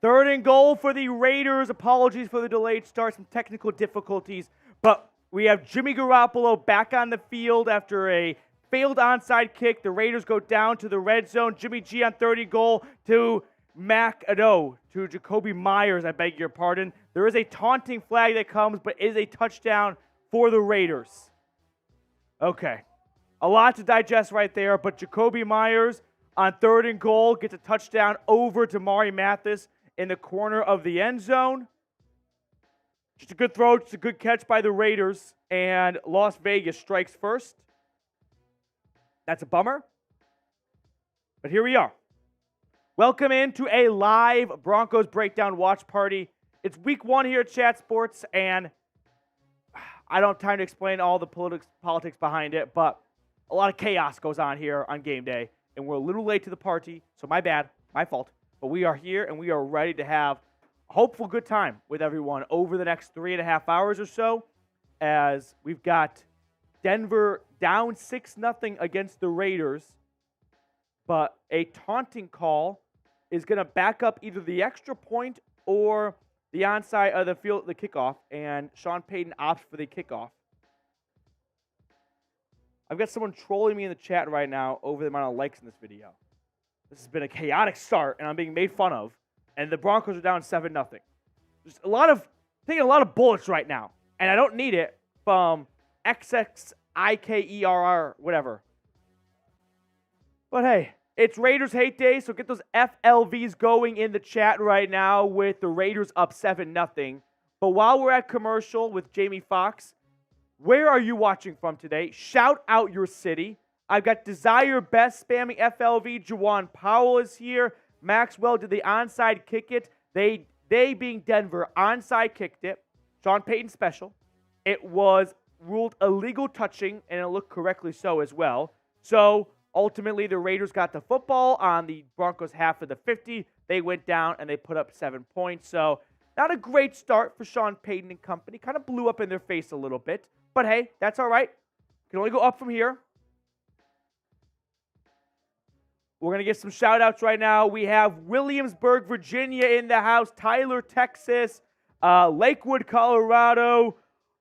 Third and goal for the Raiders. Apologies for the delayed start, some technical difficulties. But we have Jimmy Garoppolo back on the field after a failed onside kick. The Raiders go down to the red zone. Jimmy G on 30 goal to to Jacoby Myers, I beg your pardon. There is a taunting flag that comes, but it is a touchdown for the Raiders. Okay. A lot to digest right there, but Jacoby Myers on third and goal gets a touchdown over Damari Mathis in the corner of the end zone. Just a good throw, just a good catch by the Raiders, and Las Vegas strikes first. That's a bummer. But here we are. Welcome into a live Broncos breakdown watch party. It's week 1 here at Chat Sports, and I don't have time to explain all the politics behind it, but a lot of chaos goes on here on game day, and we're a little late to the party, so my bad, my fault. But we are here, and we are ready to have a hopeful good time with everyone over the next 3.5 hours or so, as we've got Denver down 6-0 against the Raiders, but a taunting call is going to back up either the extra point or the onside of the kickoff, and Sean Payton opts for the kickoff. I've got someone trolling me in the chat right now over the amount of likes in this video. This has been a chaotic start, and I'm being made fun of, and the Broncos are down 7-0. There's taking a lot of bullets right now, and I don't need it from XXIKERR, whatever. But hey, it's Raiders hate day, so get those FLVs going in the chat right now with the Raiders up 7-0. But while we're at commercial with Jamie Foxx, where are you watching from today? Shout out your city. I've got Desire Best spamming FLV. Juwan Powell is here. Maxwell did the onside kick it. They being Denver, onside kicked it. Sean Payton special. It was ruled illegal touching, and it looked correctly so as well. So ultimately, the Raiders got the football on the Broncos half of the 50. They went down, and they put up 7 points. So not a great start for Sean Payton and company. Kind of blew up in their face a little bit. But hey, that's all right. Can only go up from here. We're going to get some shout-outs right now. We have Williamsburg, Virginia in the house. Tyler, Texas. Lakewood, Colorado.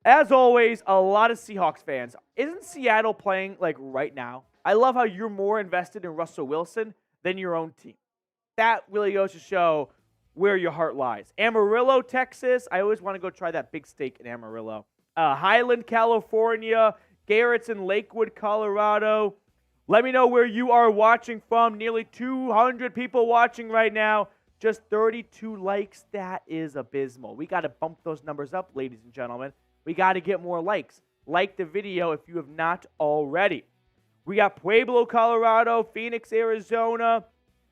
As always, a lot of Seahawks fans. Isn't Seattle playing like right now? I love how you're more invested in Russell Wilson than your own team. That really goes to show where your heart lies. Amarillo, Texas. I always want to go try that big steak in Amarillo. Highland, California. Garrett's in Lakewood, Colorado. Let me know where you are watching from. Nearly 200 people watching right now. Just 32 likes. That is abysmal. We got to bump those numbers up, ladies and gentlemen. We got to get more likes. Like the video if you have not already. We got Pueblo, Colorado, Phoenix, Arizona.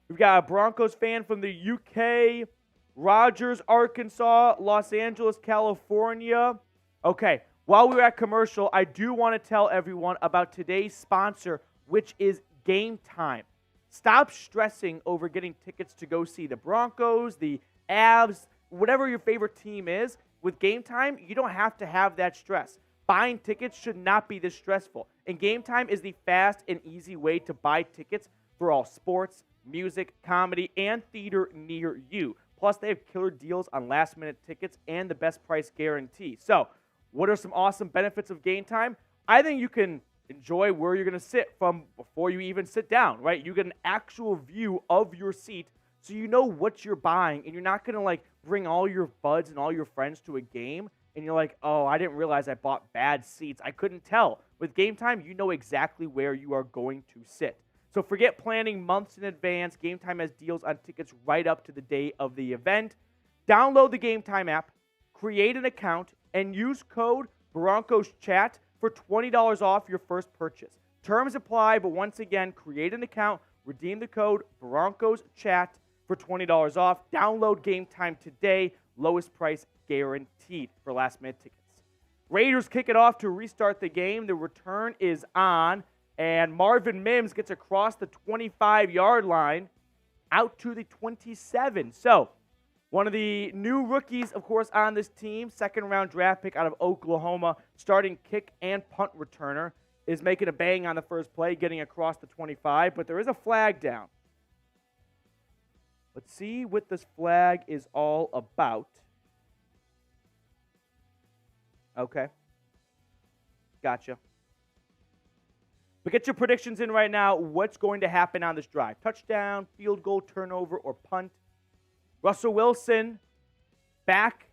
We've got a Broncos fan from the UK. Rogers, Arkansas. Los Angeles, California. Okay, while we're at commercial, I do want to tell everyone about today's sponsor, which is Game Time. Stop stressing over getting tickets to go see the Broncos, the Avs, whatever your favorite team is. With Game Time, you don't have to have that stress. Buying tickets should not be this stressful. And Game Time is the fast and easy way to buy tickets for all sports, music, comedy, and theater near you. Plus, they have killer deals on last-minute tickets and the best price guarantee. So, what are some awesome benefits of Game Time? I think you can enjoy where you're going to sit from before you even sit down, right? You get an actual view of your seat so you know what you're buying, and you're not going to, like, bring all your buds and all your friends to a game, and you're like, oh, I didn't realize I bought bad seats. I couldn't tell. With Game Time, you know exactly where you are going to sit. So forget planning months in advance. Game Time has deals on tickets right up to the day of the event. Download the Game Time app, create an account, and use code BroncosChat for $20 off your first purchase. Terms apply, but once again, create an account, redeem the code BroncosChat for $20 off. Download Game Time today. Lowest price guaranteed for last-minute tickets. Raiders kick it off to restart the game. The return is on, and Marvin Mims gets across the 25-yard line out to the 27. So, one of the new rookies, of course, on this team, second-round draft pick out of Oklahoma, starting kick and punt returner, is making a bang on the first play, getting across the 25, but there is a flag down. Let's see what this flag is all about. Okay. Gotcha. But get your predictions in right now. What's going to happen on this drive? Touchdown, field goal, turnover, or punt? Russell Wilson back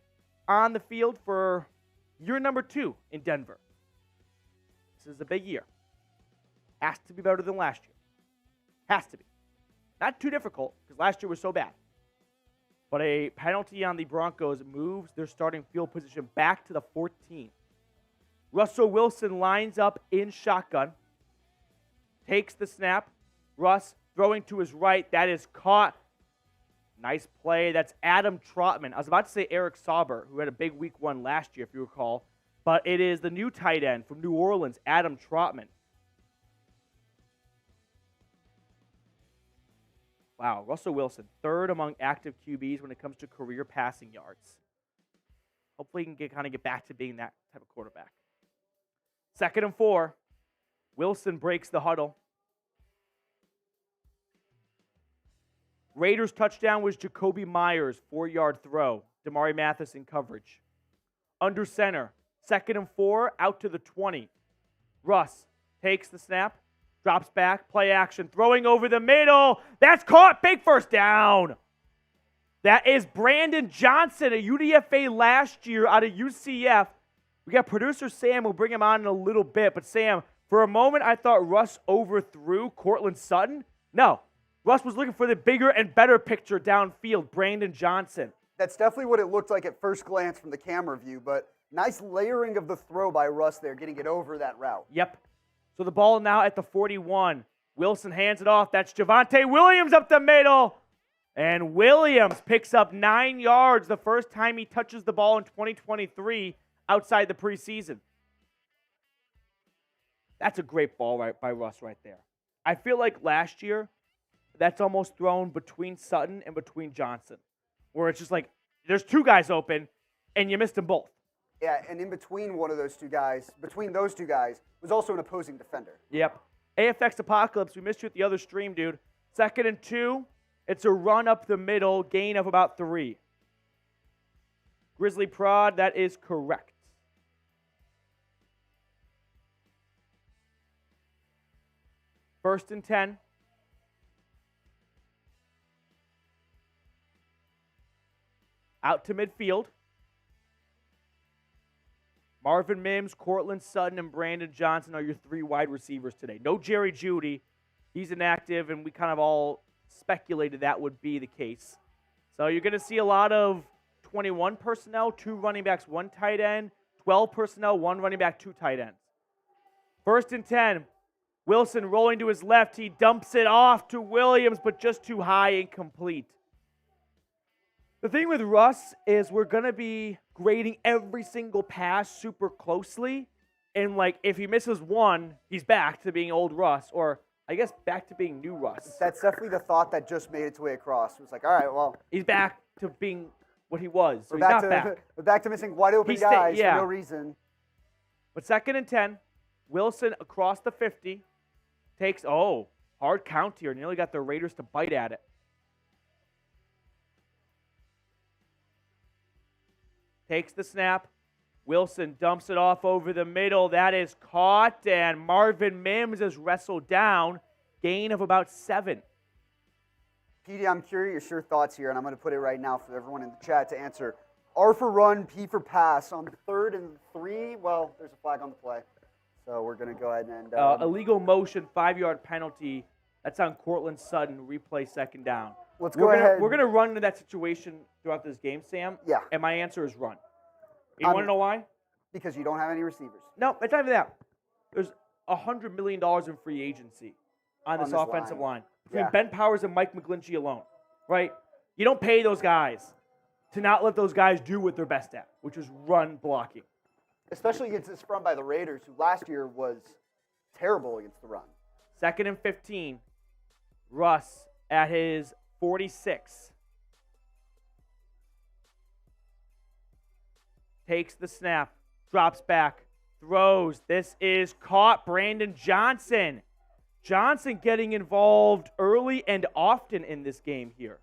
on the field for year number 2 in Denver. This is a big year. Has to be better than last year. Has to be. Not too difficult, because last year was so bad. But a penalty on the Broncos moves their starting field position back to the 14. Russell Wilson lines up in shotgun. Takes the snap. Russ throwing to his right. That is caught. Nice play. That's Adam Trotman. I was about to say Eric Sauber, who had a big week 1 last year, if you recall. But it is the new tight end from New Orleans, Adam Trotman. Wow, Russell Wilson, 3rd among active QBs when it comes to career passing yards. Hopefully he can get back to being that type of quarterback. 2nd and 4. Wilson breaks the huddle. Raiders touchdown was Jacoby Myers, 4-yard throw. Damari Mathis in coverage. Under center, 2nd and 4, out to the 20. Russ takes the snap, drops back, play action, throwing over the middle. That's caught, big first down. That is Brandon Johnson, a UDFA last year out of UCF. We got producer Sam, we'll bring him on in a little bit. But Sam, for a moment, I thought Russ overthrew Cortland Sutton. No, Russ was looking for the bigger and better picture downfield, Brandon Johnson. That's definitely what it looked like at first glance from the camera view, but nice layering of the throw by Russ there, getting it over that route. Yep. So the ball now at the 41. Wilson hands it off. That's Javonte Williams up the middle. And Williams picks up 9 yards, the first time he touches the ball in 2023 outside the preseason. That's a great ball right by Russ right there. I feel like last year, that's almost thrown between Sutton and between Johnson, where it's just like there's 2 guys open, and you missed them both. Yeah, and in between between those two guys, was also an opposing defender. Yep. AFX Apocalypse, we missed you at the other stream, dude. 2nd and 2, it's a run up the middle, gain of about 3. Grizzly Prod, that is correct. First and 10. Out to midfield. Marvin Mims, Cortland Sutton, and Brandon Johnson are your 3 wide receivers today. No Jerry Jeudy. He's inactive, and we kind of all speculated that would be the case. So you're going to see a lot of 21 personnel, 2 running backs, 1 tight end, 12 personnel, 1 running back, 2 tight ends. First and 10. Wilson rolling to his left. He dumps it off to Williams, but just too high, incomplete. The thing with Russ is we're going to be grading every single pass super closely. And, if he misses 1, he's back to being old Russ, or I guess back to being new Russ. That's definitely the thought that just made its way across. It was like, all right, well. He's back to being what he was. So we're he's not back. We're back to missing wide open guys for no reason. But 2nd and 10, Wilson across the 50 takes, hard count here. Nearly got the Raiders to bite at it. Takes the snap. Wilson dumps it off over the middle. That is caught, and Marvin Mims is wrestled down. Gain of about 7. Petey, I'm curious your thoughts here, and I'm going to put it right now for everyone in the chat to answer. R for run, P for pass. On 3rd and 3, well, there's a flag on the play. So we're going to go ahead and... illegal motion, 5-yard penalty. That's on Cortland Sutton. Replay 2nd down. Let's go ahead. We're going to run into that situation throughout this game, Sam. Yeah. And my answer is run. You want to know why? Because you don't have any receivers. No, it's not even that. There's $100 million in free agency on this offensive line. Between Ben Powers and Mike McGlinchey alone, right? You don't pay those guys to not let those guys do what they're best at, which is run blocking. Especially against this front by the Raiders, who last year was terrible against the run. 2nd and 15. Russ at his 46. Takes the snap, drops back, throws. This is caught. Brandon Johnson. Johnson getting involved early and often in this game here.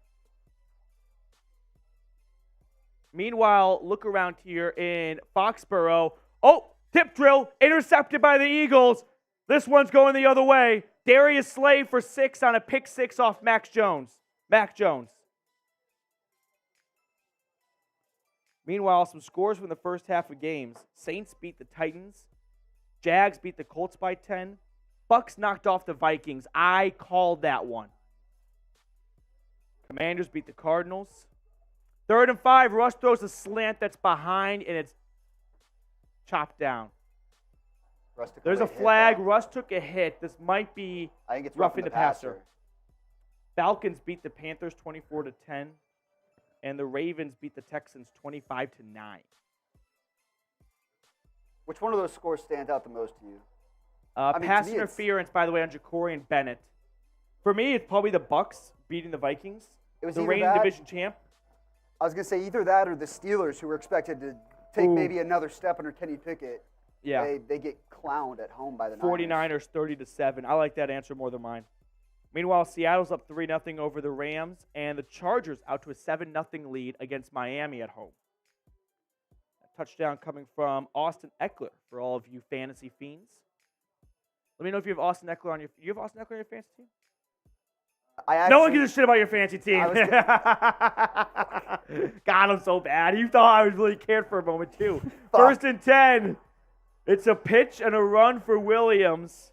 Meanwhile, look around here in Foxborough. Oh, tip drill, intercepted by the Eagles. This one's going the other way. Darius Slay for 6 on a pick 6 off Mac Jones. Meanwhile, some scores from the first half of games. Saints beat the Titans. Jags beat the Colts by 10. Bucks knocked off the Vikings. I called that one. Commanders beat the Cardinals. 3rd and 5. Russ throws a slant that's behind, and it's chopped down. There's a flag. Russ took a hit. This might be roughing the passer. Falcons beat the Panthers 24-10, and the Ravens beat the Texans 25-9. Which one of those scores stands out the most to you? Pass interference, by the way, on Ja'Cory Bennett. For me, it's probably the Bucks beating the Vikings. It was the reigning division champ. I was going to say either that or the Steelers, who were expected to take maybe another step under Kenny Pickett. Yeah. They get clowned at home by the 49ers 30-7. I like that answer more than mine. Meanwhile, Seattle's up 3-0 over the Rams, and the Chargers out to a 7-0 lead against Miami at home. A touchdown coming from Austin Eckler for all of you fantasy fiends. Let me know if you have Austin Eckler on your. You have Austin Eckler on your fantasy team? No one gives a shit about your fantasy team. Got him so bad. You thought I was really cared for a moment too. 1st and 10. It's a pitch and a run for Williams.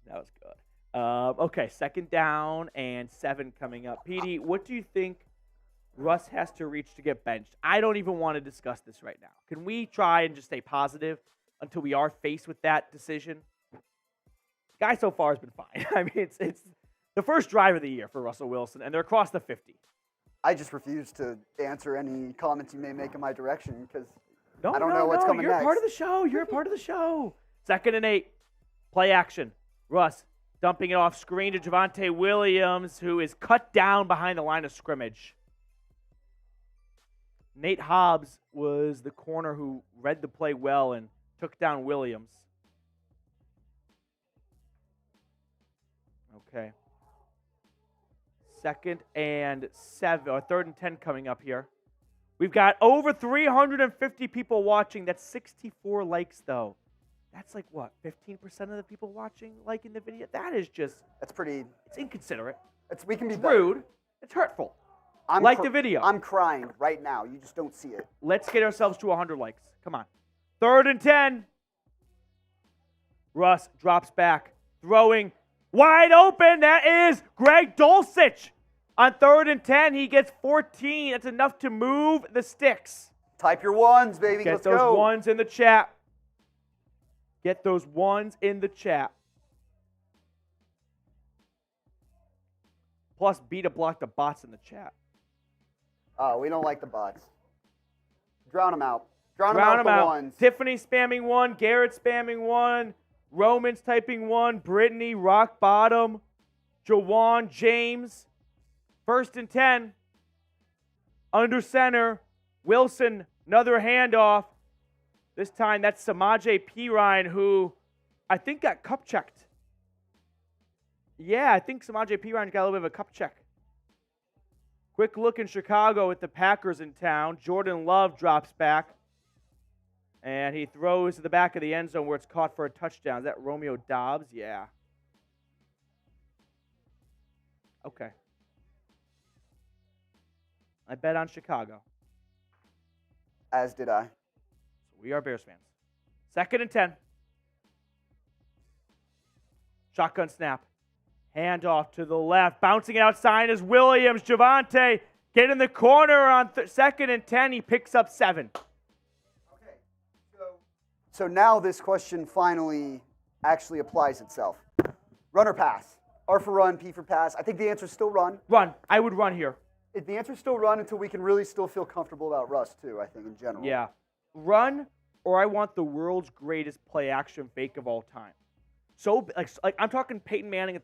That was good. Okay, 2nd down and 7 coming up. PD, what do you think Russ has to reach to get benched? I don't even want to discuss this right now. Can we try and just stay positive until we are faced with that decision? Guy so far has been fine. I mean, it's the first drive of the year for Russell Wilson, and they're across the 50. I just refuse to answer any comments you may make in my direction because I don't know what's coming next. You're a part of the show. You're a part of the show. 2nd and 8. Play action. Russ dumping it off screen to Javonte Williams, who is cut down behind the line of scrimmage. Nate Hobbs was the corner who read the play well and took down Williams. Okay. 2nd and 7, or 3rd and 10 coming up here. We've got over 350 people watching. That's 64 likes, though. That's like, what, 15% of the people watching liking the video? That is just... That's pretty... It's inconsiderate. We can be it's rude. It's hurtful. Like the video. I'm crying right now. You just don't see it. Let's get ourselves to 100 likes. Come on. 3rd and 10. Russ drops back. Throwing wide open. That is Greg Dulcich. On 3rd and 10, he gets 14. That's enough to move the sticks. Type your ones, baby. Get those ones in the chat. Get those ones in the chat. Plus, beat a block the bots in the chat. Oh, we don't like the bots. Drown them out. Drown them out the ones. Tiffany spamming 1. Garrett spamming 1. Roman's typing 1. Brittany, Rock Bottom. Jawan, James. 1st and 10. Under center. Wilson, another handoff. This time, that's Samaje Perine, who I think got cup checked. Yeah, I think Samaje Perine got a little bit of a cup check. Quick look in Chicago with the Packers in town. Jordan Love drops back. And he throws to the back of the end zone where it's caught for a touchdown. Is that Romeo Dobbs? Yeah. Okay. I bet on Chicago. As did I. We are Bears fans. 2nd and 10. Shotgun snap. Handoff to the left. Bouncing it outside is Williams. Javonte get in the corner on 2nd and 10. He picks up 7. Okay. So now this question finally actually applies itself. Run or pass? R for run, P for pass. I think the answer is still run. Run. I would run here. The answer is still run until we can really still feel comfortable about Russ, too, I think, in general. Yeah. Run, or I want the world's greatest play-action fake of all time. So, like I'm talking Peyton Manning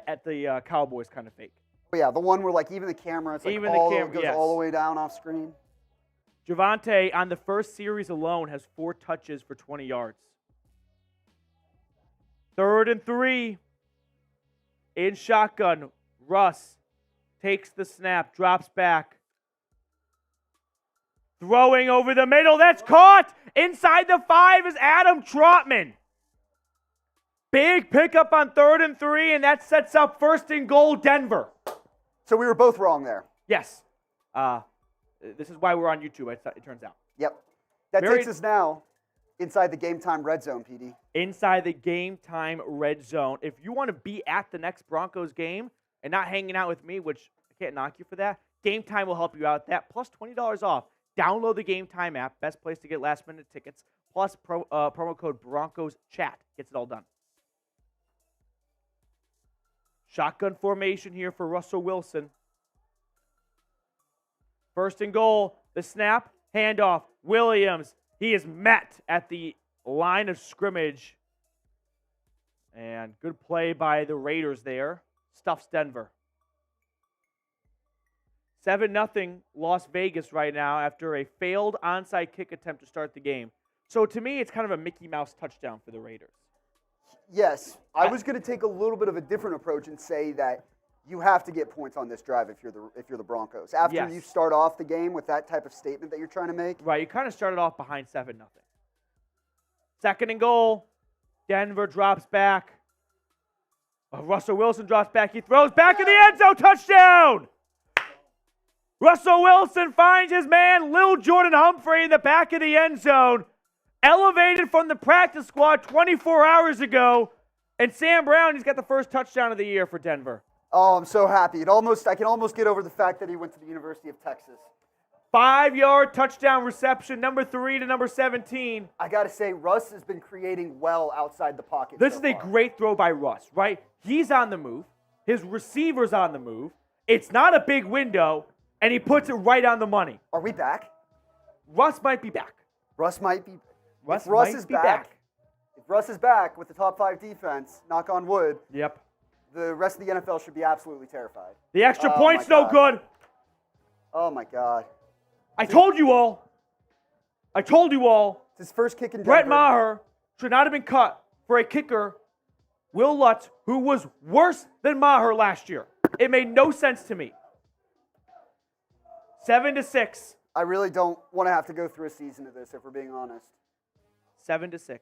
at the Cowboys kind of fake. But yeah, the one where like even the camera, it's like even all, the camera, goes all the way down off screen. Javonte on the first series alone has 4 touches for 20 yards. 3rd and 3. In shotgun, Russ takes the snap, drops back. Throwing over the middle. That's caught. Inside the 5 is Adam Trotman. Big pickup on 3rd and 3, and that sets up 1st and goal, Denver. So we were both wrong there. Yes. This is why we're on YouTube, it turns out. Yep. That takes us now inside the game time red zone, PD. Inside the game time red zone. If you want to be at the next Broncos game and not hanging out with me, which I can't knock you for that, Game Time will help you out with that, plus $20 off. Download the Game Time app, best place to get last-minute tickets, plus promo code Broncos Chat. Gets it all done. Shotgun formation here for Russell Wilson. 1st and goal, the snap, handoff, Williams. He is met at the line of scrimmage. And good play by the Raiders there. Stuffs Denver. 7-0 Las Vegas right now after a failed onside kick attempt to start the game. So to me, it's kind of a Mickey Mouse touchdown for the Raiders. Yes. I was going to take a little bit of a different approach and say that you have to get points on this drive if you're the Broncos. After you start off the game with that type of statement that you're trying to make. Right, you kind of started off behind 7-0. 2nd and goal. Denver drops back. Russell Wilson drops back. He throws back in the end zone. Touchdown! Russell Wilson finds his man, Lil Jordan Humphrey, in the back of the end zone. Elevated from the practice squad 24 hours ago. And Sam Brown, he's got the first touchdown of the year for Denver. Oh, I'm so happy. I can almost get over the fact that he went to the University of Texas. 5-yard touchdown reception, number 3 to number 17. I got to say, Russ has been creating well outside the pocket. This is a great throw by Russ, right? He's on the move. His receiver's on the move. It's not a big window, and he puts it right on the money. Are we back? Russ might be back. Russ might be. Russ if Russ might is be back. If Russ is back with the top 5 defense, knock on wood. Yep. The rest of the NFL should be absolutely terrified. The extra point's no good. Oh, my God. I told you all. It's his first kick in Denver. Brett Maher should not have been cut for a kicker, Will Lutz, who was worse than Maher last year. It made no sense to me. 7-6. I really don't want to have to go through a season of this, if we're being honest. 7-6.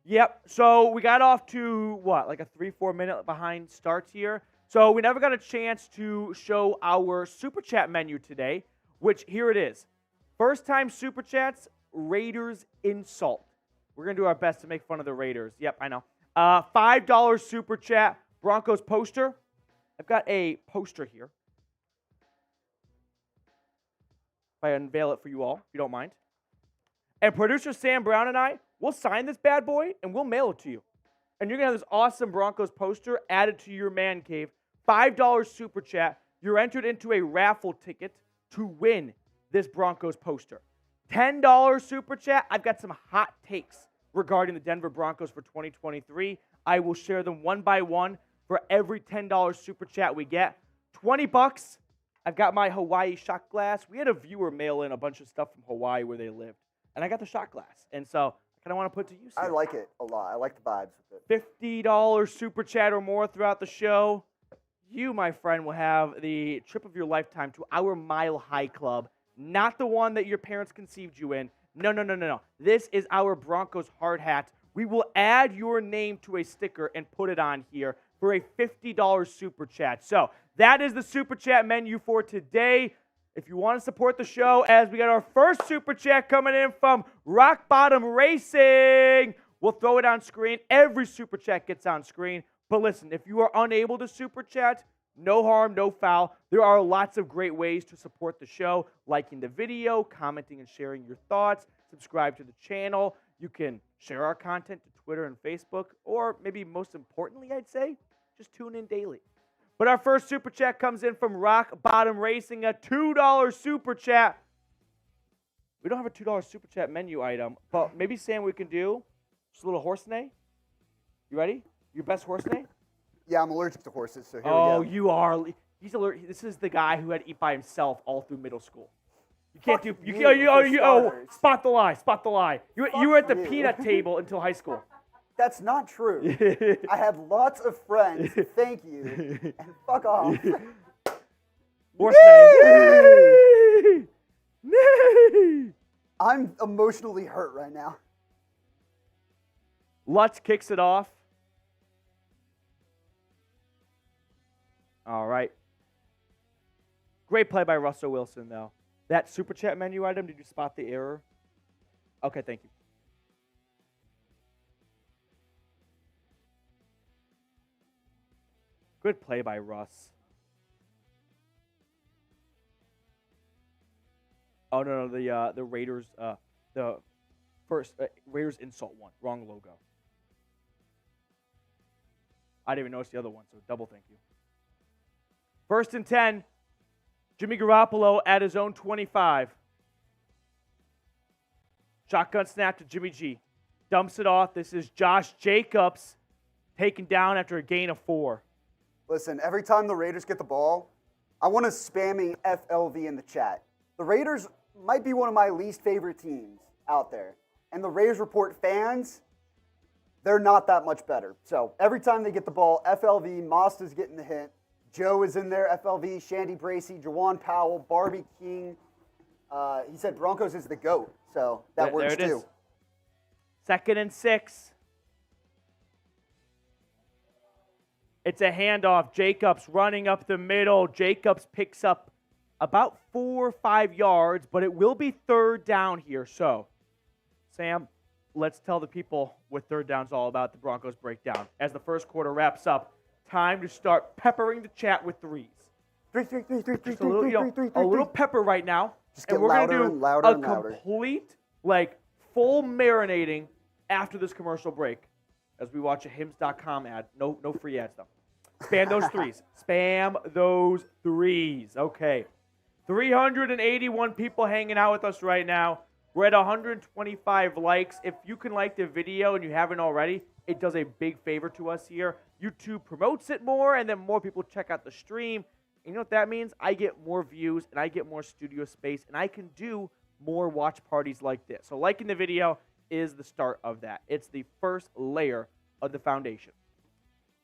Yep, so we got off to, like a 3-4 minute behind start here. So we never got a chance to show our Super Chat menu today, which here it is. First time Super Chats, Raiders insult. We're going to do our best to make fun of the Raiders. Yep, I know. $5 Super Chat, Broncos poster. I've got a poster here. If I unveil it for you all, if you don't mind. And producer Sam Brown and I, we'll sign this bad boy and we'll mail it to you. And you're going to have this awesome Broncos poster added to your man cave. $5 Super Chat. You're entered into a raffle ticket to win this Broncos poster. $10 Super Chat. I've got some hot takes regarding the Denver Broncos for 2023. I will share them one by one for every $10 Super Chat we get. $20. I've got my Hawaii shot glass. We had a viewer mail in a bunch of stuff from Hawaii where they lived. And I got the shot glass. And so I kind of want to put to use here. I like it a lot. I like the vibes with it. $50 Super Chat or more throughout the show. You, my friend, will have the trip of your lifetime to our Mile High Club. Not the one that your parents conceived you in. No. This is our Broncos hard hat. We will add your name to a sticker and put it on here for a $50 Super Chat. So that is the Super Chat menu for today. If you want to support the show, as we got our first Super Chat coming in from Rock Bottom Racing, we'll throw it on screen. Every Super Chat gets on screen. But listen, if you are unable to Super Chat, no harm, no foul. There are lots of great ways to support the show, liking the video, commenting and sharing your thoughts, subscribe to the channel. You can share our content to Twitter and Facebook, or maybe most importantly, I'd say, just tune in daily. But our first Super Chat comes in from Rock Bottom Racing, a $2 Super Chat. We don't have a $2 Super Chat menu item, but maybe, Sam, we can do just a little horse neigh. You ready? Your best horse neigh? Yeah, I'm allergic to horses, so here we go. Oh, you are. He's allergic. This is the guy who had to eat by himself all through middle school. You can't do. Spot the lie. You were at the peanut table until high school. That's not true. I had lots of friends. Thank you. And fuck off. Horse name. Nay! I'm emotionally hurt right now. Lutz kicks it off. All right. Great play by Russell Wilson, though. That super chat menu item, did you spot the error? Okay, thank you. Good play by Russ. Oh no, the Raiders, the first Raiders insult one, wrong logo. I didn't even notice the other one, so double thank you. 1st and 10, Jimmy Garoppolo at his own 25. Shotgun snap to Jimmy G. Dumps it off. This is Josh Jacobs taken down after a gain of 4. Listen, every time the Raiders get the ball, I want to spamming FLV in the chat. The Raiders might be one of my least favorite teams out there. And the Raiders Report fans, they're not that much better. So every time they get the ball, FLV, Mosta's getting the hint. Joe is in there, FLV, Shandy Bracy, Jawan Powell, Barbie King. He said Broncos is the GOAT. So that works there it too. is. 2nd and 6. It's a handoff. Jacobs running up the middle. Jacobs picks up about 4 or 5 yards, but it will be 3rd down here. So, Sam, let's tell the people what 3rd down's all about. The Broncos breakdown. As the first quarter wraps up, time to start peppering the chat with threes. Just Just a little pepper right now. Just get and we're louder gonna do and louder a and louder. complete, full marinating after this commercial break as we watch a Hims.com ad. No free ads, though. Spam those threes. Spam those threes. Okay. 381 people hanging out with us right now. We're at 125 likes. If you can like the video and you haven't already, it does a big favor to us here. YouTube promotes it more, and then more people check out the stream. And you know what that means? I get more views, and I get more studio space, and I can do more watch parties like this. So liking the video is the start of that. It's the first layer of the foundation.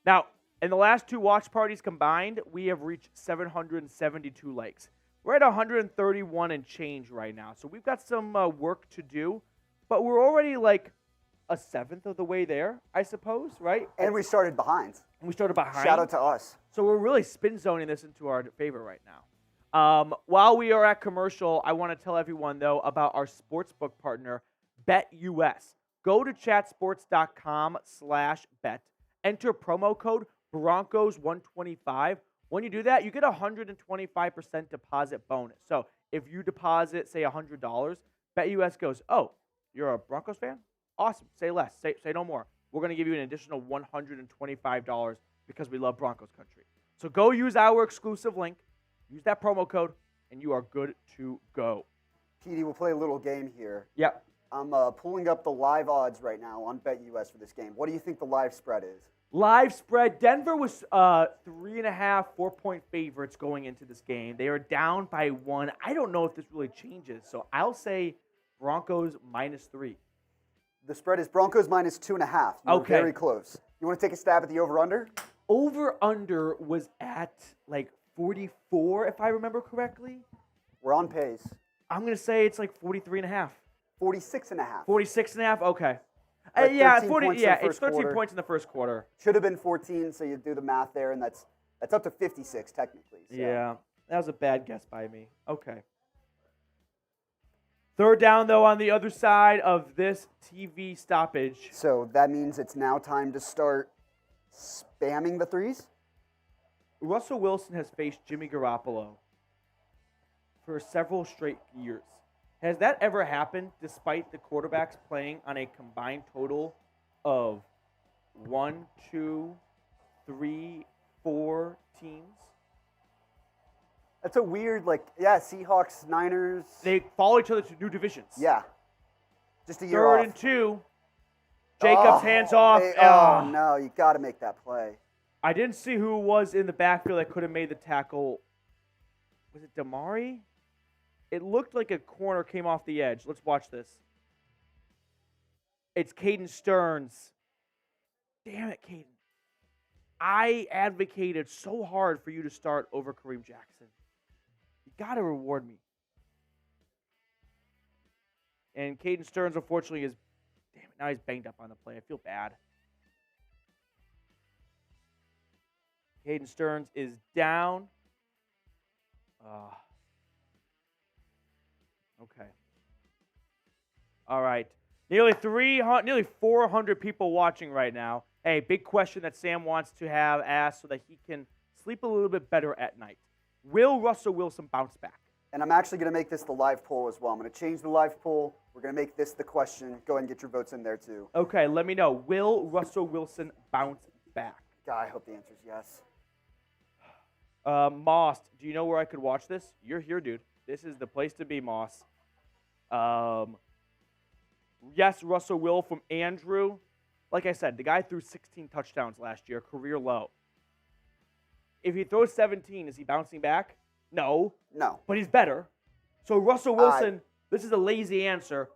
Now, in the last 2 watch parties combined, we have reached 772 likes. We're at 131 and change right now. So we've got some work to do, but we're already a 1/7 of the way there, I suppose, right? And we started behind. Shout out to us. So we're really spin zoning this into our favor right now. While we are at commercial, I want to tell everyone, though, about our sportsbook partner, BetUS. Go to chatsports.com/bet. Enter promo code Broncos125. When you do that, you get a 125% deposit bonus. So if you deposit, say, $100, BetUS goes, oh, you're a Broncos fan? Awesome. Say less. Say no more. We're going to give you an additional $125 because we love Broncos country. So go use our exclusive link, use that promo code, and you are good to go. Petey, we'll play a little game here. Yep. I'm pulling up the live odds right now on BetUS for this game. What do you think the live spread is? Live spread. Denver was 3.5, 4-point favorites going into this game. They are down by 1. I don't know if this really changes, so I'll say Broncos -3. The spread is Broncos -2.5. You're Okay. very close. You want to take a stab at the over-under? Over-under was at 44, if I remember correctly. We're on pace. I'm going to say it's 43.5. 46.5. 46.5? Okay. Like Yeah, 13 40. points in Yeah, the it's first 13 quarter. points in the first quarter. Should have been 14, so you do the math there, and that's up to 56 technically. So. Yeah, that was a bad guess by me. Okay. 3rd down, though, on the other side of this TV stoppage. So that means it's now time to start spamming the threes? Russell Wilson has faced Jimmy Garoppolo for several straight years. Has that ever happened despite the quarterbacks playing on a combined total of 1, 2, 3, 4 teams? That's a weird, Seahawks, Niners. They follow each other to new divisions. Yeah. Just a year 3rd off. and 2. Jacobs hands off. Oh, no, you got to make that play. I didn't see who was in the backfield that could have made the tackle. Was it Damari? It looked like a corner came off the edge. Let's watch this. It's Caden Stearns. Damn it, Caden. I advocated so hard for you to start over Kareem Jackson. You got to reward me. And Caden Stearns, unfortunately, is... Damn it, now he's banged up on the play. I feel bad. Caden Stearns is down. Okay. All right. Nearly 400 people watching right now. Hey, big question that Sam wants to have asked so that he can sleep a little bit better at night. Will Russell Wilson bounce back? And I'm actually going to make this the live poll as well. I'm going to change the live poll. We're going to make this the question. Go ahead and get your votes in there, too. Okay, let me know. Will Russell Wilson bounce back? God, I hope the answer is yes. Moss, do you know where I could watch this? You're here, dude. This is the place to be, Moss. Yes, Russell Will from Andrew. Like I said, the guy threw 16 touchdowns last year, career low. If he throws 17, is he bouncing back? No. No. But he's better. So Russell Wilson, this is a lazy answer,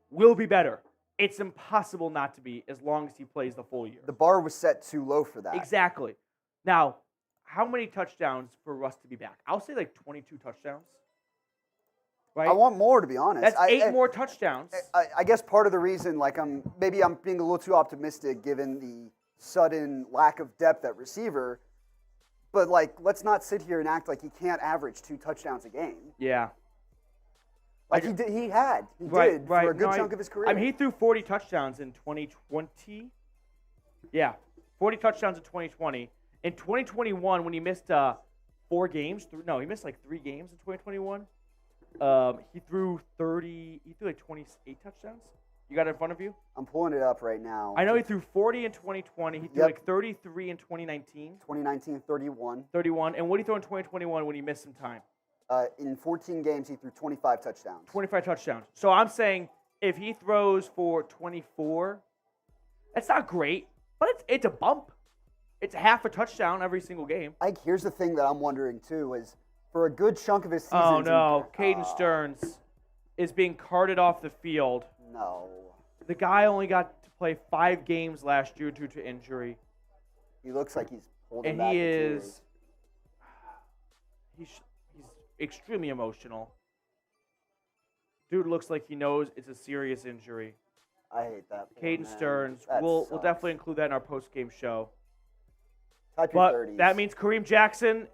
will be better. It's impossible not to be as long as he plays the full year. The bar was set too low for that. Exactly. Now, how many touchdowns for Russ to be back? I'll say like 22 touchdowns. Right? I want more, to be honest. That's 8 more touchdowns. I guess part of the reason, like, I'm being a little too optimistic given the sudden lack of depth at receiver. But, like, let's not sit here and act like he can't average 2 touchdowns a game. Yeah. Like he did for a good chunk of his career. I mean, he threw 40 touchdowns in 2020. Yeah, 40 touchdowns in 2020. In 2021, when he missed 4 games, he missed like 3 games in 2021. He threw like 28 touchdowns. You got it in front of you? I'm pulling it up right now. I know he threw 40 in 2020. He threw like 33 in 2019. 2019, 31. 31. And what did he throw in 2021 when he missed some time? In 14 games, he threw 25 touchdowns. 25 touchdowns. So I'm saying if he throws for 24, that's not great, but it's a bump. It's half a touchdown every single game. Here's the thing that I'm wondering, too, is for a good chunk of his season. Oh, no. Caden Stearns is being carted off the field. No. The guy only got to play 5 games last year due to injury. He looks like he's holding and back. And he's extremely emotional. Dude looks like he knows it's a serious injury. I hate that. Caden Stearns. We'll definitely include that in our post-game show. Type your 30s. That means Kareem Jackson,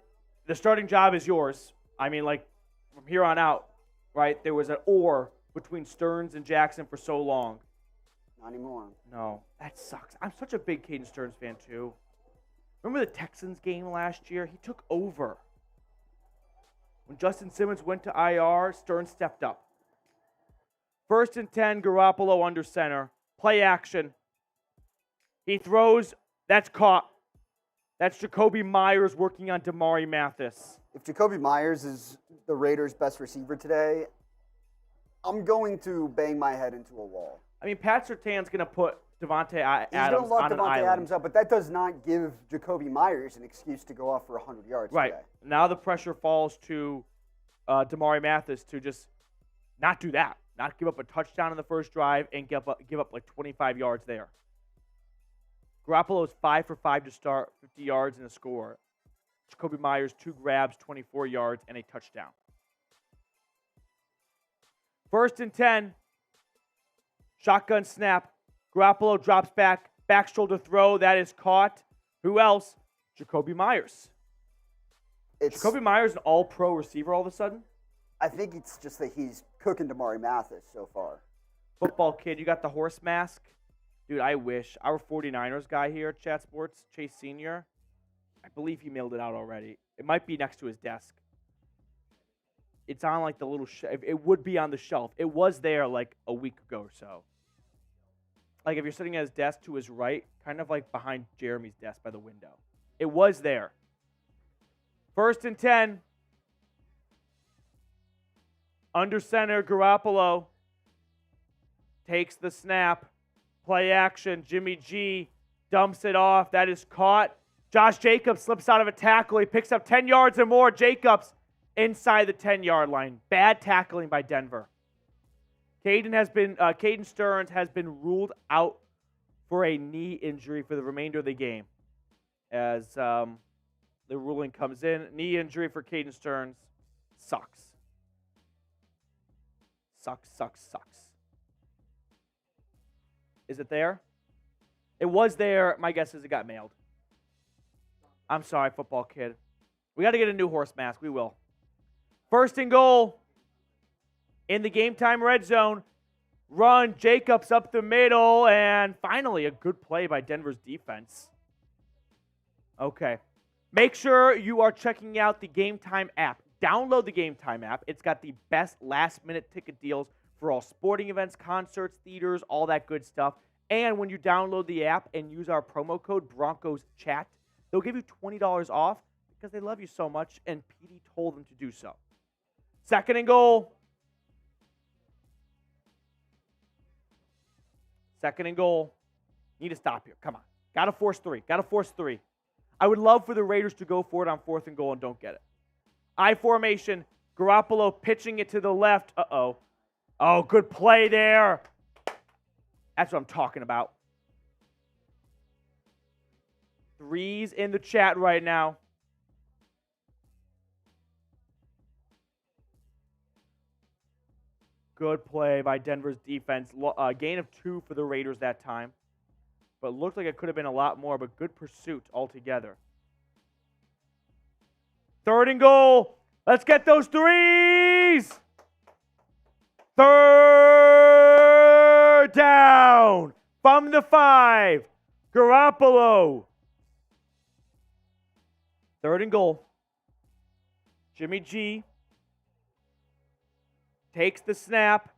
the starting job is yours. I mean, like, from here on out, right? There was an or between Stearns and Jackson for so long. Not anymore. No, that sucks. I'm such a big Caden Stearns fan, too. Remember the Texans game last year? He took over. When Justin Simmons went to IR, Stearns stepped up. 1st and 10, Garoppolo under center. Play action. He throws. That's caught. That's Jacoby Myers working on Damari Mathis. If Jacoby Myers is the Raiders' best receiver today, I'm going to bang my head into a wall. I mean, Pat Surtain's going to put Devontae Adams He's going to lock on an Devontae island. Adams up, but that does not give Jacoby Myers an excuse to go off for 100 yards right. today. Now the pressure falls to Damari Mathis to just not do that. Not give up a touchdown in the first drive and give up like 25 yards there. Garoppolo is 5 for 5 to start, 50 yards and a score. Jacoby Myers, 2 grabs, 24 yards, and a touchdown. 1st and 10. Shotgun snap. Garoppolo drops back. Back shoulder throw. That is caught. Who else? Jacoby Myers. Jacoby Myers an all-pro receiver all of a sudden? I think it's just that he's cooking Damari Mathis so far. Football kid, you got the horse mask? Dude, I wish. Our 49ers guy here at Chat Sports, Chase Sr., I believe he mailed it out already. It might be next to his desk. It's on like the little it would be on the shelf. It was there like a week ago or so. Like if you're sitting at his desk to his right, kind of like behind Jeremy's desk by the window. It was there. 1st and 10. Under center, Garoppolo takes the snap. Play action. Jimmy G dumps it off. That is caught. Josh Jacobs slips out of a tackle. He picks up 10 yards or more. Jacobs inside the 10-yard line. Bad tackling by Denver. Caden Stearns has been ruled out for a knee injury for the remainder of the game. As the ruling comes in, knee injury for Caden Stearns. Sucks. Sucks. Is it there? It was there. My guess is it got mailed. I'm sorry, football kid. We got to get a new horse mask. We will. First and goal in the game time red zone. Run, Jacobs up the middle, and finally a good play by Denver's defense. Okay. Make sure you are checking out the Game Time app. Download the Game Time app. It's got the best last-minute ticket deals for all sporting events, concerts, theaters, all that good stuff. And when you download the app and use our promo code BroncosChat, they'll give you $20 off because they love you so much, and PD told them to do so. Second and goal. Second and goal. Need to stop here. Come on. Got to force three. I would love for the Raiders to go for it on fourth and goal and don't get it. I formation. Garoppolo pitching it to the left. Uh-oh. Oh, good play there. That's what I'm talking about. Threes in the chat right now. Good play by Denver's defense. Gain of 2 for the Raiders that time. But it looked like it could have been a lot more, but good pursuit altogether. Third and goal. Let's get those threes. Third down from the 5. Garoppolo. Third and goal. Jimmy G takes the snap,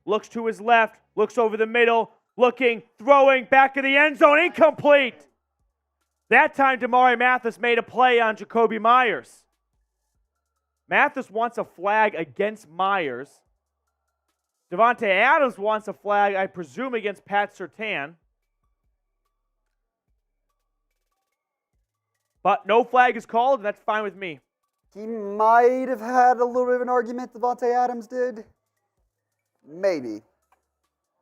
looks to his left, looks over the middle, looking, throwing, back of the end zone, incomplete. That time, Damari Mathis made a play on Jacoby Myers. Mathis wants a flag against Myers. Devontae Adams wants a flag, I presume, against Pat Surtain. But no flag is called, and that's fine with me. He might have had a little bit of an argument, Devontae Adams did. Maybe.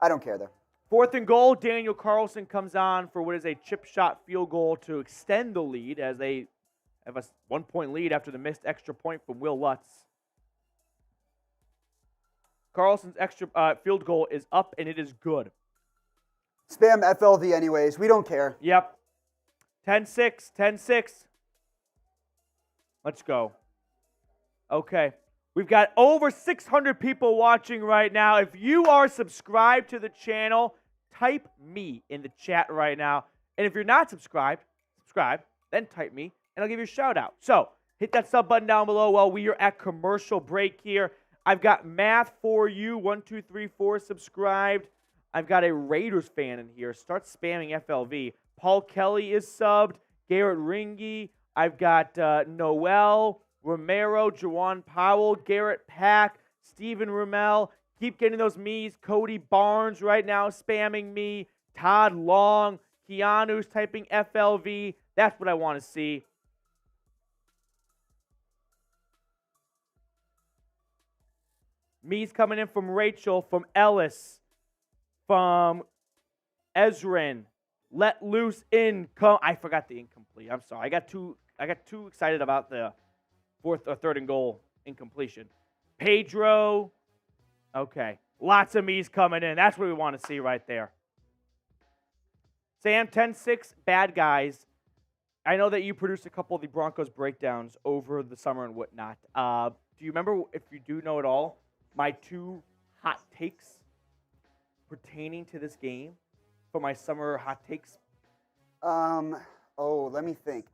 I don't care, though. Fourth and goal, Daniel Carlson comes on for what is a chip shot field goal to extend the lead as they have a 1-point lead after the missed extra point from Will Lutz. Carlson's extra field goal is up, and it is good. Spam FLV anyways. We don't care. Yep. 10-6, 10-6. Let's go. Okay. We've got over 600 people watching right now. If you are subscribed to the channel, type me in the chat right now. And if you're not subscribed, subscribe, then type me, and I'll give you a shout out. So hit that sub button down below while we are at commercial break here. I've got math for you, 1, 2, 3, 4 subscribed. I've got a Raiders fan in here. Start spamming FLV. Paul Kelly is subbed. Garrett Ringy. I've got Noel, Romero, Jawan Powell, Garrett Pack, Stephen Rummel. Keep getting those me's. Cody Barnes right now spamming me. Todd Long. Keanu's typing FLV. That's what I want to see. Me's coming in from Rachel, from Ellis, from Ezrin. Let loose income. I forgot the incomplete. I'm sorry. I got too excited about the fourth or third and goal incompletion. Pedro. Okay. Lots of me's coming in. That's what we want to see right there. Sam, 10-6, bad guys. I know that you produced a couple of the Broncos breakdowns over the summer and whatnot. Do you remember, if you do know it all, my 2 hot takes pertaining to this game for my summer hot takes? Let me think.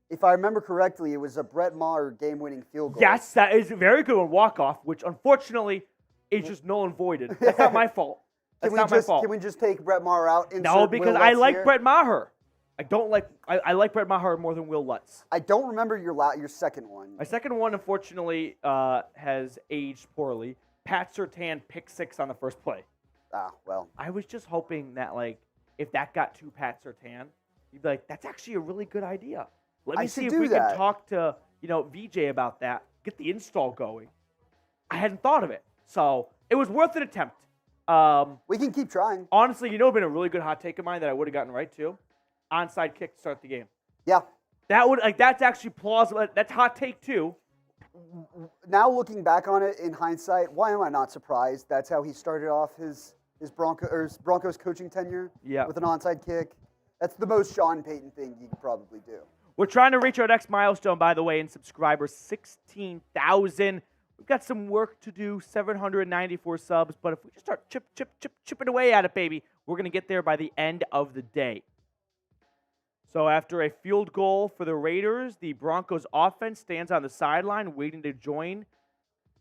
If I remember correctly, it was a Brett Maher game-winning field goal. Yes, that is a very good one, walk-off, which unfortunately is just null and voided. That's not my fault. That's not my fault. Can we just take Brett Maher out? No, because I like Brett Maher. I like Brett Maher more than Will Lutz. I don't remember your second one. My second one, unfortunately, has aged poorly. Pat Surtain pick 6 on the first play. Ah, well. I was just hoping that, like, if that got to Pat Surtain, you'd be like, that's actually a really good idea. Let me see if we can talk to, VJ about that, get the install going. I hadn't thought of it. So it was worth an attempt. We can keep trying. Honestly, you know, been a really good hot take of mine that I would have gotten right too. Onside kick to start the game. Yeah. That's actually plausible. That's hot take too. Now looking back on it in hindsight, why am I not surprised? That's how he started off his Broncos coaching tenure with an onside kick. That's the most Sean Payton thing you could probably do. We're trying to reach our next milestone, by the way, in subscribers, 16,000. We've got some work to do, 794 subs, but if we just start chipping away at it, baby, we're going to get there by the end of the day. So after a field goal for the Raiders, the Broncos offense stands on the sideline waiting to join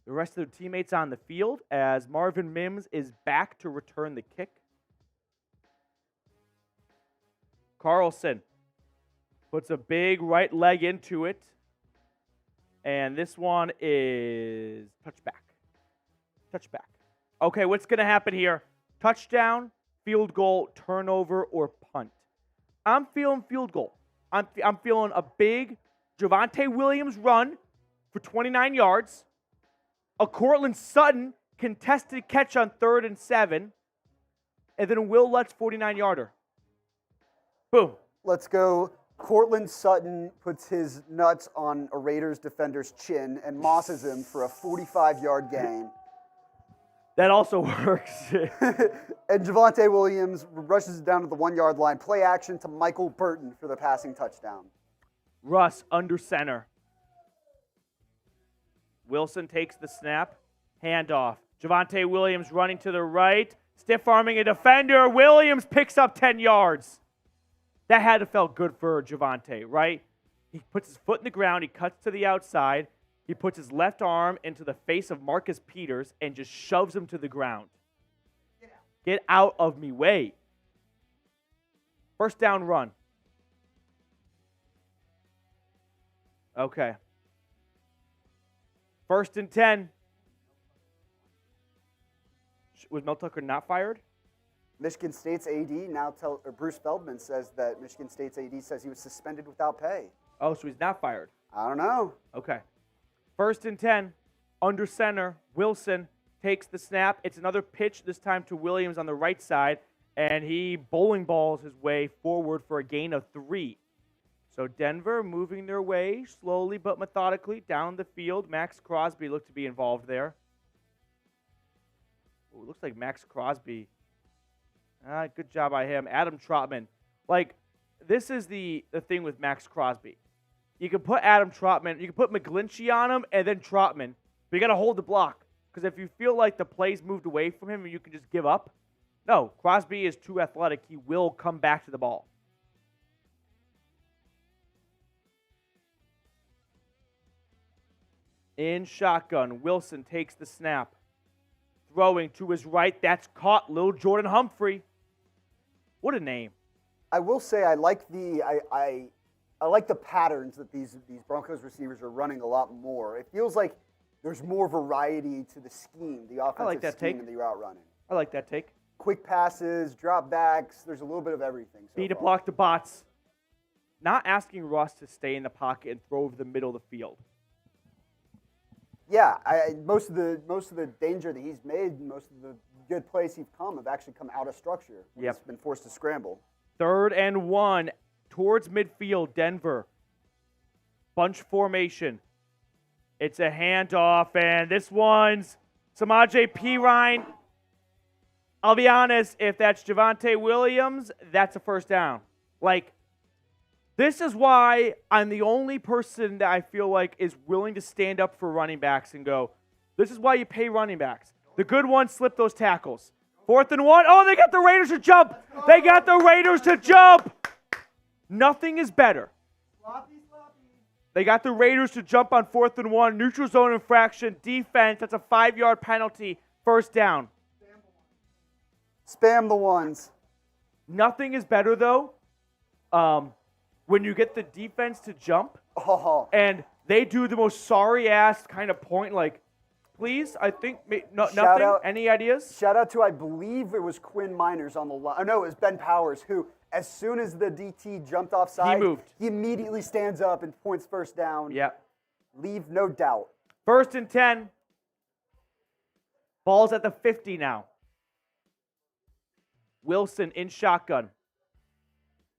the rest of their teammates on the field as Marvin Mims is back to return the kick. Carlson puts a big right leg into it. And this one is touchback. Okay, what's going to happen here? Touchdown, field goal, turnover, or punt? I'm feeling field goal. I'm feeling a big Javonte Williams run for 29 yards. A Cortland Sutton contested catch on 3rd and 7. And then a Will Lutz 49-yarder. Boom. Let's go. Cortland Sutton puts his nuts on a Raiders defender's chin and mosses him for a 45-yard gain. That also works. And Javonte Williams rushes down to the 1-yard line. Play action to Michael Burton for the passing touchdown. Russ under center. Wilson takes the snap. Handoff. Javonte Williams running to the right. Stiff-arming a defender. Williams picks up 10 yards. That had to felt good for Javonte, right? He puts his foot in the ground. He cuts to the outside. He puts his left arm into the face of Marcus Peters and just shoves him to the ground. Get out of me way. First down run. Okay. 1st and 10. Was Mel Tucker not fired? Michigan State's AD Bruce Feldman says that Michigan State's AD says he was suspended without pay. Oh, so he's not fired. I don't know. Okay. 1st and 10, under center. Wilson takes the snap. It's another pitch, this time to Williams on the right side, and he bowling balls his way forward for a gain of 3. So Denver moving their way slowly but methodically down the field. Max Crosby looked to be involved there. Ooh, it looks like Max Crosby. Good job by him. Adam Trotman. This is the thing with Max Crosby. You can put Adam Trotman, you can put McGlinchey on him, and then Trotman. But you got to hold the block. Because if you feel like the play's moved away from him and you can just give up, no, Crosby is too athletic. He will come back to the ball. In shotgun, Wilson takes the snap. Throwing to his right, that's caught. Lil Jordan Humphrey. What a name. I will say I like the I like the patterns that these Broncos receivers are running a lot more. It feels like there's more variety to the scheme, the offensive scheme and the route running. I like that take. Quick passes, drop backs, there's a little bit of everything. Beat to block the bots. Not asking Russ to stay in the pocket and throw over the middle of the field. Yeah, most of the danger that he's made, most of the good plays he's come have actually come out of structure. He's been forced to scramble. 3rd and 1 towards midfield, Denver. Bunch formation. It's a handoff, and this one's Samaje Perine. I'll be honest, if that's Javonte Williams, that's a first down. This is why I'm the only person that I feel like is willing to stand up for running backs and go, this is why you pay running backs. The good ones slip those tackles. 4th and 1. Oh, they got the Raiders to jump. They got the Raiders to jump. Nothing is better. They got the Raiders to jump on 4th and 1. Neutral zone infraction. Defense. That's a 5-yard penalty. First down. Spam the ones. Nothing is better, though, when you get the defense to jump and they do the most sorry-ass kind of point, please, I think, nothing. Out, any ideas? Shout out to, I believe it was Quinn Miners on the line. Oh, no, it was Ben Powers, who, as soon as the DT jumped offside, he moved. He immediately stands up and points first down. Yep. Leave no doubt. 1st and 10. Ball's at the 50 now. Wilson in shotgun.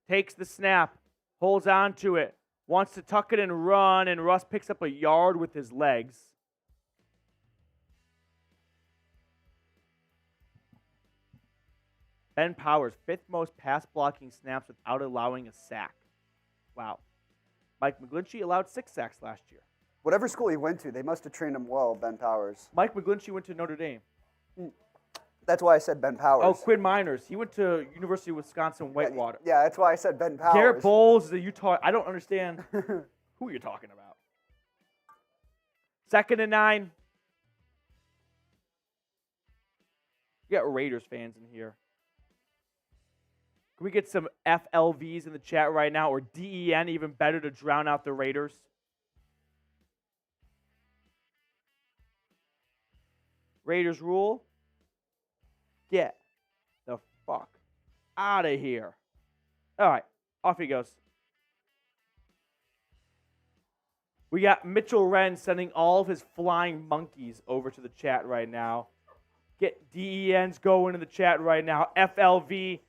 Takes the snap. Holds on to it. Wants to tuck it and run, and Russ picks up a yard with his legs. Ben Powers, 5th most pass blocking snaps without allowing a sack. Wow. Mike McGlinchey allowed 6 sacks last year. Whatever school he went to, they must have trained him well, Ben Powers. Mike McGlinchey went to Notre Dame. That's why I said Ben Powers. Oh, Quinn Miners. He went to University of Wisconsin-Whitewater. Yeah, that's why I said Ben Powers. Garrett Bowles is a Utah. I don't understand who you're talking about. 2nd and 9. You got Raiders fans in here. Can we get some FLVs in the chat right now, or DEN, even better, to drown out the Raiders? Raiders rule. Get the fuck out of here. All right, off he goes. We got Mitchell Wren sending all of his flying monkeys over to the chat right now. Get DENs going in the chat right now. FLV.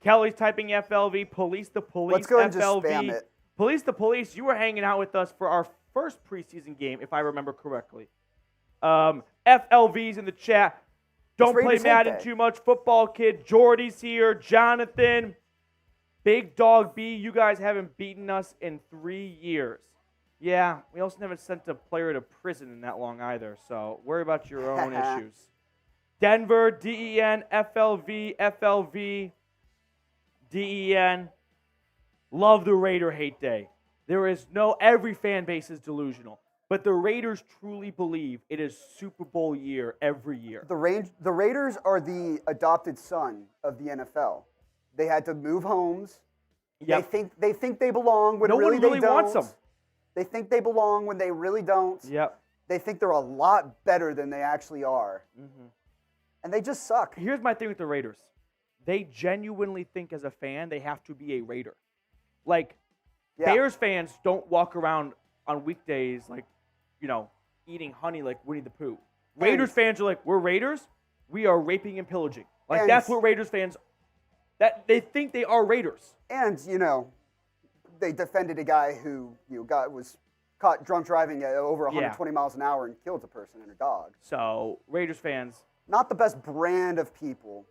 Kelly's typing FLV. Police the police. Let's go and just FLV. spam it. Police the police. You were hanging out with us for our first preseason game, if I remember correctly. FLV's in the chat. Don't play Raiders Madden hate day. too much. Football kid. Jordy's here. Jonathan. Big Dog B. You guys haven't beaten us in 3 years. Yeah, we also never sent a player to prison in that long either, so worry about your own issues. Denver, DEN, FLV, FLV, DEN. Love the Raider hate day. Every fan base is delusional, but the Raiders truly believe it is Super Bowl year every year. The Raiders are the adopted son of the NFL. They had to move homes. Yep. They think they belong when No one really they don't. wants them. They think they belong when they really don't. Yep. They think they're a lot better than they actually are. Mm-hmm. And they just suck. Here's my thing with the Raiders. They genuinely think as a fan they have to be a Raider. Like, Yeah. Bears fans don't walk around on weekdays like, eating honey like Winnie the Pooh. Raiders fans are like, we're Raiders. We are raping and pillaging. Like, And- that's what Raiders fans, that they think they are Raiders. And, they defended a guy who was caught drunk driving at over 120 miles an hour and killed a person and a dog. So, Raiders fans, Not the best brand of people.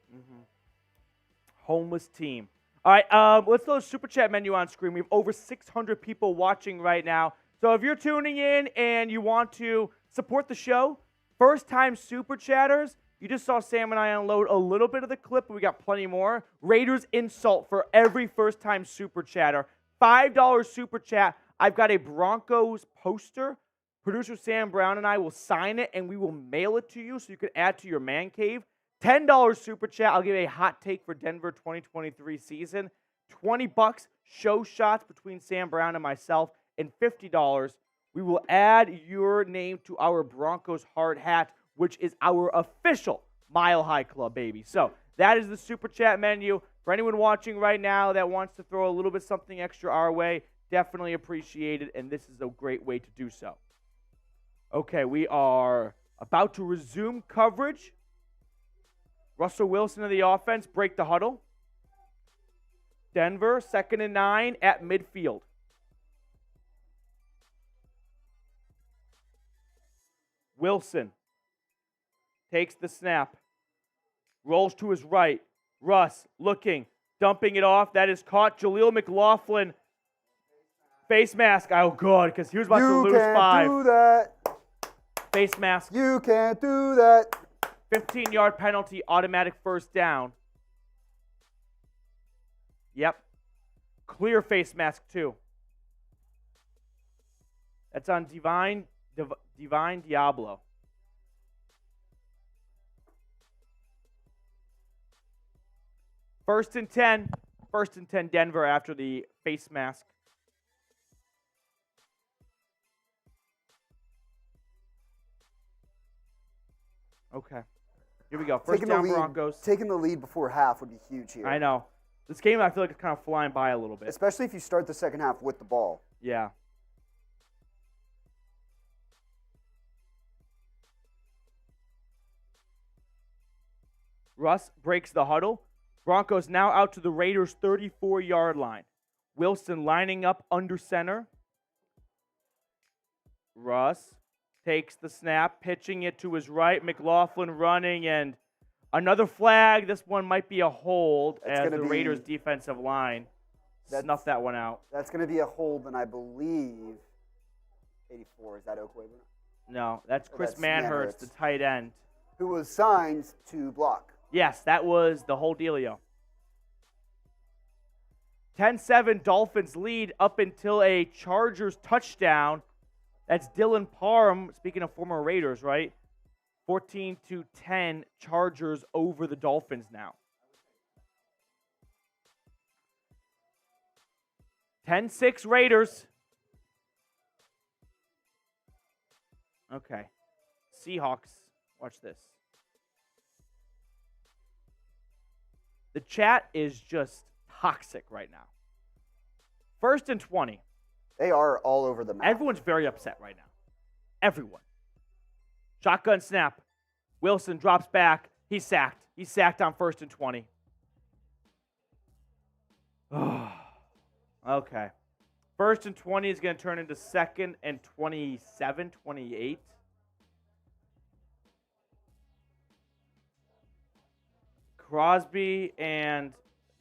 homeless team. All right, let's throw the Super Chat menu on screen. We have over 600 people watching right now. So if you're tuning in and you want to support the show, first-time Super Chatters, you just saw Sam and I unload a little bit of the clip, but we got plenty more. Raiders insult for every first-time Super Chatter. $5 Super Chat. I've got a Broncos poster. Producer Sam Brown and I will sign it, and we will mail it to you so you can add to your man cave. $10 Super Chat. I'll give a hot take for Denver 2023 season. $20 show shots between Sam Brown and myself. And $50, we will add your name to our Broncos hard hat, which is our official Mile High Club, baby. So that is the Super Chat menu. For anyone watching right now that wants to throw a little bit something extra our way, definitely appreciate it, and this is a great way to do so. Okay, we are about to resume coverage. Russell Wilson of the offense, break the huddle. Denver, 2nd and 9 at midfield. Wilson takes the snap, rolls to his right. Russ looking, dumping it off. That is caught. Jaleel McLaughlin, face mask. Oh, good, because he was about to lose 5. You can't do that. Face mask. You can't do that. 15-yard penalty, automatic first down. Yep. Clear face mask, too. That's on Divine Diablo. First and 10 Denver after the face mask. Okay. Here we go. First down Broncos. Taking the lead before half would be huge here. I know. This game, I feel like it's kind of flying by a little bit. Especially if you start the second half with the ball. Yeah. Russ breaks the huddle, Broncos now out to the Raiders' 34-yard line. Wilson lining up under center. Russ takes the snap, pitching it to his right. McLaughlin running, and another flag. This one might be a hold as the Raiders' defensive line snuffed that one out. That's going to be a hold, and I believe 84. Is that Oakway? No, that's Chris Manhurst, the tight end. Who was signed to block. Yes, that was the whole dealio. 10-7 Dolphins lead up until a Chargers touchdown. That's Dylan Parham, speaking of former Raiders, right? 14-10 Chargers over the Dolphins now. 10-6 Raiders. Okay. Seahawks. Watch this. The chat is just toxic right now. 1st and 20. They are all over the map. Everyone's very upset right now. Everyone. Shotgun snap. Wilson drops back. He's sacked. He's sacked on 1st and 20. Okay. 1st and 20 is going to turn into 2nd and 27, 28. Crosby and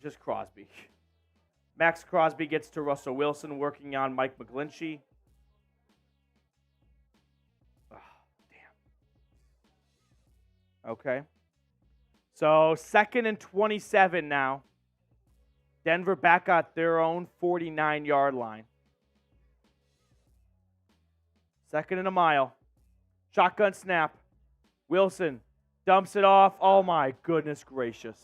just Crosby. Max Crosby gets to Russell Wilson working on Mike McGlinchey. Oh, damn. Okay. So 2nd and 27 now. Denver back at their own 49-yard line. 2nd and a mile. Shotgun snap. Wilson dumps it off. Oh, my goodness gracious.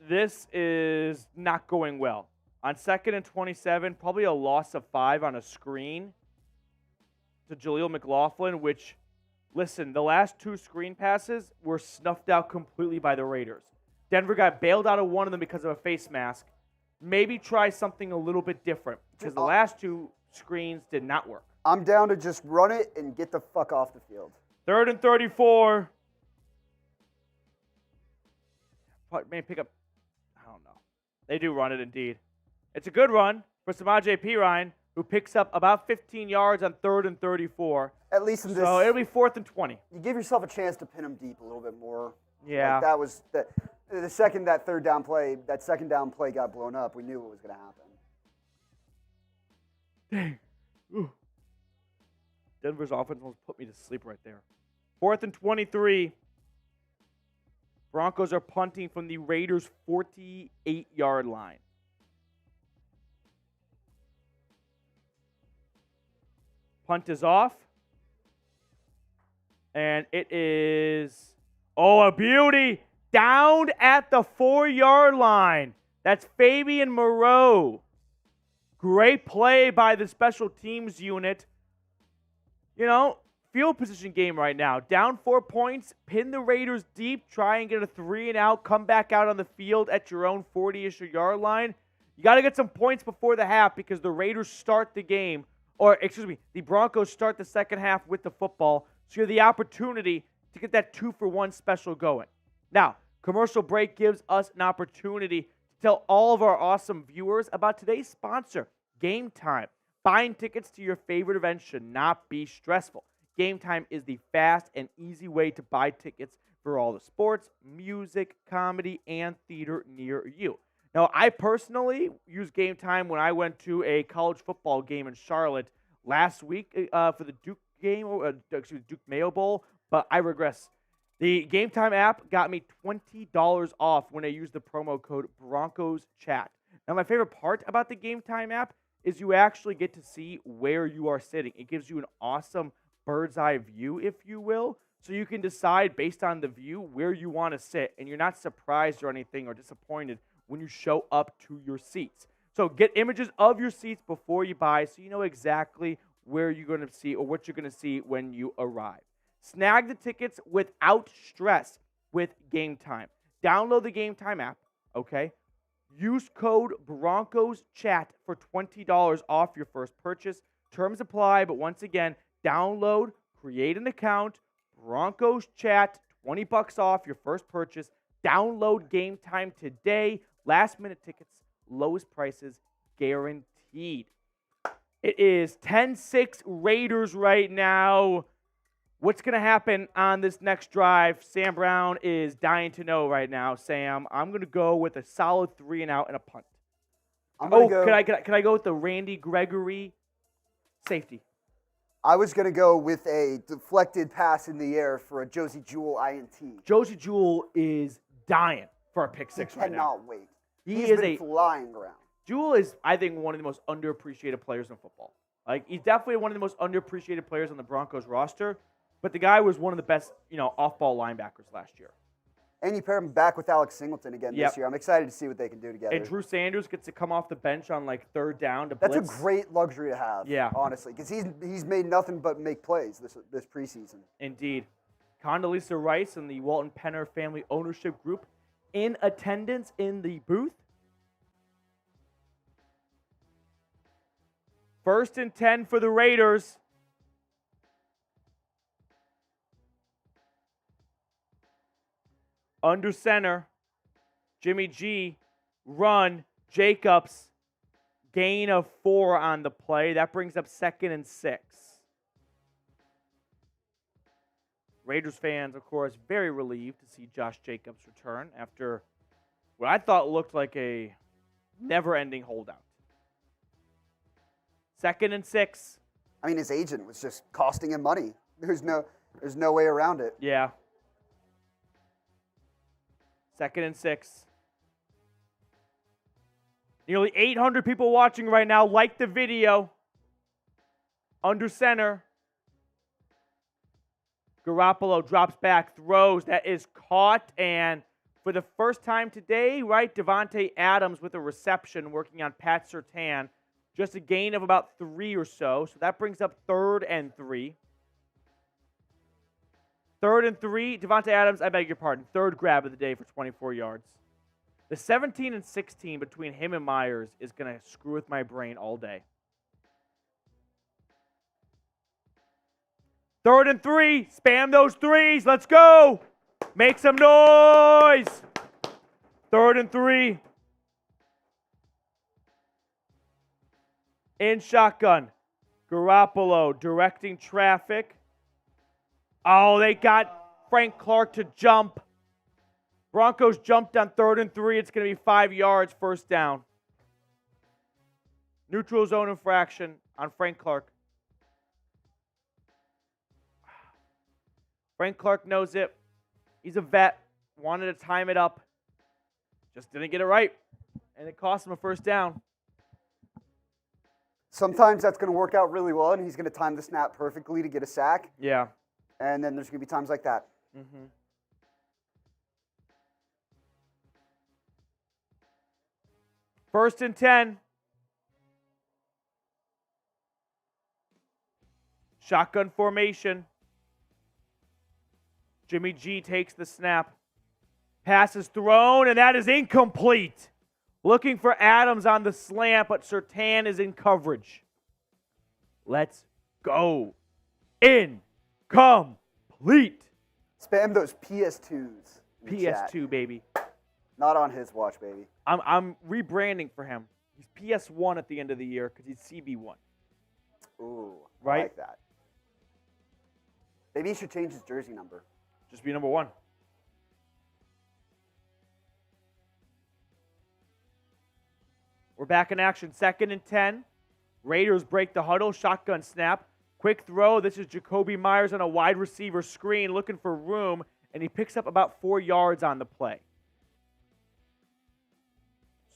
This is not going well. On 2nd and 27, probably a loss of 5 on a screen to Jaleel McLaughlin, which, listen, the last 2 screen passes were snuffed out completely by the Raiders. Denver got bailed out of one of them because of a face mask. Maybe try something a little bit different because the last 2 screens did not work. I'm down to just run it and get the fuck off the field. 3rd and 34. Maybe pick up. I don't know. They do run it indeed. It's a good run for Samaje Perine, who picks up about 15 yards on 3rd and 34. At least in this. So it'll be 4th and 20. You give yourself a chance to pin them deep a little bit more. Yeah. Like that was the second that second down play got blown up, we knew what was going to happen. Dang. Ooh. Denver's offense almost put me to sleep right there. 4th and 23. Broncos are punting from the Raiders' 48-yard line. Punt is off. And it is, a beauty. Down at the 4-yard line. That's Fabian Moreau. Great play by the special teams unit. Field position game right now. Down 4 points, pin the Raiders deep, try and get a 3-and-out, come back out on the field at your own 40-ish yard line. You got to get some points before the half because the Raiders start the game, the Broncos start the second half with the football, so you have the opportunity to get that 2-for-1 special going. Now, commercial break gives us an opportunity to tell all of our awesome viewers about today's sponsor, Game Time. Buying tickets to your favorite event should not be stressful. Game Time is the fast and easy way to buy tickets for all the sports, music, comedy, and theater near you. Now, I personally used Game Time when I went to a college football game in Charlotte last week for the Duke game, Duke Mayo Bowl, but I regress. The Game Time app got me $20 off when I used the promo code BroncosChat. Now, my favorite part about the Game Time app is you actually get to see where you are sitting. It gives you an awesome bird's eye view, if you will, so you can decide based on the view where you want to sit, and you're not surprised or anything or disappointed when you show up to your seats. So get images of your seats before you buy so you know exactly where you're going to see or what you're going to see when you arrive. Snag the tickets without stress with Game Time. Download the Game Time app, okay? Use code BroncosChat for $20 off your first purchase. Terms apply, but once again, download, create an account, BroncosChat, $20 off your first purchase. Download Game Time today. Last-minute tickets, lowest prices guaranteed. It is 10-6 Raiders right now. What's going to happen on this next drive? Sam Brown is dying to know right now. Sam, I'm going to go with a solid 3-and-out and a punt. Can I go with the Randy Gregory safety? I was going to go with a deflected pass in the air for a Josie Jewell INT. Josie Jewell is dying for a pick six right now. Cannot wait. He's been flying around. Jewell is, I think, one of the most underappreciated players in football. Like, he's definitely one of the most underappreciated players on the Broncos roster, but the guy was one of the best, off-ball linebackers last year. And you pair him back with Alex Singleton again this year. I'm excited to see what they can do together. And Drew Sanders gets to come off the bench on, third down to That's blitz. a great luxury to have, honestly, because he's made nothing but make plays this preseason. Indeed. Condoleezza Rice and the Walton Penner family ownership group in attendance in the booth. 1st and 10 for the Raiders. Under center, Jimmy G, run, Jacobs, gain of 4 on the play. That brings up 2nd and 6. Raiders fans, of course, very relieved to see Josh Jacobs return after what I thought looked like a never-ending holdout. 2nd and 6. I mean, his agent was just costing him money. There's no way around it. Yeah. 2nd and 6. Nearly 800 people watching right now. Like the video. Under center. Garoppolo drops back, throws. That is caught. And for the first time today, right, Devontae Adams with a reception working on Pat Surtain. Just a gain of about 3 or so. So that brings up 3rd and 3. 3rd and 3, Devontae Adams, I beg your pardon, 3rd grab of the day for 24 yards. The 17 and 16 between him and Myers is going to screw with my brain all day. 3rd and 3, spam those threes, let's go! Make some noise! 3rd and 3. In shotgun, Garoppolo directing traffic. Oh, they got Frank Clark to jump. Broncos jumped on 3rd and 3. It's going to be 5 yards, 1st down. Neutral zone infraction on Frank Clark. Frank Clark knows it. He's a vet. Wanted to time it up. Just didn't get it right. And it cost him a 1st down. Sometimes that's going to work out really well, and he's going to time the snap perfectly to get a sack. Yeah. And then there's going to be times like that. Mm-hmm. 1st and 10. Shotgun formation. Jimmy G takes the snap. Pass is thrown, and that is incomplete. Looking for Adams on the slant, but Surtain is in coverage. Let's go. Incomplete. Spam those PS2s. PS2, baby. Not on his watch, baby. I'm rebranding for him. He's PS1 at the end of the year because he's CB1. Ooh, right? I like that. Maybe he should change his jersey number. Just be number 1. We're back in action. 2nd and 10. Raiders break the huddle. Shotgun snap. Quick throw. This is Jacoby Myers on a wide receiver screen looking for room, and he picks up about 4 yards on the play.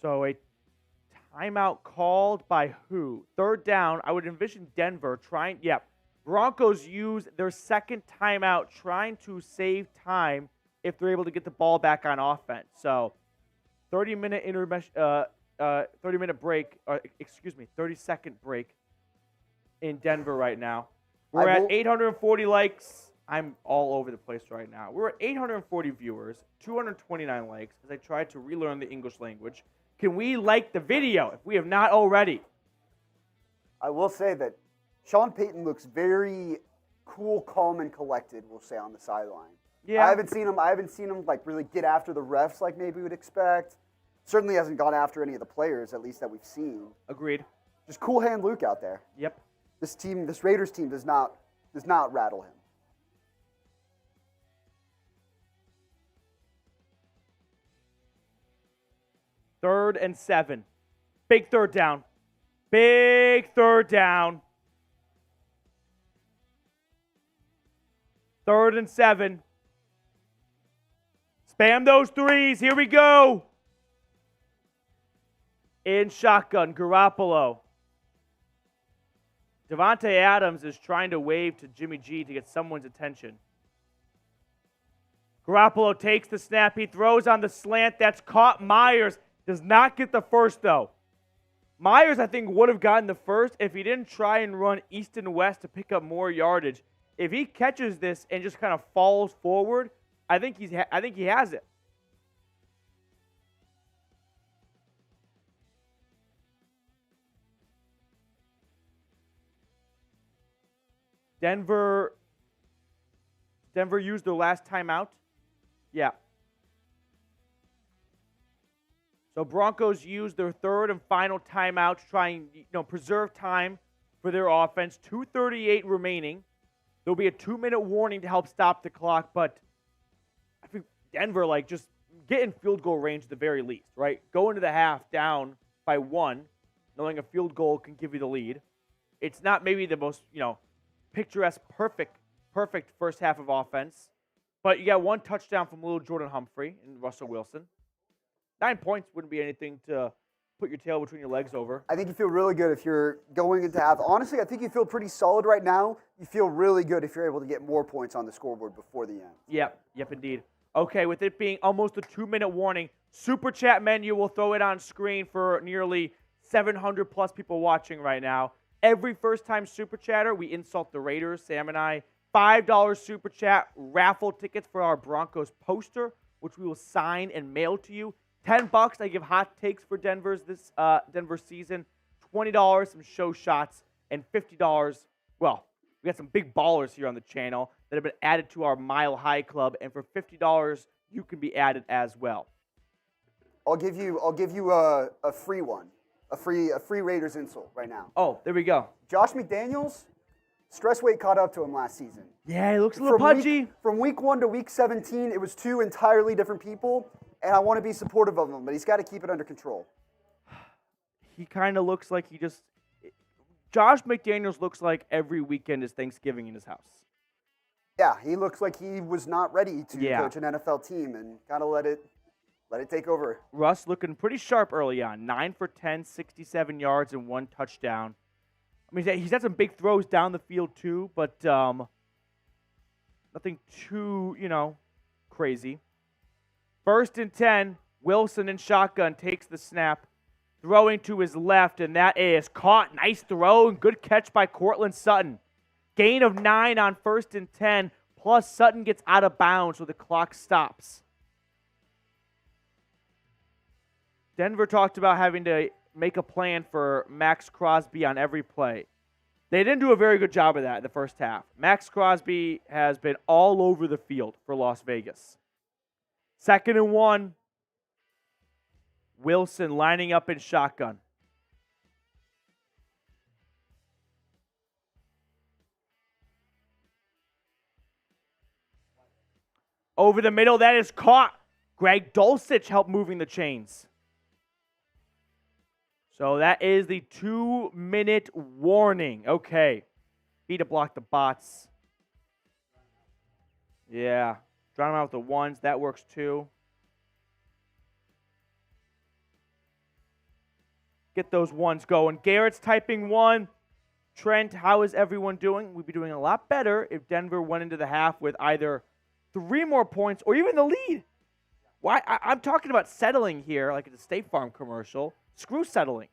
So a timeout called by who? 3rd down. I would envision Denver trying. Yeah. Broncos use their 2nd timeout trying to save time if they're able to get the ball back on offense. So 30-minute 30-minute break, 30-second break in Denver right now. We're at 840 likes. I'm all over the place right now. We're at 840 viewers, 229 likes, as I try to relearn the English language. Can we like the video if we have not already? I will say that Sean Payton looks very cool, calm, and collected, we'll say, on the sideline. Yeah. I haven't seen him like really get after the refs like maybe we would expect. Certainly hasn't gone after any of the players, at least that we've seen. Agreed. Just cool hand Luke out there. Yep. This Raiders team does not rattle him. Third and 7. Big third down. Big third down. 3rd and 7. Spam those threes. Here we go. In shotgun, Garoppolo. Devontae Adams is trying to wave to Jimmy G to get someone's attention. Garoppolo takes the snap. He throws on the slant. That's caught. Myers does not get the first, though. Myers, I think, would have gotten the first if he didn't try and run east and west to pick up more yardage. If he catches this and just kind of falls forward, I think he has it. Denver used their last timeout. Yeah. So Broncos used their 3rd and final timeout to try and preserve time for their offense. 2:38 remaining. There'll be a 2-minute warning to help stop the clock, but I think Denver just get in field goal range at the very least, right? Go into the half down by 1, knowing a field goal can give you the lead. It's not maybe the most, picturesque, perfect first half of offense, but you got 1 touchdown from little Jordan Humphrey and Russell Wilson. 9 points wouldn't be anything to put your tail between your legs over. I think you feel really good if you're going into half. Honestly, I think you feel pretty solid right now. You feel really good if you're able to get more points on the scoreboard before the end. Yep, indeed. Okay, with it being almost a 2-minute warning, Super Chat menu will throw it on screen for nearly 700 plus people watching right now. Every first-time Super Chatter, we insult the Raiders, Sam and I. $5 Super Chat, raffle tickets for our Broncos poster, which we will sign and mail to you. $10, I give hot takes for Denver season. $20, some show shots, and $50. Well, we got some big ballers here on the channel that have been added to our Mile High Club, and for $50, you can be added as well. I'll give you a free one, a free Raiders insult right now. Oh, there we go. Josh McDaniels, stress weight caught up to him last season. Yeah, he looks a little pudgy. From week 1 to week 17, it was 2 entirely different people. And I want to be supportive of him, but he's got to keep it under control. He kind of looks like Josh McDaniels looks like every weekend is Thanksgiving in his house. Yeah, he looks like he was not ready to coach an NFL team and got to let it take over. Russ looking pretty sharp early on. 9 for 10, 67 yards, and 1 touchdown. I mean, he's had some big throws down the field too, but nothing too, crazy. 1st and 10, Wilson in shotgun takes the snap, throwing to his left, and that is caught. Nice throw and good catch by Courtland Sutton. Gain of 9 on 1st and 10, plus Sutton gets out of bounds, so the clock stops. Denver talked about having to make a plan for Max Crosby on every play. They didn't do a very good job of that in the first half. Max Crosby has been all over the field for Las Vegas. 2nd and 1. Wilson lining up in shotgun. Over the middle, that is caught. Greg Dulcich helped moving the chains. So that is the 2-minute warning. Okay. Need to block the bots. Yeah. Drown them out with the ones. That works too. Get those ones going. Garrett's typing 1. Trent, how is everyone doing? We'd be doing a lot better if Denver went into the half with either 3 more points or even the lead. Why? I'm talking about settling here like it's a State Farm commercial. Screw settling.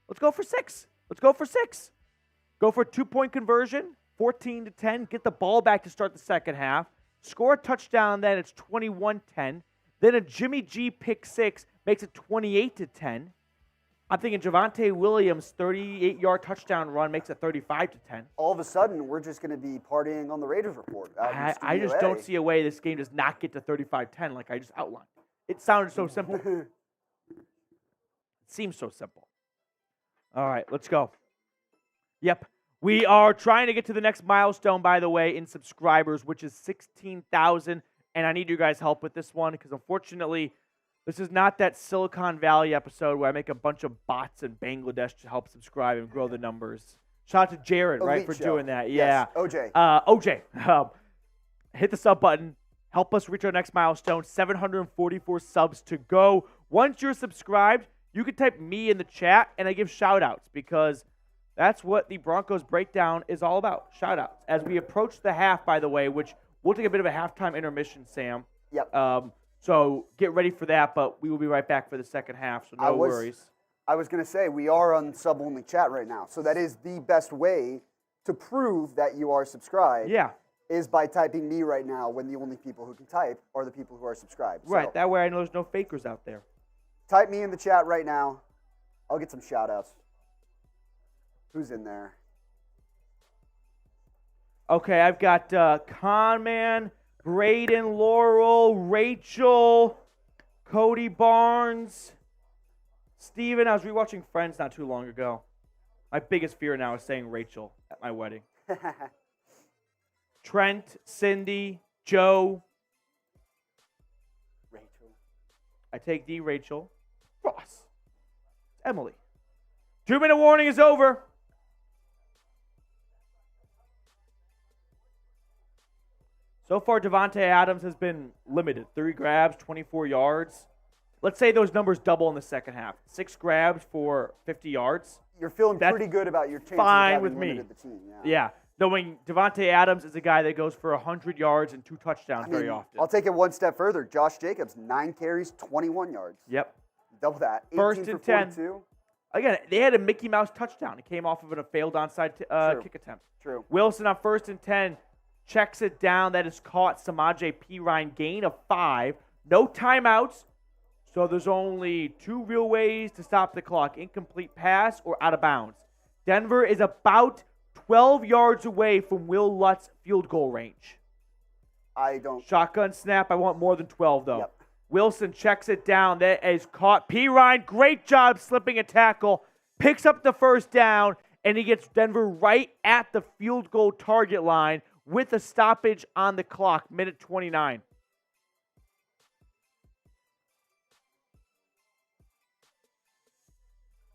Let's go for 6. Go for a 2-point conversion, 14-10. Get the ball back to start the second half. Score a touchdown, then it's 21-10. Then a Jimmy G pick 6 makes it 28-10. I'm thinking Javonte Williams' 38-yard touchdown run makes it 35-10. All of a sudden, we're just going to be partying on the Raiders report. I just don't see a way this game does not get to 35-10 like I just outlined. It sounded so simple. It seems so simple. All right, let's go. Yep. We are trying to get to the next milestone, by the way, in subscribers, which is 16,000. And I need your guys' help with this one because, unfortunately, this is not that Silicon Valley episode where I make a bunch of bots in Bangladesh to help subscribe and grow the numbers. Shout out to Jared, right, for doing that. Yeah. Yes, OJ. Hit the sub button. Help us reach our next milestone, 744 subs to go. Once you're subscribed, you can type me in the chat, and I give shout-outs because that's what the Broncos breakdown is all about, shout-outs. As we approach the half, by the way, which we'll take a bit of a halftime intermission, Sam. Yep. So get ready for that, but we will be right back for the second half, so no worries. I was going to say, we are on sub-only chat right now, so that is the best way to prove that you are subscribed. Yeah. Is by typing me right now when the only people who can type are the people who are subscribed. Right, so, that way I know there's no fakers out there. Type me in the chat right now. I'll get some shout-outs. Who's in there? Okay, I've got Conman, Braden, Laurel, Rachel, Cody Barnes, Steven. I was rewatching Friends not too long ago. My biggest fear now is saying Rachel at my wedding. Trent, Cindy, Joe. Rachel. I take D, Rachel. Ross. Emily. 2-minute warning is over. So far, Devontae Adams has been limited. 3 grabs, 24 yards. Let's say those numbers double in the second half. 6 grabs for 50 yards. You're feeling pretty good about your chances fine of with having me. limited the team. Yeah. Knowing Devontae Adams is a guy that goes for 100 yards and 2 touchdowns very often. I'll take it one step further. Josh Jacobs, 9 carries, 21 yards. Yep. Double that. 18 First for and 10. 42. Again, they had a Mickey Mouse touchdown. It came off of a failed onside kick attempt. True. Wilson on 1st and 10 checks it down. That is caught. Samaje Perine, gain of 5. No timeouts. So there's only 2 real ways to stop the clock. Incomplete pass or out of bounds. Denver is about 12 yards away from Will Lutz's field goal range. I don't. Shotgun snap. I want more than 12, though. Yep. Wilson checks it down. That is caught. Perine, great job slipping a tackle. Picks up the first down, and he gets Denver right at the field goal target line with a stoppage on the clock, minute 29.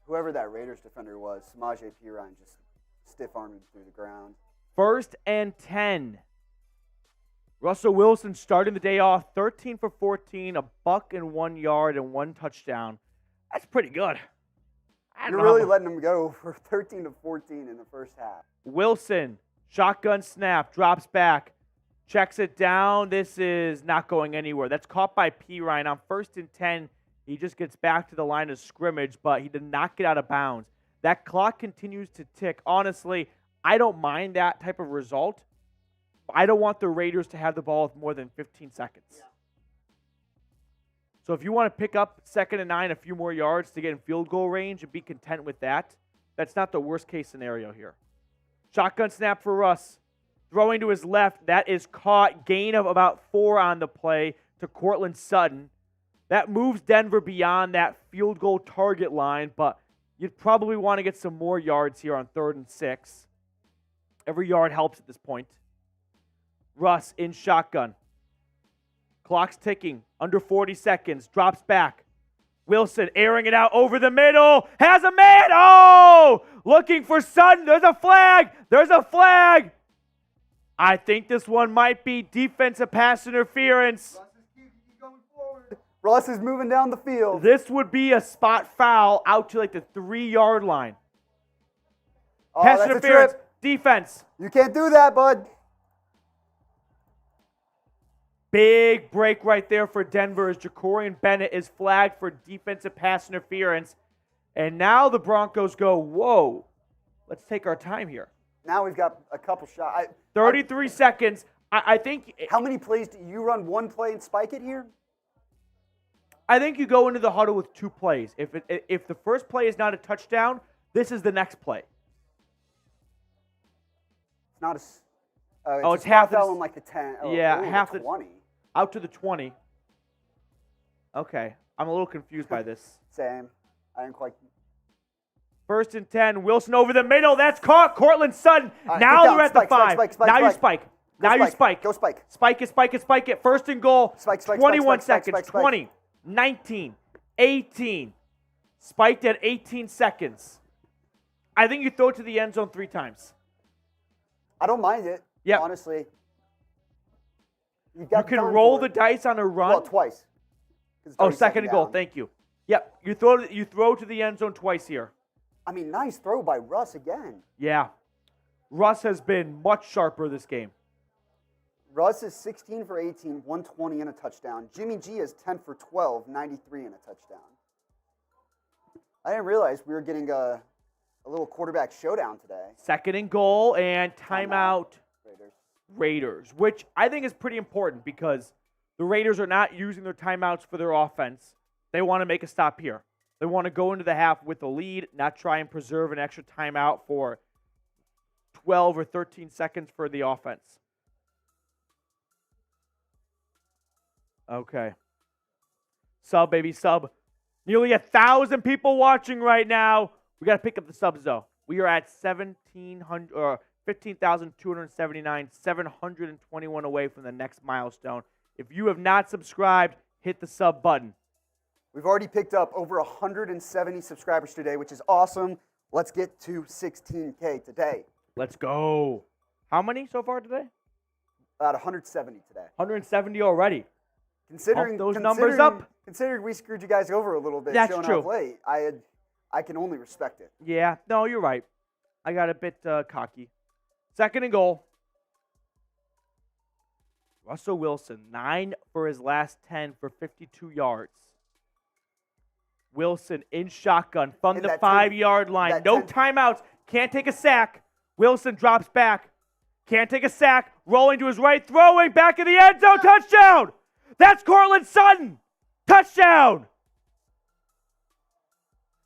Whoever that Raiders defender was, Samaje Perine just stiff-armed him through the ground. 1st and 10. Russell Wilson starting the day off, 13 for 14, a buck and 1 yard and 1 touchdown. That's pretty good. You're really letting him go for 13 to 14 in the first half. Wilson, shotgun snap, drops back, checks it down. This is not going anywhere. That's caught by Perine on 1st and 10. He just gets back to the line of scrimmage, but he did not get out of bounds. That clock continues to tick. Honestly, I don't mind that type of result. I don't want the Raiders to have the ball with more than 15 seconds. Yeah. So if you want to pick up 2nd and 9, a few more yards to get in field goal range and be content with that, that's not the worst case scenario here. Shotgun snap for Russ. Throwing to his left. That is caught. Gain of about 4 on the play to Cortland Sutton. That moves Denver beyond that field goal target line, but you'd probably want to get some more yards here on 3rd and 6. Every yard helps at this point. Russ in shotgun. Clock's ticking. Under 40 seconds. Drops back. Wilson airing it out over the middle. Has a man. Oh! Looking for Sutton. There's a flag. There's a flag. I think this one might be defensive pass interference. Russ is moving down the field. This would be a spot foul out to like the 3-yard line. Oh, pass that's interference. a trip. Defense. You can't do that, bud. Big break right there for Denver as Jacorian Bennett is flagged for defensive pass interference. And now the Broncos go, whoa, let's take our time here. Now we've got a couple shots. 33 seconds. I think. How many plays do you run? One play and spike it here? I think you go into the huddle with 2 plays. If the first play is not a touchdown, this is the next play. It's not a. It's half foul the, on like the 10. half the 20. Out to the 20. Okay, I'm a little confused by this. Same. I didn't quite. 1st and 10. Wilson over the middle. That's caught. Cortland Sutton. Right, now they're at the spike, 5. spike, spike, now you spike. spike. Now you spike. Go spike. Spike it, spike it, spike it. 1st and goal. Spike, 21 spike, seconds. spike, spike. 20, 19, 18. Spiked at 18 seconds. I think you throw it to the end zone 3 times. I don't mind it. Yep. Honestly. You can roll the dice on a run. Well, twice. Oh, 2nd and goal. Thank you. Yep. You throw to the end zone twice here. I mean, nice throw by Russ again. Yeah. Russ has been much sharper this game. Russ is 16 for 18, 120 and a touchdown. Jimmy G is 10 for 12, 93 and a touchdown. I didn't realize we were getting a little quarterback showdown today. 2nd and goal and timeout. Raiders. Which I think is pretty important because the Raiders are not using their timeouts for their offense. They want to make a stop here. They want to go into the half with a lead, not try and preserve an extra timeout for 12 or 13 seconds for the offense. Okay. Sub, baby, sub. Nearly 1,000 people watching right now. We got to pick up the subs, though. We are at 15,279, 721 away from the next milestone. If you have not subscribed, hit the sub button. We've already picked up over 170 subscribers today, which is awesome. Let's get to 16K today. Let's go. How many so far today? About 170 today. 170 already. Considering those numbers up. Considering we screwed you guys over a little bit, That's showing true. up late, I can only respect it. Yeah, no, you're right. I got a bit cocky. 2nd and goal. Russell Wilson, 9 for his last 10 for 52 yards. Wilson in shotgun from the 5-yard line. No timeouts. Can't take a sack. Wilson drops back. Can't take a sack. Rolling to his right. Throwing back in the end zone. Touchdown. That's Cortland Sutton. Touchdown.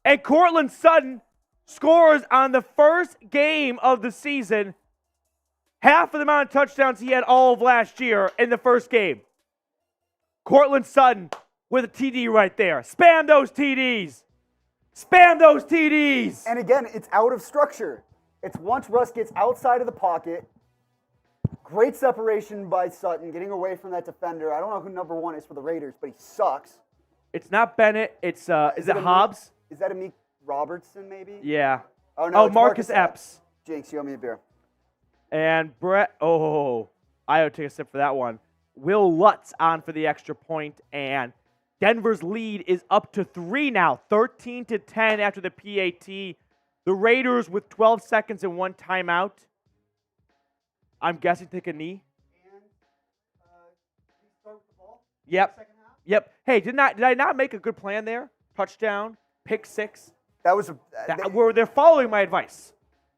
And Cortland Sutton scores on the first game of the season. Half of the amount of touchdowns he had all of last year in the first game. Cortland Sutton with a TD right there. Spam those TDs. Spam those TDs. And again, it's out of structure. It's once Russ gets outside of the pocket. Great separation by Sutton, getting away from that defender. I don't know who number 1 is for the Raiders, but he sucks. It's not Bennett. It's is it Hobbs? Is that Amik Robertson, maybe? Yeah. Oh, no, it's Marcus Epps. Jinx, you owe me a beer. And Brett, I ought to take a sip for that one. Will Lutz on for the extra point, and Denver's lead is up to 3 now, 13-10 after the PAT. The Raiders with 12 seconds and 1 timeout. I'm guessing take a knee. And he started the ball. Yep. Second half. Yep. Hey, did I not make a good plan there? Touchdown, pick 6. That was they're following my advice.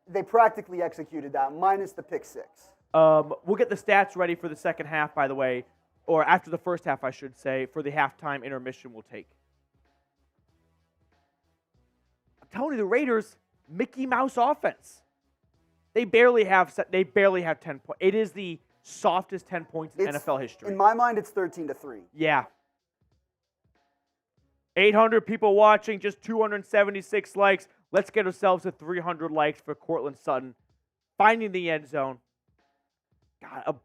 They practically executed that, minus the pick 6. We'll get the stats ready for the second half, by the way, or after the first half, I should say, for the halftime intermission we'll take. I'm telling you, the Raiders, Mickey Mouse offense. They barely have 10 points. It is the softest 10 points in NFL history. In my mind, it's 13-3. Yeah. 800 people watching, just 276 likes. Let's get ourselves to 300 likes for Cortland Sutton finding the end zone. God,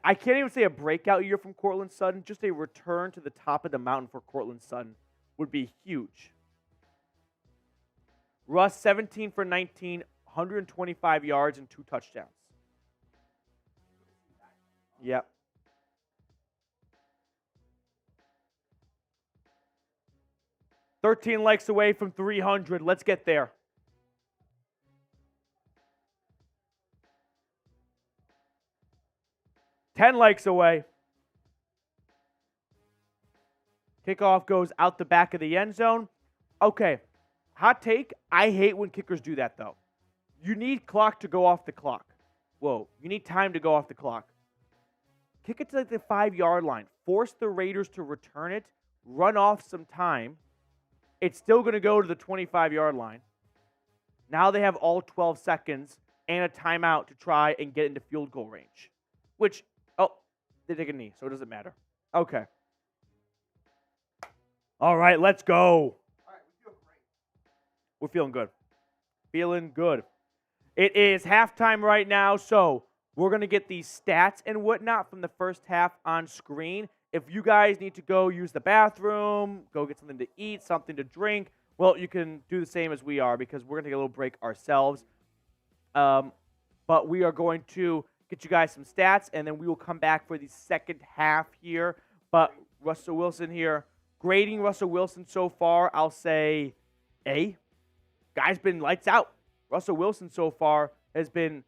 I can't even say a breakout year from Cortland Sutton. Just a return to the top of the mountain for Cortland Sutton would be huge. Russ, 17 for 19, 125 yards and 2 touchdowns. Yep. $13 likes away from 300. Let's get there. $10 likes away. Kickoff goes out the back of the end zone. Okay, hot take. I hate when kickers do that, though. You need clock to go off the clock. Whoa, you need time to go off the clock. Kick it to like the 5-yard line. Force the Raiders to return it run off some time. It's still going to go to the 25-yard line. Now they have all 12 seconds and a timeout to try and get into field goal range. Which, they take a knee, so it doesn't matter. Okay. All right, let's go. All right, we feel great. We're feeling good. Feeling good. It is halftime right now, so we're going to get these stats and whatnot from the first half on screen. If you guys need to go use the bathroom, go get something to eat, something to drink, well, you can do the same as we are because we're going to take a little break ourselves. But we are going to get you guys some stats, and then we will come back for the second half here. But Russell Wilson here, grading Russell Wilson so far, I'll say A. Guy's been lights out. Russell Wilson so far has been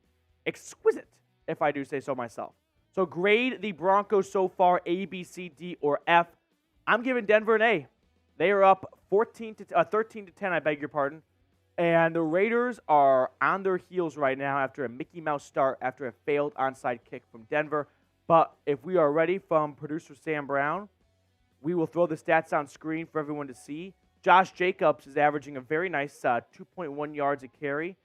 exquisite, if I do say so myself. So grade the Broncos so far, A, B, C, D, or F. I'm giving Denver an A. They are up 13 to 10, I beg your pardon. And the Raiders are on their heels right now after a Mickey Mouse start after a failed onside kick from Denver. But if we are ready from producer Sam Brown, we will throw the stats on screen for everyone to see. Josh Jacobs is averaging a very nice 2.1 yards a carry.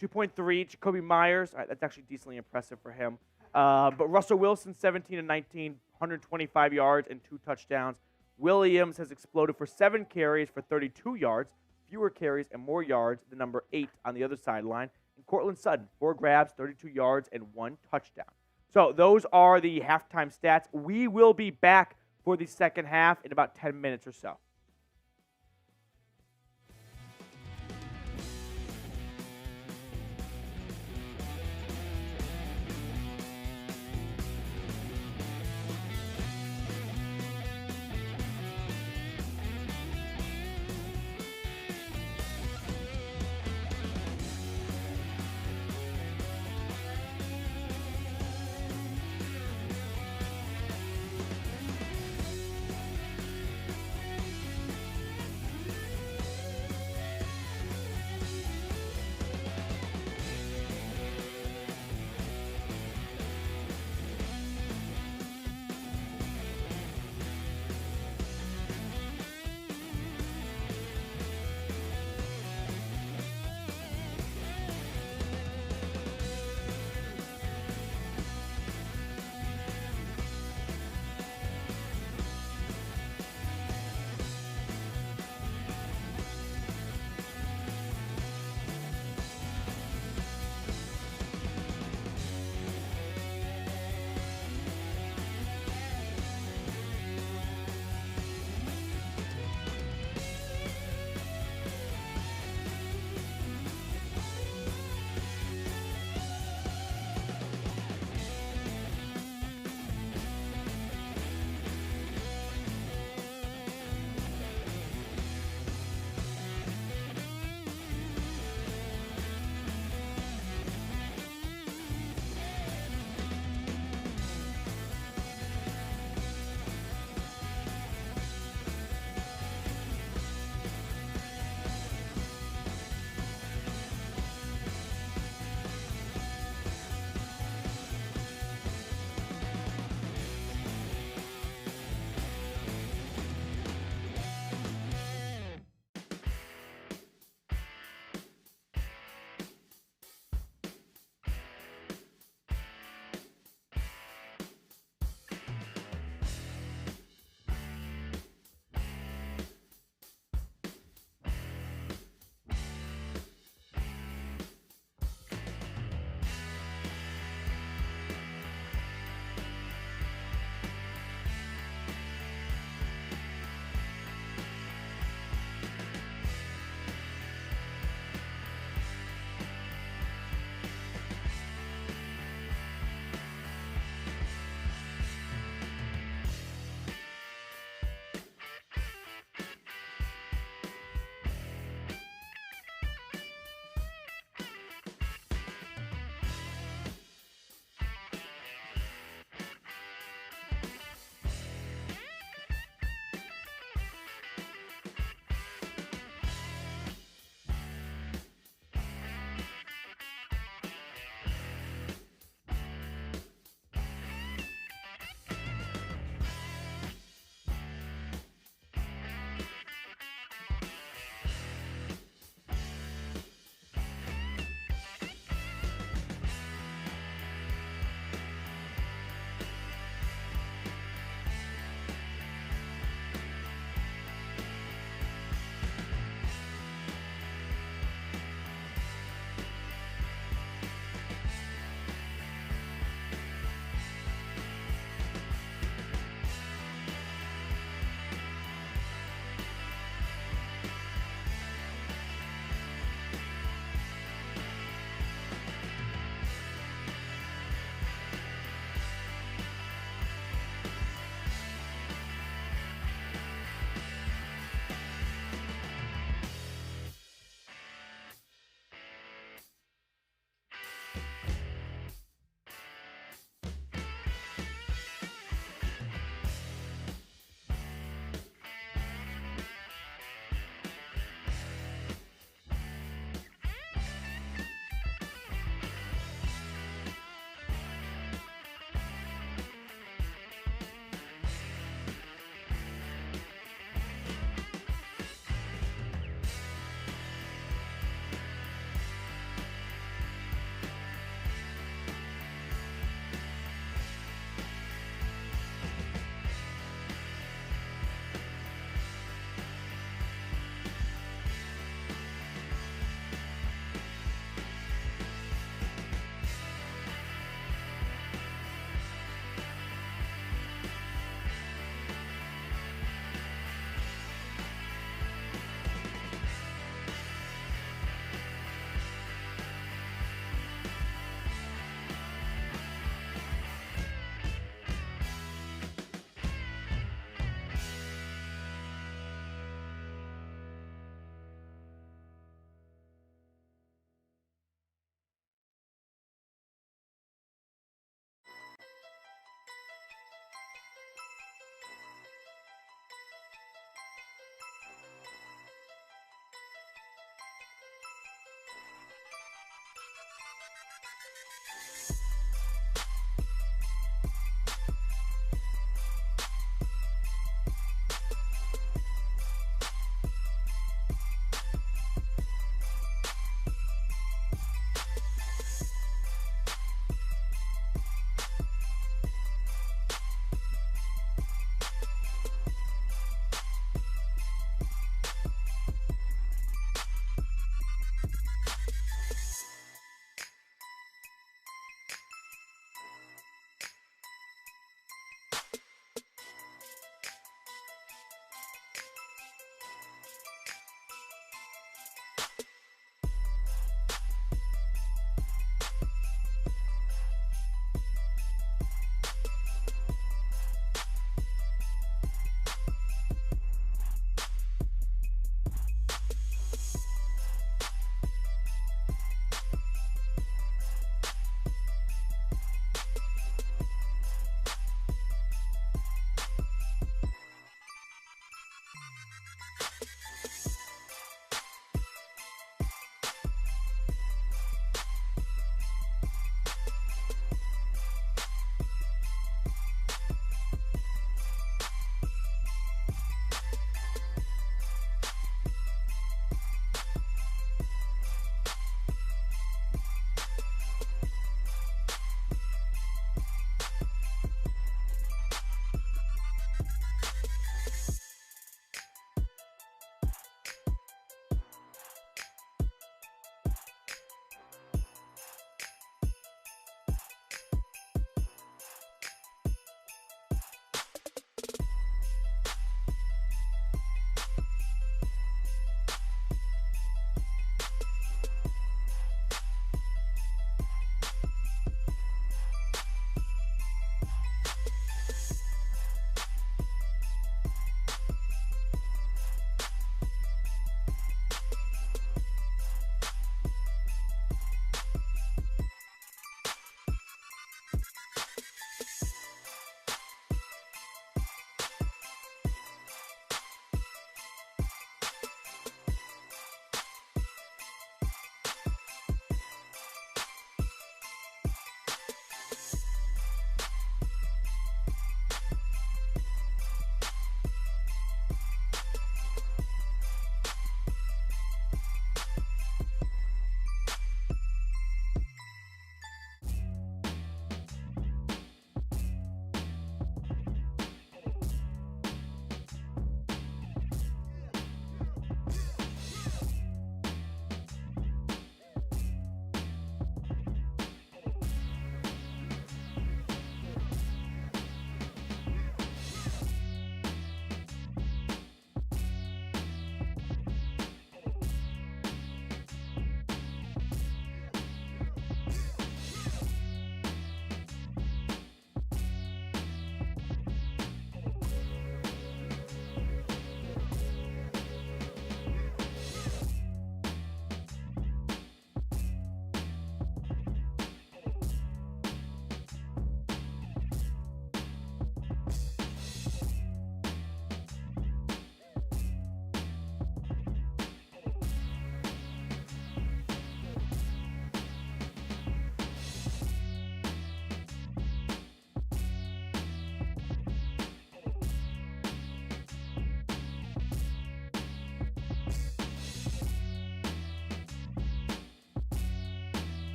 2.3, Jacoby Myers, that's actually decently impressive for him. But Russell Wilson, 17 and 19, 125 yards and 2 touchdowns. Williams has exploded for 7 carries for 32 yards, fewer carries and more yards, the number 8 on the other sideline. And Cortland Sutton, 4 grabs, 32 yards, and 1 touchdown. So those are the halftime stats. We will be back for the second half in about 10 minutes or so.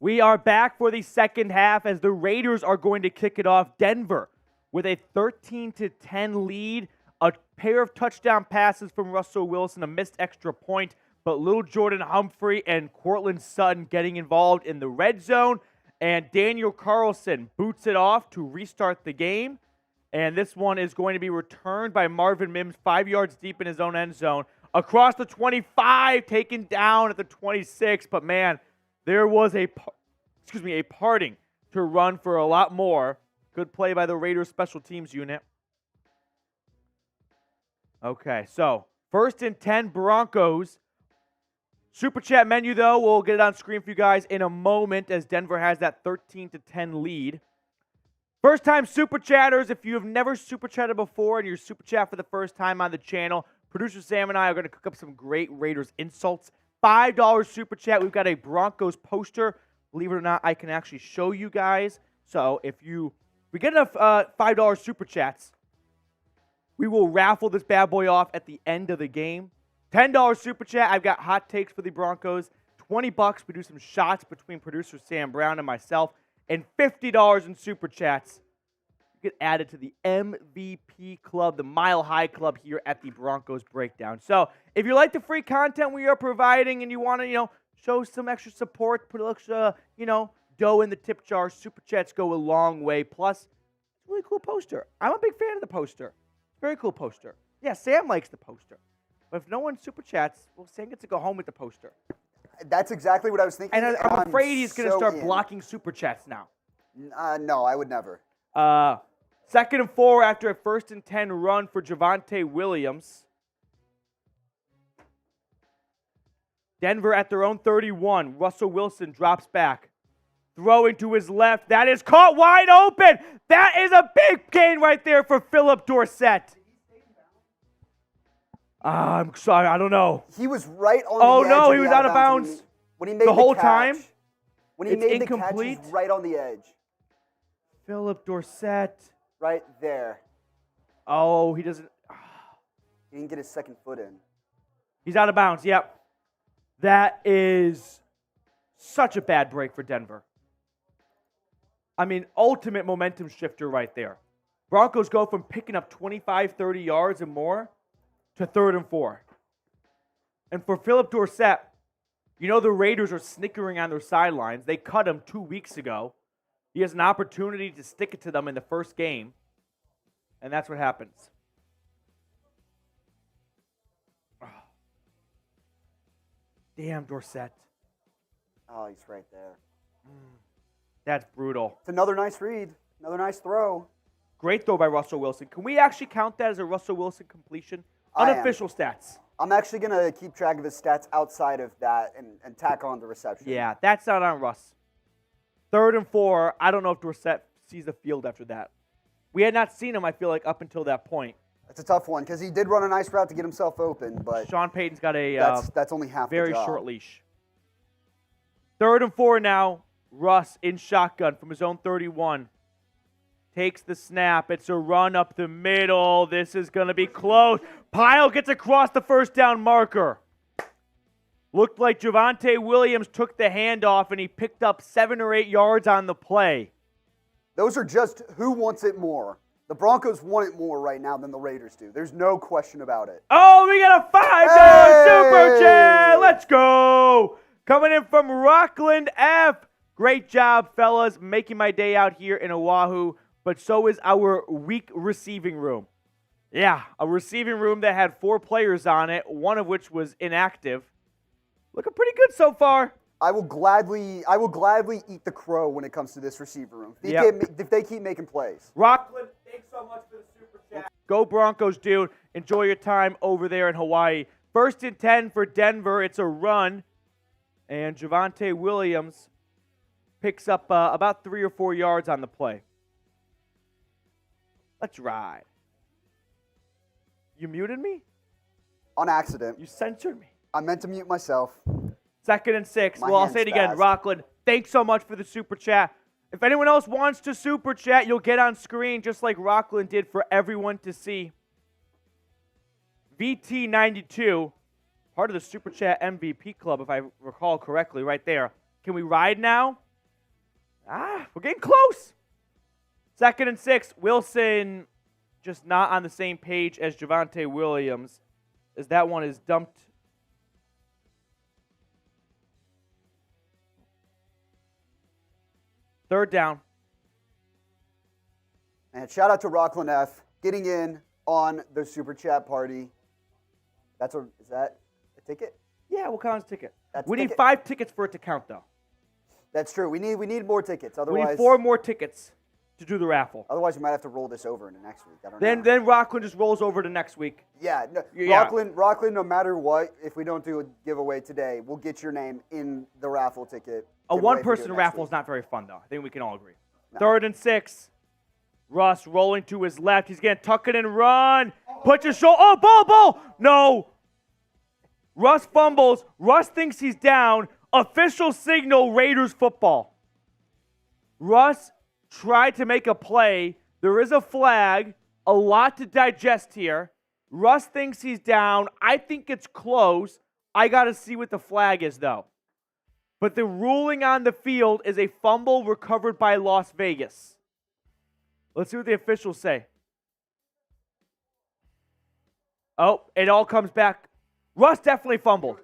We are back for the second half as the Raiders are going to kick it off. Denver with a 13-10 lead. A pair of touchdown passes from Russell Wilson, a missed extra point, but little Jordan Humphrey and Courtland Sutton getting involved in the red zone. And Daniel Carlson boots it off to restart the game. And this one is going to be returned by Marvin Mims 5 yards deep in his own end zone. Across the 25, taken down at the 26. But man, there was a parting to run for a lot more. Good play by the Raiders special teams unit. Okay, so 1st and 10 Broncos. Super Chat menu, though, we'll get it on screen for you guys in a moment as Denver has that 13-10 lead. First time Super Chatters, if you have never Super Chatted before and you're Super Chat for the first time on the channel, producer Sam and I are going to cook up some great Raiders insults. $5 Super Chat, we've got a Broncos poster. Believe it or not, I can actually show you guys. So if we get enough $5 Super Chats, we will raffle this bad boy off at the end of the game. $10 Super Chat, I've got hot takes for the Broncos. $20, we do some shots between producer Sam Brown and myself. And $50 in Super Chats, you get added to the MVP Club, the Mile High Club here at the Broncos Breakdown. So if you like the free content we are providing and you want to, show some extra support, put a extra, dough in the tip jar, Super Chats go a long way. Plus, it's a really cool poster. I'm a big fan of the poster. Very cool poster. Yeah, Sam likes the poster. But if no one Super Chats, well, Sam gets to go home with the poster. That's exactly what I was thinking. And I'm afraid he's going to start blocking Super Chats now. No, I would never. 2nd and 4 after a 1st and 10 run for Javonte Williams. Denver at their own 31. Russell Wilson drops back. Throwing to his left. That is caught wide open. That is a big gain right there for Philip Dorsett. I'm sorry, I don't know. He was right on the edge. Oh, no, he was out of bounds when he made the whole catch, time. When he It's made incomplete. the catch, he's right on the edge. Philip Dorsett. Right there. Oh, he doesn't. He didn't get his second foot in. He's out of bounds, yep. That is such a bad break for Denver. I mean, ultimate momentum shifter right there. Broncos go from picking up 25, 30 yards and more to 3rd and 4. And for Philip Dorsett, the Raiders are snickering on their sidelines. They cut him 2 weeks ago. He has an opportunity to stick it to them in the first game. And that's what happens. Oh. Damn, Dorsett. Oh, he's right there. That's brutal. It's another nice read. Another nice throw. Great throw by Russell Wilson. Can we actually count that as a Russell Wilson completion? Unofficial stats. I'm actually going to keep track of his stats outside of that and tack on the reception. Yeah, that's not on Russ. 3rd and 4, I don't know if Dorsett sees the field after that. We had not seen him, I feel like, up until that point. That's a tough one because he did run a nice route to get himself open, but Sean Payton's got a that's only half very the job. short leash. 3rd and 4 now. Russ in shotgun from his own 31. Takes the snap. It's a run up the middle. This is going to be close. Pyle gets across the first down marker. Looked like Javonte Williams took the handoff and he picked up 7 or 8 yards on the play. Those are just who wants it more. The Broncos want it more right now than the Raiders do. There's no question about it. Oh, we got a $5 Super Chat. Let's go. Coming in from Rockland F. Great job, fellas, making my day out here in Oahu. But so is our weak receiving room. Yeah, a receiving room that had 4 players on it, one of which was inactive. Looking pretty good so far. I will gladly eat the crow when it comes to this receiver room. If they keep making plays. Rockland, thanks so much for the Super Chat. Go Broncos, dude. Enjoy your time over there in Hawaii. 1st and 10 for Denver. It's a run. And Javonte Williams picks up about 3 or 4 yards on the play. Let's ride. You muted me? On accident. You censored me. I meant to mute myself. 2nd and 6. My Well, I'll hand's say it again. fast. Rockland, thanks so much for the Super Chat. If anyone else wants to Super Chat, you'll get on screen just like Rockland did for everyone to see. VT92, part of the Super Chat MVP Club, if I recall correctly, right there. Can we ride now? We're getting close. 2nd and 6. Wilson just not on the same page as Javonte Williams, as that one is dumped. Third down. And shout out to Rockland F. getting in on the Super Chat party. Is that a ticket? Yeah, we'll count as a ticket. We need need 5 tickets for it to count, though. That's true. We need more tickets. We Otherwise, need 4 more tickets to do the raffle. Otherwise, we might have to roll this over into next week. I don't know. Then Rockland just rolls over to next week. Yeah, no, Yeah. Rockland, no matter what, if we don't do a giveaway today, we'll get your name in the raffle ticket. A giveaway if we do one-person it next raffle week. is not very fun, though. I think we can all agree. No. 3rd and 6. Russ rolling to his left. He's going to tuck it and run. Put your shoulder. Oh, ball. No. Russ fumbles. Russ thinks he's down. Official signal, Raiders football. Russ tried to make a play. There is a flag. A lot to digest here. Russ thinks he's down. I think it's close. I got to see what the flag is, though. But the ruling on the field is a fumble recovered by Las Vegas. Let's see what the officials say. Oh, it all comes back. Russ definitely fumbled.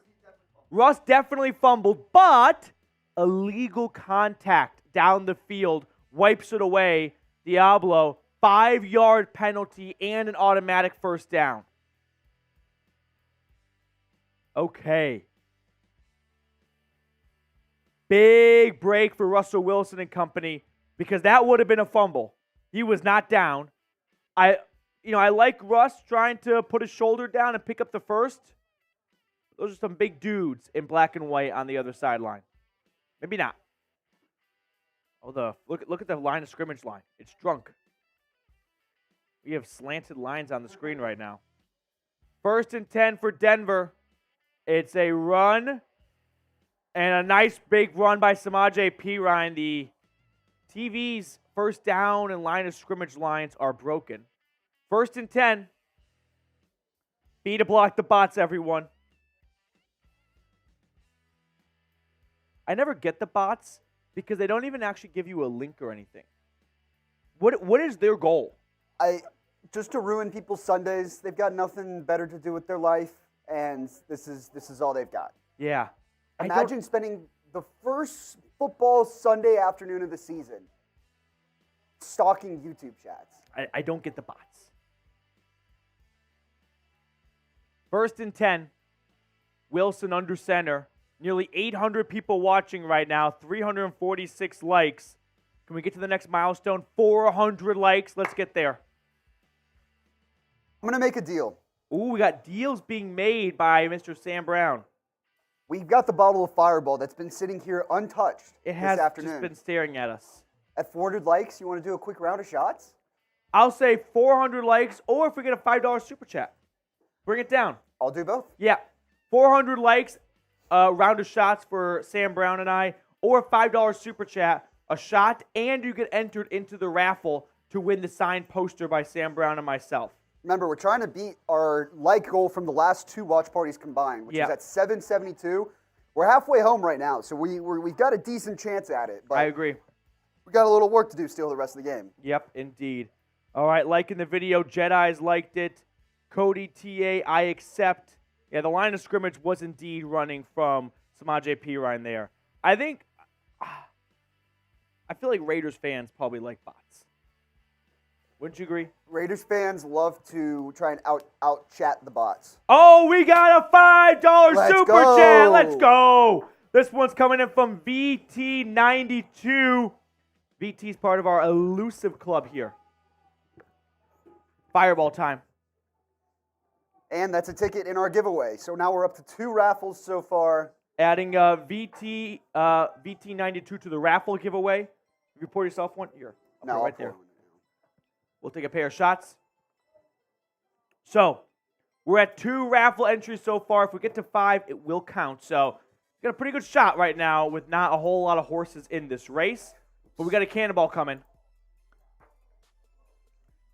Russ definitely fumbled, but illegal contact down the field wipes it away. Diablo, 5-yard penalty and an automatic first down. Okay. Big break for Russell Wilson and company because that would have been a fumble. He was not down. I like Russ trying to put his shoulder down and pick up the first. Those are some big dudes in black and white on the other sideline. Maybe not. Oh, look at the line of scrimmage line. It's drunk. We have slanted lines on the screen right now. 1st and 10 for Denver. It's a run and a nice big run by Samaje Perine. The TV's first down and line of scrimmage lines are broken. 1st and 10. B to block the bots, everyone. I never get the bots because they don't even actually give you a link or anything. What is their goal? Just to ruin people's Sundays. They've got nothing better to do with their life, and this is all they've got. Yeah. Imagine spending the first football Sunday afternoon of the season stalking YouTube chats. I don't get the bots. 1st and 10. Wilson under center. Nearly 800 people watching right now. 346 likes. Can we get to the next milestone? 400 likes. Let's get there. I'm going to make a deal. Ooh, we got deals being made by Mr. Sam Brown. We've got the bottle of Fireball that's been sitting here untouched It has this afternoon. just been staring at us. At 400 likes, you want to do a quick round of shots? I'll say 400 likes, or if we get a $5 super chat. Bring it down. I'll do both. Yeah. 400 likes, a round of shots for Sam Brown and I, or a $5 super chat, a shot, and you get entered into the raffle to win the signed poster by Sam Brown and myself. Remember, we're trying to beat our like goal from the last 2 watch parties combined, which is at 772. We're halfway home right now, so we've got a decent chance at it. But I agree. we got a little work to do still the rest of the game. Yep, indeed. All right, liking the video. Jedi's liked it. Cody TA, I accept. Yeah, the line of scrimmage was indeed running from Samaje Perine there. I feel like Raiders fans probably like bots. Wouldn't you agree? Raiders fans love to try and out chat the bots. Oh, we got a $5 Let's super go. chat. Let's go. This one's coming in from VT92. VT's part of our elusive club here. Fireball time. And that's a ticket in our giveaway. So now we're up to 2 raffles so far. Adding VT92 to the raffle giveaway. You pour yourself one here. No, right there. We'll take a pair of shots. So, we're at 2 raffle entries so far. If we get to 5, it will count. So, got a pretty good shot right now with not a whole lot of horses in this race. But we got a cannonball coming.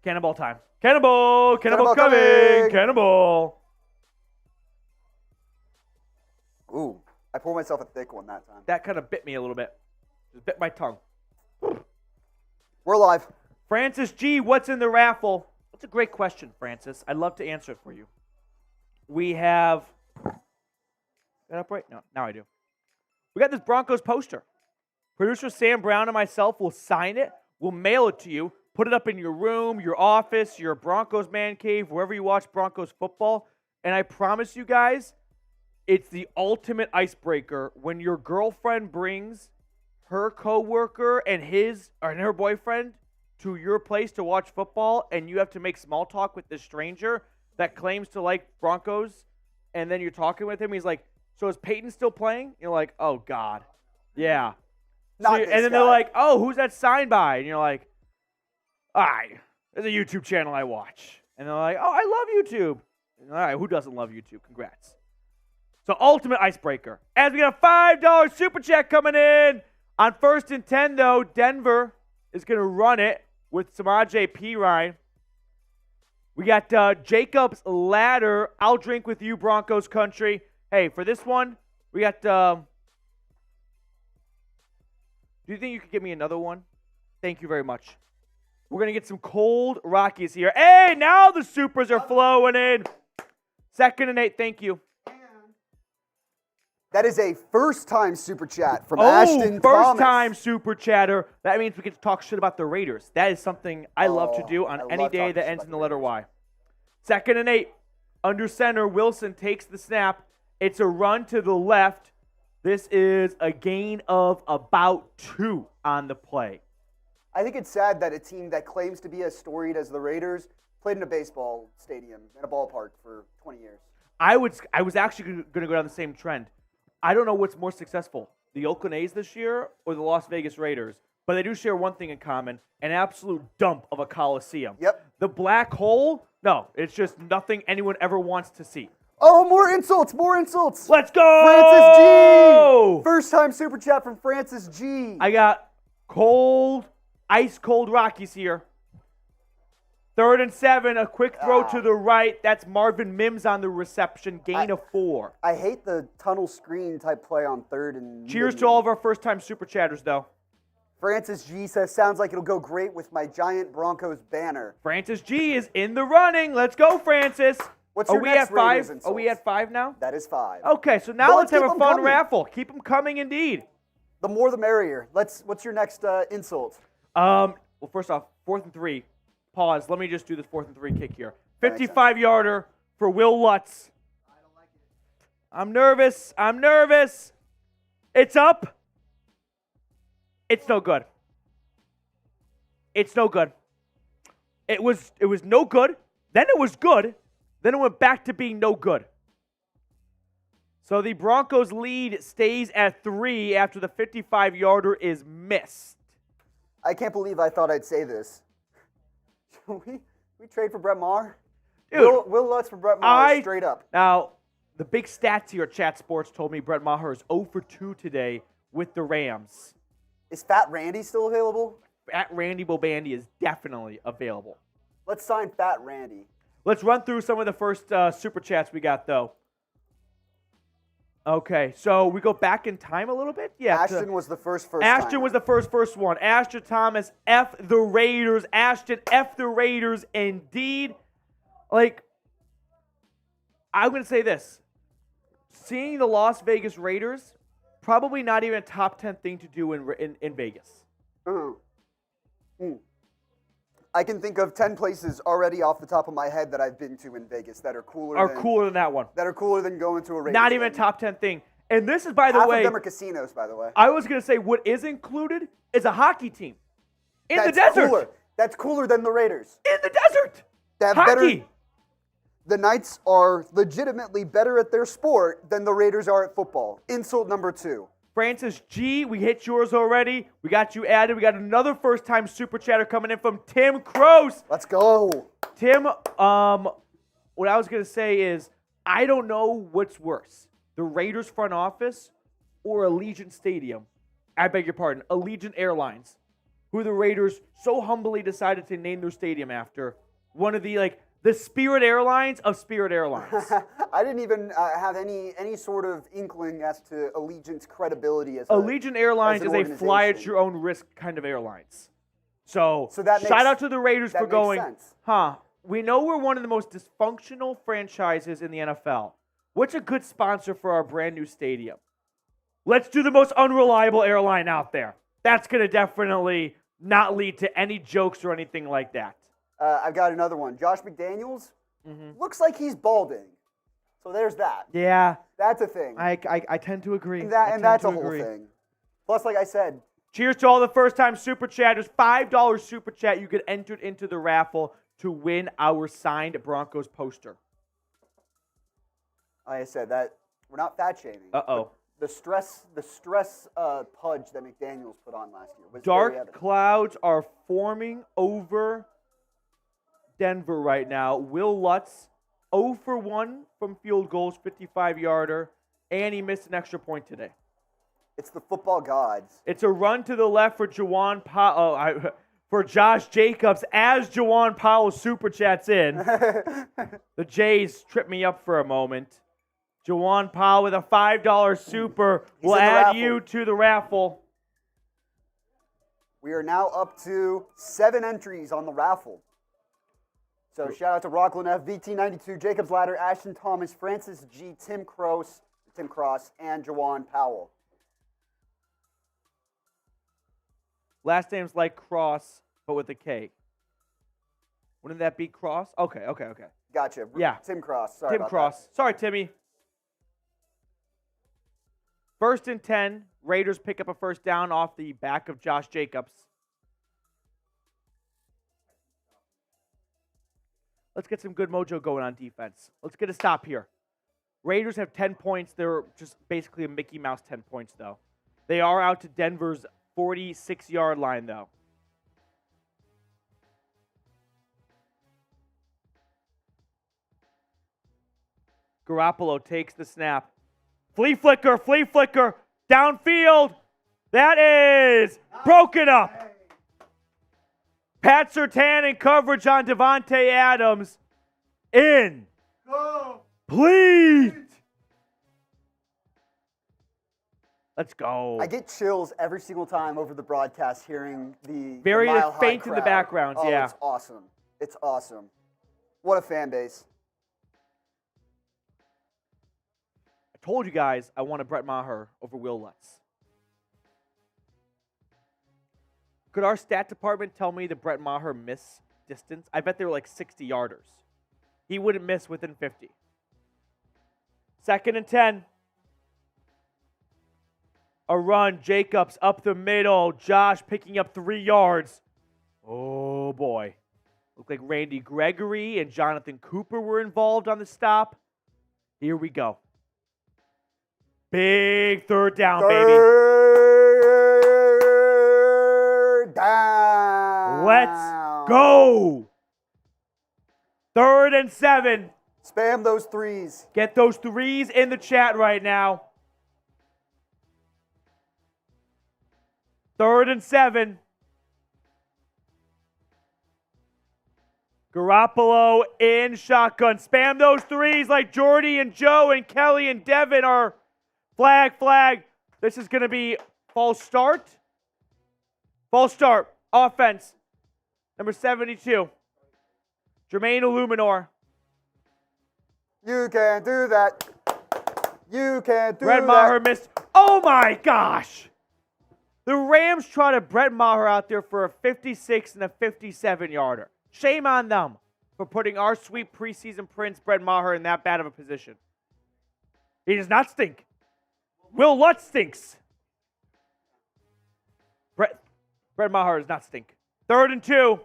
Cannonball time. Cannonball! Cannonball coming! Cannonball! Ooh, I poured myself a thick one that time. That kind of bit me a little bit. Just bit my tongue. We're live. Francis G, what's in the raffle? That's a great question, Francis. I'd love to answer it for you. We have... That up right? No, now I do. We got this Broncos poster. Producer Sam Brown and myself will sign it. We'll mail it to you. Put it up in your room, your office, your Broncos man cave, wherever you watch Broncos football. And I promise you guys, it's the ultimate icebreaker when your girlfriend brings her coworker and her boyfriend to your place to watch football, and you have to make small talk with this stranger that claims to like Broncos, and then you're talking with him. He's like, "So is Peyton still playing?" You're like, "Oh God, yeah." And then they're like, "Oh, who's that signed by?" And you're like, "All right, there's a YouTube channel I watch." And they're like, "Oh, I love YouTube." And, all right, who doesn't love YouTube? Congrats. So ultimate icebreaker. As we got a $5 super chat coming in on 1st and 10, though, Denver is going to run it with Samaje Perine. We got Jacob's Ladder. I'll drink with you, Broncos country. Hey, for this one, we got... do you think you could give me another one? Thank you very much. We're going to get some cold Rockies here. Hey, now the supers are flowing in. 2nd and 8, thank you. That is a first-time super chat from Ashton Thomas. First-time super chatter. That means we get to talk shit about the Raiders. That is something I love to do on any day that ends in the letter Y. 2nd and 8. Under center, Wilson takes the snap. It's a run to the left. This is a gain of about 2 on the play. I think it's sad that a team that claims to be as storied as the Raiders played in a baseball stadium, in a ballpark for 20 years. I was actually going to go down the same trend. I don't know what's more successful, the Oakland A's this year or the Las Vegas Raiders, but they do share one thing in common, an absolute dump of a coliseum. Yep. The black hole, no, it's just nothing anyone ever wants to see. Oh, more insults, more insults. Let's go! Francis G! First-time super chat from Francis G. I got ice-cold Rockies here. 3rd and 7, a quick throw to the right. That's Marvin Mims on the reception, gain of 4. I hate the tunnel screen type play on 3rd and... Cheers to all of our first-time super chatters, though. Francis G says, sounds like it'll go great with my giant Broncos banner. Francis G is in the running. Let's go, Francis. What's your next Raiders insult? Are we at 5 now? That is 5. Okay, so now let's have a fun raffle. Keep them coming, indeed. The more the merrier. What's your next insult? Well, first off, 4th and 3. Pause. Let me just do this 4th and 3 kick here. 55-yarder for Will Lutz. I don't like it. I'm nervous. It's up. It's no good. It was no good. Then it was good. Then it went back to being no good. So the Broncos lead stays at 3 after the 55-yarder is missed. I can't believe I thought I'd say this. We trade for Brett Maher? Dude, Will Lutz for Brett Maher, straight up. Now, the big stats here at Chat Sports told me Brett Maher is 0 for 2 today with the Rams. Is Fat Randy still available? Fat Randy Bobandy is definitely available. Let's sign Fat Randy. Let's run through some of the first super chats we got, though. Okay, so we go back in time a little bit. Yeah, Ashton was the first Ashton was the first one. Ashton Thomas, F the Raiders. Ashton, F the Raiders, indeed. Like, I'm going to say this. Seeing the Las Vegas Raiders, probably not even a top 10 thing to do in Vegas. I can think of 10 places already off the top of my head that I've been to in Vegas that are cooler than that one. That are cooler than going to a Raiders Not even a top 10 thing. And this is, by the way... Half of them are casinos, by the way. I was going to say, what is included is a hockey team. In the desert. Cooler. That's cooler than the Raiders. In the desert. Hockey. The Knights are legitimately better at their sport than the Raiders are at football. Insult number 2. Francis G, we hit yours already. We got you added. We got another first-time super chatter coming in from Tim Kroos. Let's go. Tim, what I was going to say is, I don't know what's worse, the Raiders front office or Allegiant Stadium. I beg your pardon, Allegiant Airlines, who the Raiders so humbly decided to name their stadium after. One of the Spirit Airlines of Spirit Airlines. I didn't even have any sort of inkling as to Allegiant's credibility as Allegiant Airlines is a fly-at-your-own-risk kind of airlines. So that shout out to the Raiders for makes going, sense. we know we're one of the most dysfunctional franchises in the NFL. What's a good sponsor for our brand new stadium? Let's do the most unreliable airline out there. That's going to definitely not lead to any jokes or anything like that. I've got another one. Josh McDaniels looks like he's balding. So there's that. Yeah. That's a thing. I tend to agree. And that's a whole thing. Plus, like I said, cheers to all the first-time Super Chatters. $5 Super Chat. You get entered into the raffle to win our signed Broncos poster. Like I said, that we're not fat shaming. Uh-oh. The stress pudge that McDaniels put on last year was very Dark evident. clouds are forming over Denver right now. Will Lutz 0 for 1 from field goals, 55-yarder, and he missed an extra point today. It's the football gods. It's a run to the left for for Josh Jacobs as Jawan Powell super chats in. The Jays tripped me up for a moment. Jawan Powell with a $5 super will add you to the raffle. We are now up to 7 entries on the raffle. So shout out to Rockland F, VT92, Jacobs Ladder, Ashton Thomas, Francis G, Tim Cross, and Jawan Powell. Last name's like Cross, but with a K. Wouldn't that be Cross? Okay. Gotcha. Yeah. Tim Cross. Sorry Tim about Cross. that. Sorry, Timmy. 1st and 10. Raiders pick up a first down off the back of Josh Jacobs. Let's get some good mojo going on defense. Let's get a stop here. Raiders have 10 points. They're just basically a Mickey Mouse 10 points, though. They are out to Denver's 46-yard line, though. Garoppolo takes the snap. Flea flicker, downfield. That is broken up. Pat Surtain in coverage on Devontae Adams. Complete. Let's go. I get chills every single time over the broadcast hearing the very mile-high faint in the crowd. background. Oh, yeah. It's awesome. It's awesome. What a fan base. I told you guys I wanted Brett Maher over Will Lutz. Could our stat department tell me that Brett Maher missed distance? I bet they were like 60-yarders. He wouldn't miss within 50. 2nd and 10. A run. Jacobs up the middle. Josh picking up 3 yards. Oh, boy. Looked like Randy Gregory and Jonathan Cooper were involved on the stop. Here we go. Big 3rd down, baby. Down. Let's go. 3rd and 7. Spam those threes. Get those threes in the chat right now. 3rd and 7. Garoppolo in shotgun. Spam those threes like Jordy and Joe and Kelly and Devin are flag. This is going to be false start. False start. Offense. Number 72. Jermaine Illuminor. You can't do that. You can't do Brett that. Maher missed. Oh my gosh. The Rams trotted Brett Maher out there for a 56 and a 57-yarder. Shame on them for putting our sweet preseason prince, Brett Maher, in that bad of a position. He does not stink. Will Lutz stinks. Brett Maher does not stink. 3rd and 2.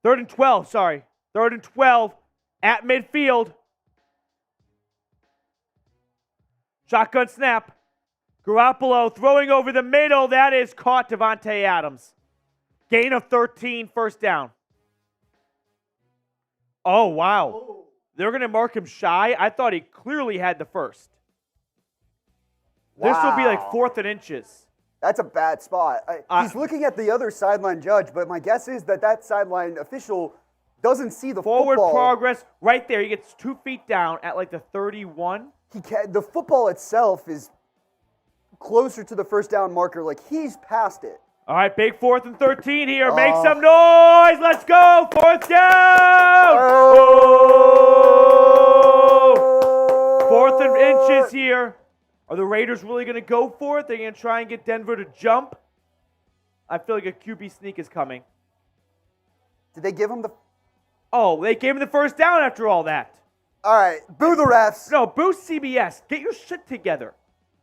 3rd and 12, sorry. 3rd and 12 at midfield. Shotgun snap. Garoppolo throwing over the middle. That is caught Devontae Adams. Gain of 13, first down. Oh, wow. They're going to mark him shy. I thought he clearly had the first. Wow. This will be like 4th and inches. That's a bad spot. He's looking at the other sideline judge, but my guess is that sideline official doesn't see the Forward football. progress right there. He gets 2 feet down at like the 31. The football itself is closer to the first down marker. Like, he's past it. All right, big 4th and 13 here. Oh. Make some noise. Let's go. 4th down. Oh. 4th and inches here. Are the Raiders really going to go for it? They're going to try and get Denver to jump. I feel like a QB sneak is coming. Did they give him the... Oh, they gave him the first down after all that. All right, boo the refs. No, boo CBS. Get your shit together.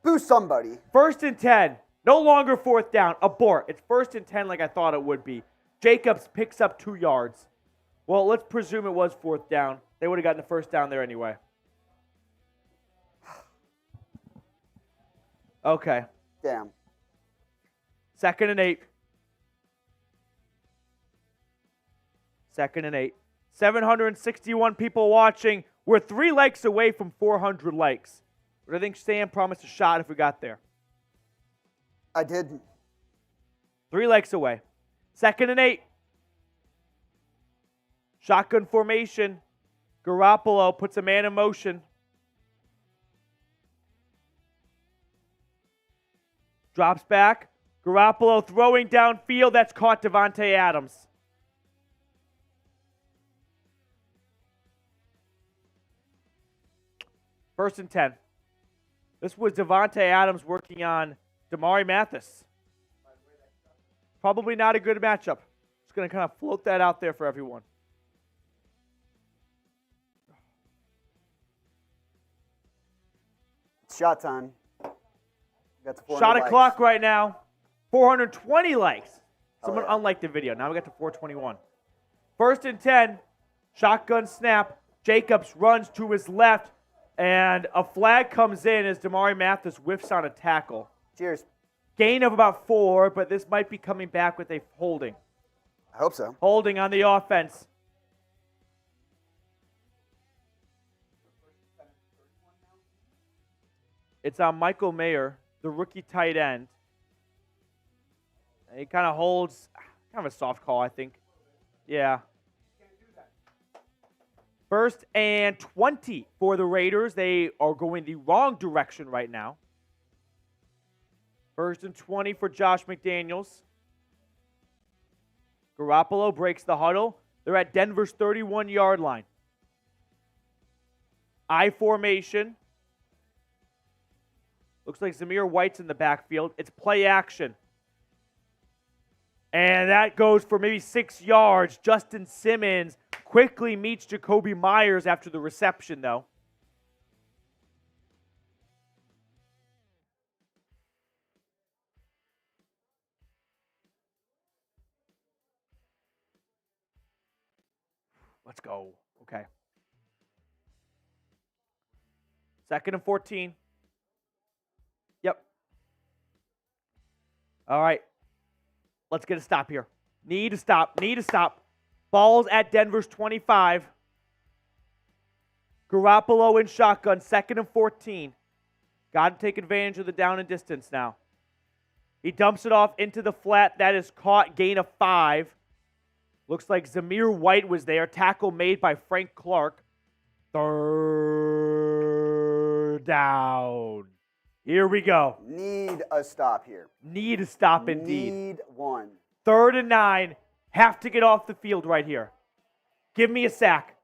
Boo somebody. 1st and 10. No longer 4th down. Abort. It's 1st and 10 like I thought it would be. Jacobs picks up 2 yards. Well, let's presume it was 4th down. They would have gotten the first down there anyway. Okay. Damn. 2nd and 8. 2nd and 8. 761 people watching. We're 3 likes away from 400 likes. But I think Sam promised a shot if we got there. I didn't. 3 likes away. 2nd and 8. Shotgun formation. Garoppolo puts a man in motion. Drops back. Garoppolo throwing downfield. That's caught Devontae Adams. First and 10. This was Devontae Adams working on Damari Mathis. Probably not a good matchup. Just going to kind of float that out there for everyone. It's shot time. Got to 400 Shot likes. o'clock right now. 420 likes. Someone yeah. unliked the video. Now we got to 421. 1st and 10. Shotgun snap. Jacobs runs to his left. And a flag comes in as Damari Mathis whiffs on a tackle. Cheers. Gain of about 4, but this might be coming back with a holding. I hope so. Holding on the offense. It's on Michael Mayer, the rookie tight end. And he kind of holds, kind of a soft call, I think. Yeah. 1st and 20 for the Raiders. They are going the wrong direction right now. 1st and 20 for Josh McDaniels. Garoppolo breaks the huddle. They're at Denver's 31-yard line. I formation. Looks like Zamir White's in the backfield. It's play action. And that goes for maybe 6 yards. Justin Simmons quickly meets Jacoby Myers after the reception, though. Let's go. Okay. 2nd and 14. Yep. All right. Let's get a stop here. Need to stop. Need to stop. Ball's at Denver's 25. Garoppolo in shotgun. 2nd and 14. Got to take advantage of the down and distance now. He dumps it off into the flat. That is caught. Gain of 5. Looks like Zamir White was there. Tackle made by Frank Clark. 3rd down. Here we go. Need a stop here. Need a stop indeed. Need one. 3rd and 9. Have to get off the field right here. Give me a sack.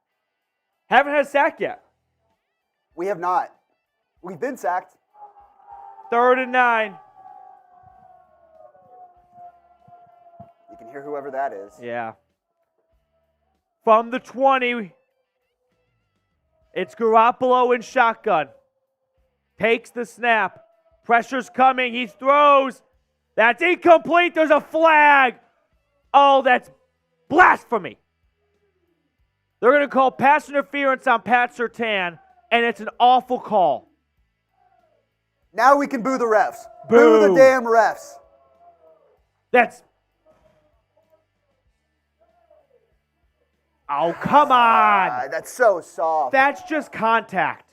Haven't had a sack yet. We have not. We've been sacked. 3rd and 9. You can hear whoever that is. Yeah. From the 20, it's Garoppolo in shotgun. Takes the snap. Pressure's coming. He throws. That's incomplete. There's a flag. Oh, that's blasphemy. They're going to call pass interference on Pat Surtain, and it's an awful call. Now we can boo the refs. Boo. Boo the damn refs. That's... Oh, come on. That's so soft. That's just contact.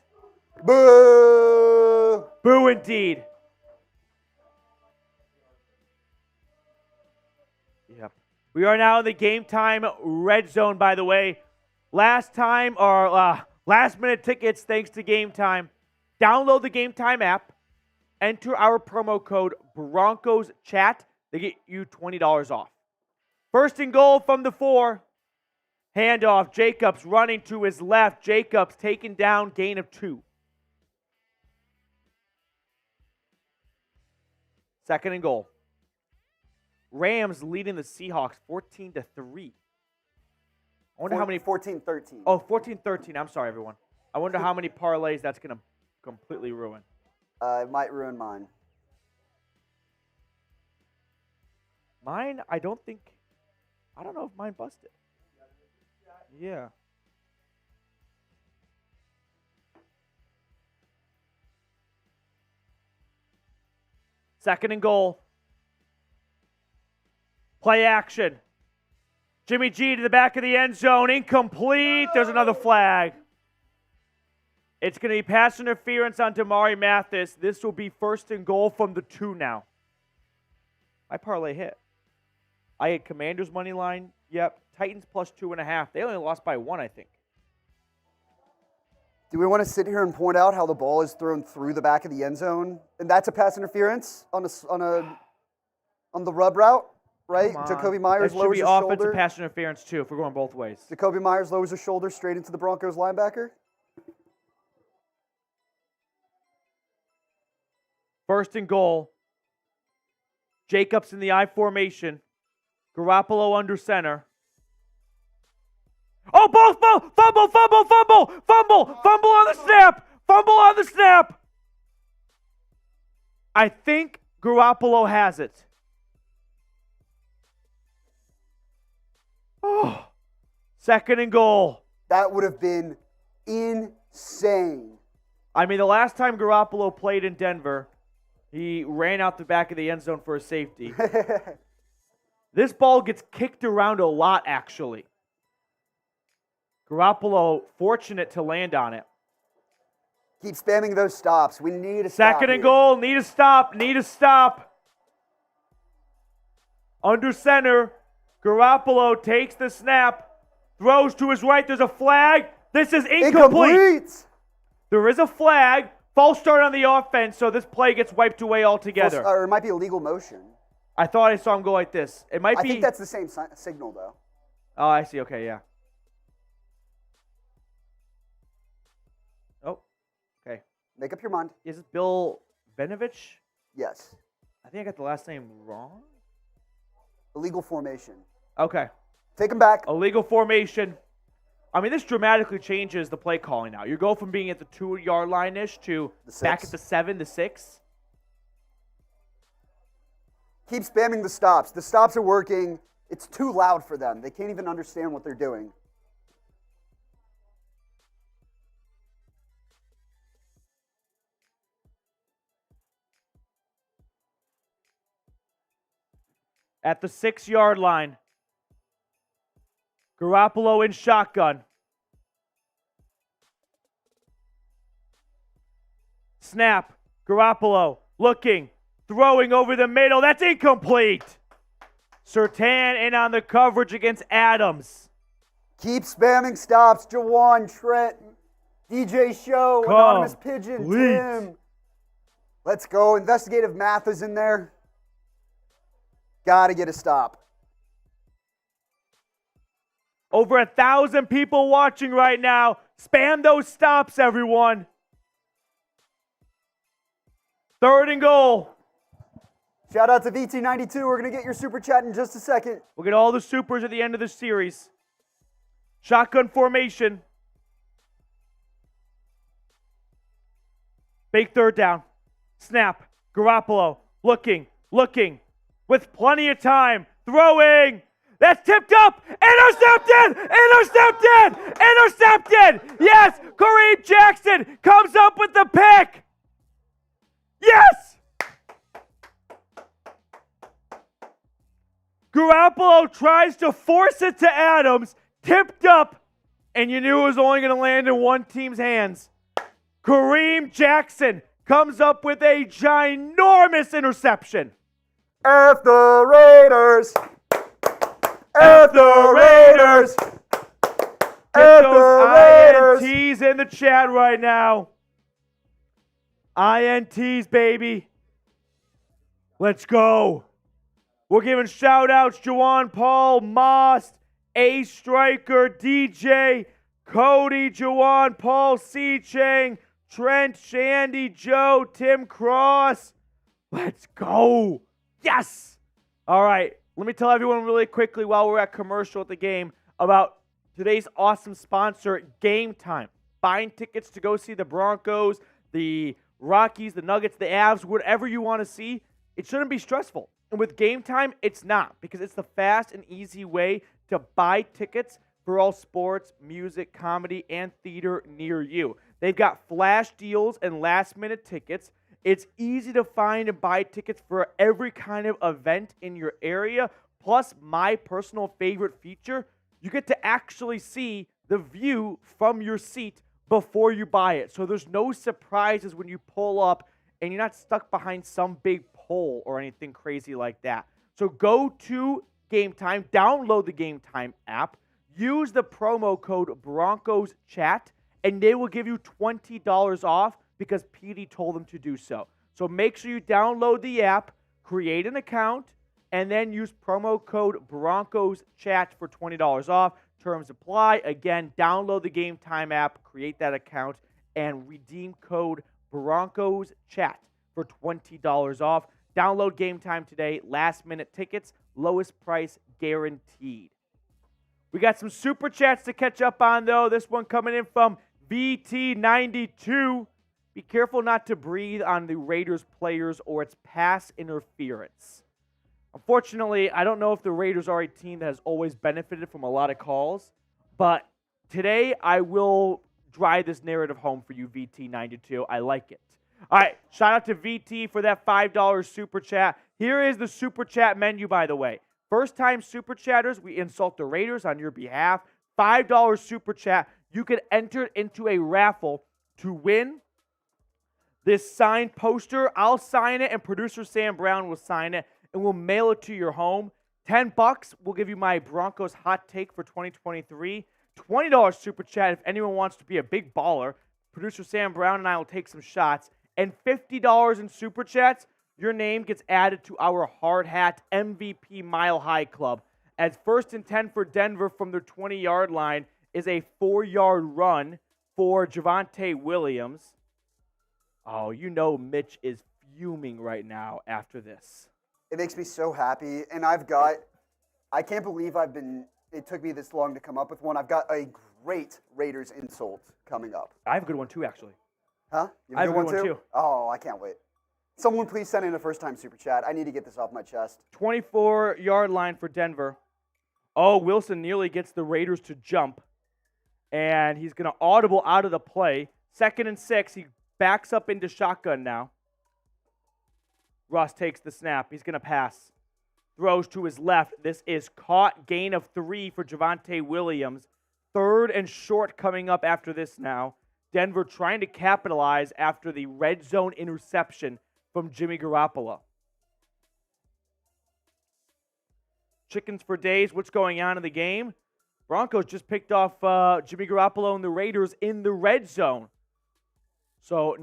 Boo. Boo indeed. Yep. We are now in the game time red zone, by the way. Last minute tickets thanks to Game Time. Download the Game Time app. Enter our promo code Broncos Chat. they get you $20 off. First and goal from the 4. Handoff. Jacobs running to his left. Jacobs taken down, gain of 2. Second and goal. Rams leading the Seahawks 14-3. I wonder how many 14-13. Oh, 14-13. I'm sorry, everyone. I wonder how many parlays that's going to completely ruin. It might ruin mine. Mine, I don't know if mine busted. Yeah. Second and goal. Play action. Jimmy G to the back of the end zone. Incomplete. There's another flag. It's going to be pass interference on Damari Mathis. This will be first and goal from the 2 now. My parlay hit. I had Commanders money line. Yep. Titans plus 2.5. They only lost by 1, I think. Do we want to sit here and point out how the ball is thrown through the back of the end zone? And that's a pass interference on the rub route, right? Jacoby Myers lowers his shoulder. That should be offensive pass interference too, if we're going both ways. Jacoby Myers lowers his shoulder straight into the Broncos linebacker. First and goal. Jacobs in the I formation. Garoppolo under center. Oh, fumble on the snap. I think Garoppolo has it. Oh, second and goal. That would have been insane. I mean, the last time Garoppolo played in Denver, he ran out the back of the end zone for a safety. This ball gets kicked around a lot, actually. Garoppolo fortunate to land on it. Keep spamming those stops. We need a stop. Second and goal. Need a stop. Under center. Garoppolo takes the snap. Throws to his right. There's a flag. This is incomplete. There is a flag. False start on the offense, so this play gets wiped away altogether. Or it might be a legal motion. I thought I saw him go like this. It might be. I think that's the same signal, though. Oh, I see. Okay, yeah. Oh, okay. Make up your mind. Is it Bill Benovich? Yes. I think I got the last name wrong. Illegal formation. Okay. Take him back. Illegal formation. I mean, this dramatically changes the play calling now. You go from being at the 2-yard line-ish to back at the 7 to 6. Keep spamming the stops. The stops are working. It's too loud for them. They can't even understand what they're doing. At the 6-yard line. Garoppolo in shotgun. Snap. Garoppolo looking. Throwing over the middle. That's incomplete. Surtain in on the coverage against Adams. Keep spamming stops. Jawan, Trent, DJ Show, Anonymous Pigeon, Tim. Let's go. Investigative Math is in there. Got to get a stop. Over 1,000 people watching right now. Spam those stops, everyone. Third and goal. Shout out to VT92. We're going to get your super chat in just a second. We'll get all the supers at the end of the series. Shotgun formation. Big third down. Snap. Garoppolo looking. With plenty of time. Throwing. That's tipped up. Intercepted. Yes. Kareem Jackson comes up with the pick. Yes. Garoppolo tries to force it to Adams. Tipped up. And you knew it was only going to land in one team's hands. Kareem Jackson comes up with a ginormous interception. F the Raiders. F the Raiders. Get those INTs in the chat right now. INTs, baby. Let's go. We're giving shout-outs, Juwan Paul, Moss, A Striker, DJ, Cody, Juwan Paul, C. Chang, Trent, Shandy, Joe, Tim Cross. Let's go. Yes. All right. Let me tell everyone really quickly while we're at commercial at the game about today's awesome sponsor, Game Time. Buying tickets to go see the Broncos, the Rockies, the Nuggets, the Avs, whatever you want to see, it shouldn't be stressful. And with Game Time, it's not, because it's the fast and easy way to buy tickets for all sports, music, comedy, and theater near you. They've got flash deals and last-minute tickets. It's easy to find and buy tickets for every kind of event in your area. Plus, my personal favorite feature, you get to actually see the view from your seat before you buy it. So there's no surprises when you pull up and you're not stuck behind some big pole or anything crazy like that. So go to Game Time, download the Game Time app, use the promo code BroncosChat, and they will give you $20 off because PD told them to do so. So make sure you download the app, create an account, and then use promo code BroncosChat for $20 off. Terms apply. Again, download the Game Time app, create that account, and redeem code BroncosChat for $20 off. Download Game Time today. Last-minute tickets, lowest price guaranteed. We got some Super Chats to catch up on, though. This one coming in from VT92. Be careful not to breathe on the Raiders players or it's pass interference. Unfortunately, I don't know if the Raiders are a team that has always benefited from a lot of calls, but today I will drive this narrative home for you, VT92. I like it. All right, shout out to VT for that $5 Super Chat. Here is the Super Chat menu, by the way. First-time Super Chatters, we insult the Raiders on your behalf. $5 Super Chat. You can enter into a raffle to win this signed poster. I'll sign it, and producer Sam Brown will sign it, and we'll mail it to your home. $10 will give you my Broncos hot take for 2023. $20 Super Chat if anyone wants to be a big baller. Producer Sam Brown and I will take some shots. And $50 in Super Chats, your name gets added to our Hard Hat MVP Mile High Club. As 1st and 10 for Denver from their 20-yard line is a 4-yard run for Javonte Williams. Oh, you know Mitch is fuming right now after this. It makes me so happy, and I can't believe it took me this long to come up with one. I've got a great Raiders insult coming up. I have a good one too, actually. Huh? You I have a good one too. Oh, I can't wait. Someone please send in a first-time Super Chat. I need to get this off my chest. 24-yard line for Denver. Oh, Wilson nearly gets the Raiders to jump, and he's going to audible out of the play. 2nd and 6. He backs up into shotgun now. Ross takes the snap. He's going to pass. Throws to his left. This is caught. Gain of 3 for Javonte Williams. 3rd and short coming up after this now. Denver trying to capitalize after the red zone interception from Jimmy Garoppolo. Chickens for days. What's going on in the game? Broncos just picked off Jimmy Garoppolo and the Raiders in the red zone. So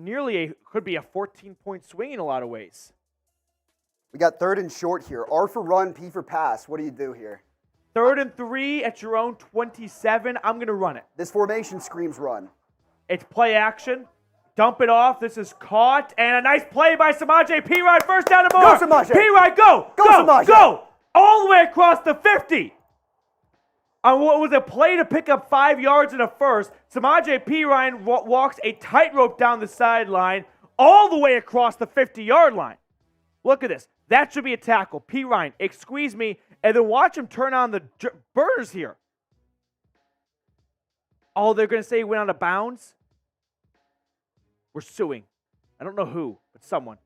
could be a 14-point swing in a lot of ways. We got 3rd and short here. R for run, P for pass. What do you do here? 3rd and 3 at your own 27. I'm going to run it. This formation screams run. It's play action. Dump it off. This is caught. And a nice play by Samaje Perine. First down and more. Go, Samaje. Perine, go. Go, Samaje. Go. All the way across the 50. On what was a play to pick up 5 yards in a first, Samaje Perine walks a tightrope down the sideline all the way across the 50-yard line. Look at this. That should be a tackle. Perine, squeeze me, and then watch him turn on the burners here. Oh, they're going to say he went out of bounds? We're suing. I don't know who, but someone.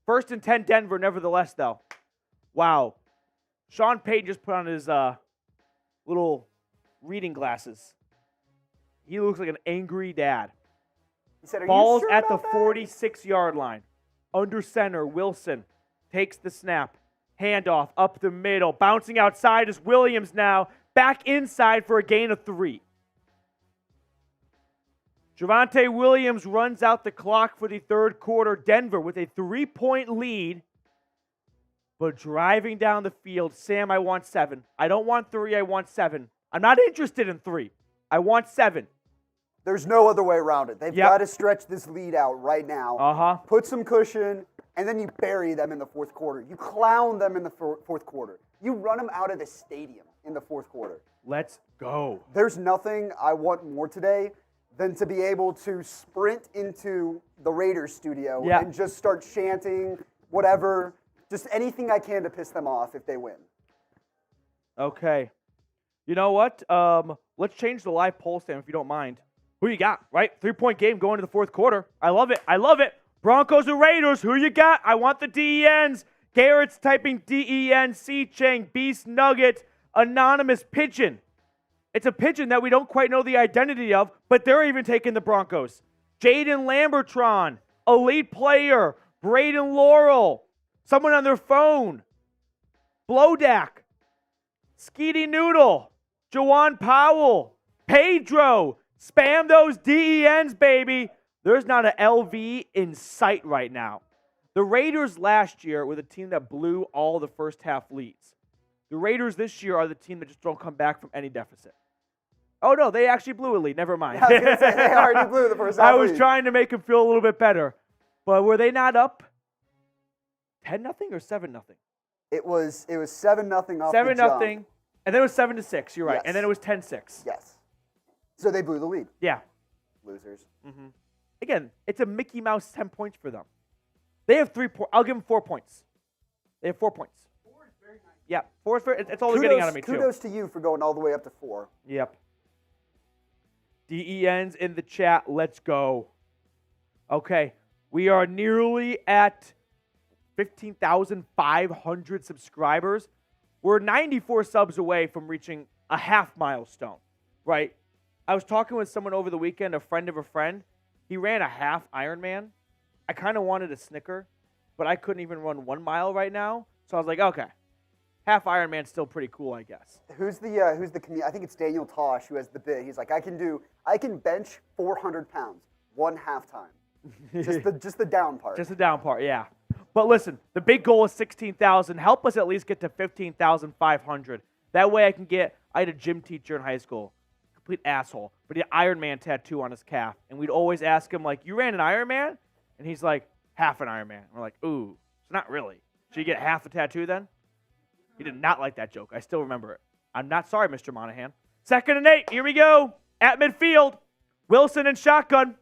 1st and 10 Denver, nevertheless, though. Wow. Sean Payton just put on his little reading glasses. He looks like an angry dad. He said, Ball's sure at the about 46-yard line. Under center, Wilson takes the snap. Handoff up the middle. Bouncing outside is Williams now. Back inside for a gain of 3. Javonte Williams runs out the clock for the 3rd quarter. Denver with a 3-point lead. But driving down the field, Sam, I want 7. I don't want 3, I want 7. I'm not interested in 3. I want 7. There's no other way around it. They've got to stretch this lead out right now. Put some cushion, and then you bury them in the fourth quarter. You clown them in the fourth quarter. You run them out of the stadium in the fourth quarter. Let's go. There's nothing I want more today than to be able to sprint into the Raiders studio and just start chanting, whatever, just anything I can to piss them off if they win. Okay. You know what? Let's change the live poll, Sam, if you don't mind. Who you got, right? 3-point game going to the fourth quarter. I love it. I love it. Broncos or Raiders, who you got? I want the DENs. Garrett's typing DEN, C-Chang, Beast Nugget, Anonymous Pigeon. It's a pigeon that we don't quite know the identity of, but they're even taking the Broncos. Jaden Lambertron, Elite Player, Braden Laurel, someone on their phone, Blowdack, Skeety Noodle, Jawan Powell, Pedro. Spam those DENs, baby. There's not an LV in sight right now. The Raiders last year were the team that blew all the first half leads. The Raiders this year are the team that just don't come back from any deficit. Oh, no, they actually blew a lead. Never mind. I was going to say, they already blew the first half I was lead. trying to make them feel a little bit better. But were they not up 10-0 or 7-0? It was 7-0 off 7-0, the jump. and then it was 7-6. You're right. Yes. And then it was 10-6. Yes. So they blew the lead. Yeah. Losers. Mm-hmm. Again, it's a Mickey Mouse 10 points for them. They have 3 points. I'll give them 4 points. They have 4 points. 4 is very nice. Yeah, 4 is very. It's all they're getting out of me, too. Kudos to you for going all the way up to 4. Yep. DENs in the chat. Let's go. Okay. We are nearly at 15,500 subscribers. We're 94 subs away from reaching a half milestone, right? I was talking with someone over the weekend, a friend of a friend. He ran a half Ironman. I kind of wanted a Snicker, but I couldn't even run 1 mile right now. So I was like, okay, half Ironman's still pretty cool, I guess. Who's the I think it's Daniel Tosh who has the bit. He's like, I can bench 400 pounds, 1 half time. just the down part. Just the down part, yeah. But listen, the big goal is 16,000. Help us at least get to 15,500. That way I had a gym teacher in high school, complete asshole, but he had an Ironman tattoo on his calf. And we'd always ask him, like, you ran an Ironman? And he's like, half an Ironman. We're like, ooh, it's not really. Should you get half a tattoo then? He did not like that joke. I still remember it. I'm not sorry, Mr. Monahan. 2nd and 8. Here we go. At midfield. Wilson and shotgun.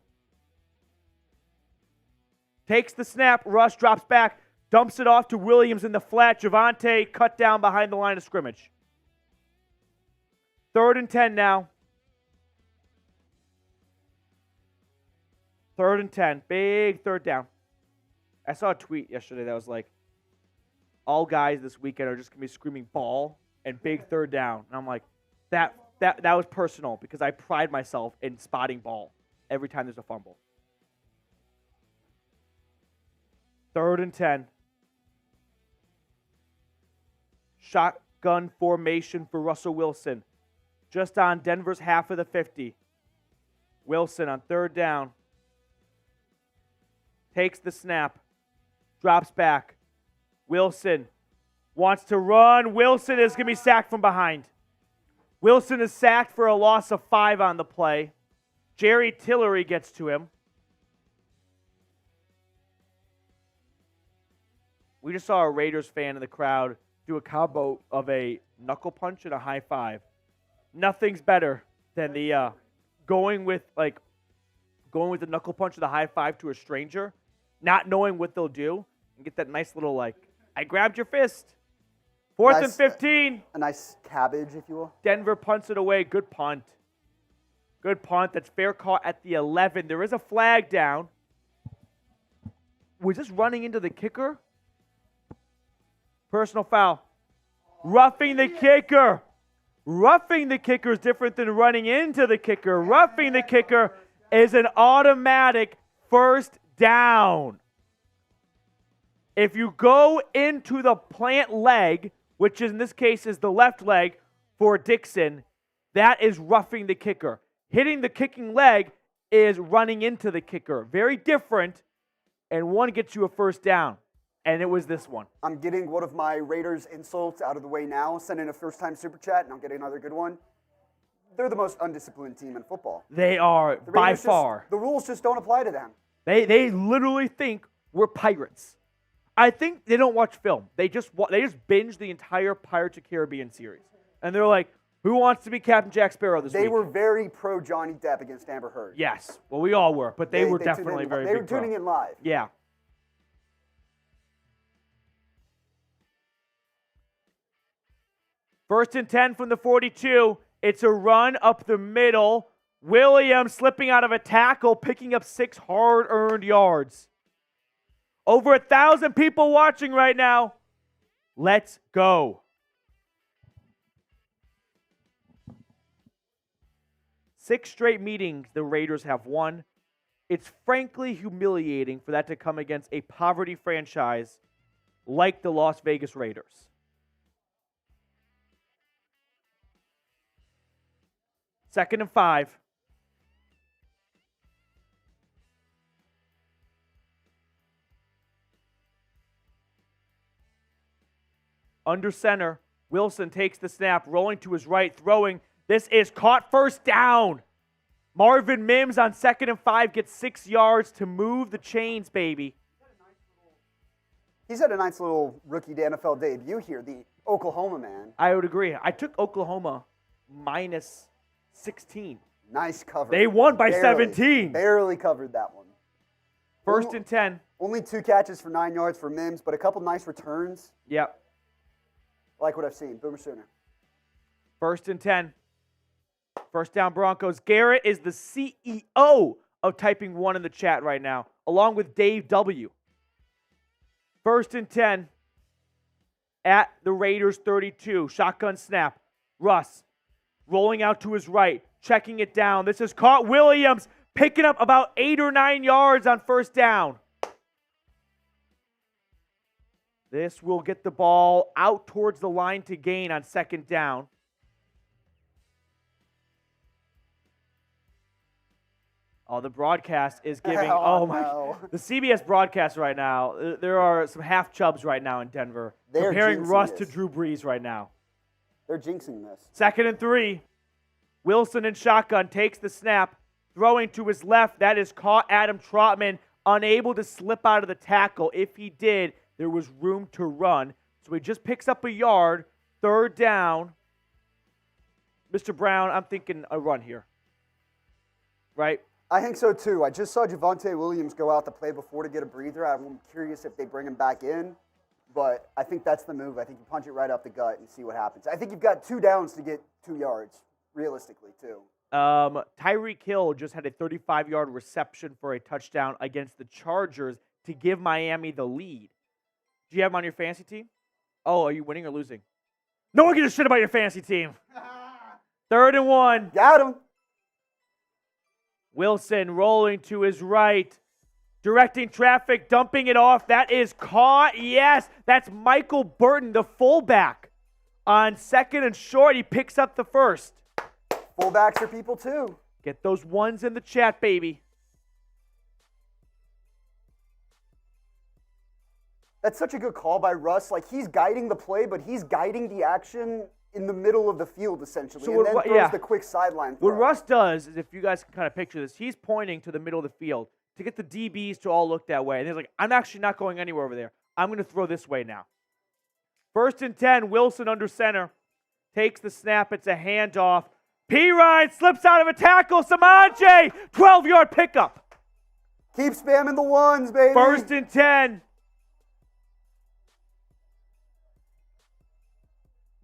Takes the snap. Rush drops back. Dumps it off to Williams in the flat. Javonte cut down behind the line of scrimmage. 3rd and 10 now. 3rd and 10. Big 3rd down. I saw a tweet yesterday that was like, all guys this weekend are just going to be screaming ball and big 3rd down. And I'm like, that was personal because I pride myself in spotting ball every time there's a fumble. 3rd and 10. Shotgun formation for Russell Wilson. Just on Denver's half of the 50. Wilson on 3rd down. Takes the snap. Drops back. Wilson wants to run. Wilson is going to be sacked from behind. Wilson is sacked for a loss of 5 on the play. Jerry Tillery gets to him. We just saw a Raiders fan in the crowd do a combo of a knuckle punch and a high five. Nothing's better than the going with the knuckle punch or the high five to a stranger, not knowing what they'll do, and get that nice little I grabbed your fist. 4th and 15. A nice cabbage, if you will. Denver punts it away. Good punt. Good punt. That's fair call at the 11. There is a flag down. Was this running into the kicker? Personal foul. Roughing the kicker. Roughing the kicker is different than running into the kicker. Roughing the kicker is an automatic 1st down. If you go into the plant leg, which in this case is the left leg for Dixon, that is roughing the kicker. Hitting the kicking leg is running into the kicker. Very different, and one gets you a 1st down. and it was this one. I'm getting one of my Raiders insults out of the way now, sending a first-time super chat, and I'm getting another good one. They're the most undisciplined team in football. They are, by far. The rules just don't apply to them. They literally think we're pirates. I think they don't watch film. They just binge the entire Pirates of the Caribbean series. And they're like, who wants to be Captain Jack Sparrow this week? They were very pro Johnny Depp against Amber Heard. Yes. Well, we all were, but they were definitely very They big were tuning pro. in live. Yeah. First and 10 from the 42. It's a run up the middle. Williams slipping out of a tackle, picking up 6 hard-earned yards. Over 1,000 people watching right now. Let's go. 6 straight meetings the Raiders have won. It's frankly humiliating for that to come against a poverty franchise like the Las Vegas Raiders. Second and 5. Under center, Wilson takes the snap, rolling to his right, throwing. This is caught, first down. Marvin Mims on 2nd and 5 gets 6 yards to move the chains, baby. He's had a nice little rookie to NFL debut here, the Oklahoma man. I would agree. I took Oklahoma minus 16. Nice cover. They won by 17. Barely covered that one. First and 10. Only 2 catches for 9 yards for Mims, but a couple nice returns. Yep. I like what I've seen. Boomer Sooner. First and 10. First down Broncos. Garrett is the CEO of typing 1 in the chat right now, along with Dave W. First and 10 at the Raiders 32. Shotgun snap. Russ rolling out to his right, checking it down. This is caught. Williams picking up about 8 or 9 yards on first down. This will get the ball out towards the line to gain on second down. Oh, the broadcast is giving. No. The CBS broadcast right now. There are some half chubs right now in Denver. They're comparing jinxing Russ this. to Drew Brees right now. They're jinxing this. Second and 3. Wilson in shotgun takes the snap, throwing to his left. That is caught. Adam Trotman unable to slip out of the tackle. If he did, there was room to run. So he just picks up a yard. Third down. Mr. Brown, I'm thinking a run here. Right? I think so too. I just saw Javonte Williams go out to play before to get a breather. I'm curious if they bring him back in, but I think that's the move. I think you punch it right up the gut and see what happens. I think you've got 2 downs to get 2 yards, realistically, too. Tyreek Hill just had a 35-yard reception for a touchdown against the Chargers to give Miami the lead. Do you have him on your fantasy team? Oh, are you winning or losing? No one gives a shit about your fantasy team. Third and 1. Got him. Wilson rolling to his right, directing traffic, dumping it off. That is caught. Yes, that's Michael Burton, the fullback. On second and short, he picks up the first. Fullbacks are people too. Get those ones in the chat, baby. That's such a good call by Russ. Like, he's guiding the play, but he's guiding the action in the middle of the field, essentially, and then throws the quick sideline throw. What Russ does is, if you guys can kind of picture this, he's pointing to the middle of the field to get the DBs to all look that way. And he's like, I'm actually not going anywhere over there. I'm going to throw this way now. First and 10, Wilson under center. Takes the snap. It's a handoff. P-Ryan slips out of a tackle. Samaje, 12-yard pickup. Keep spamming the ones, baby. First and 10.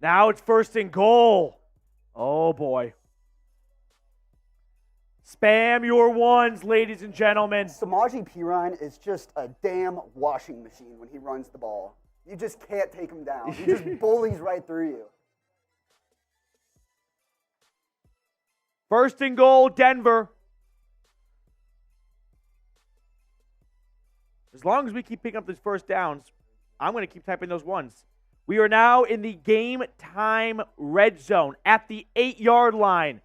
Now it's first and goal. Oh, boy. Spam your ones, ladies and gentlemen. Samaje Perine is just a damn washing machine when he runs the ball. You just can't take him down. He just bullies right through you. First and goal, Denver. As long as we keep picking up these first downs, I'm going to keep typing those ones. We are now in the game time red zone at the 8-yard line.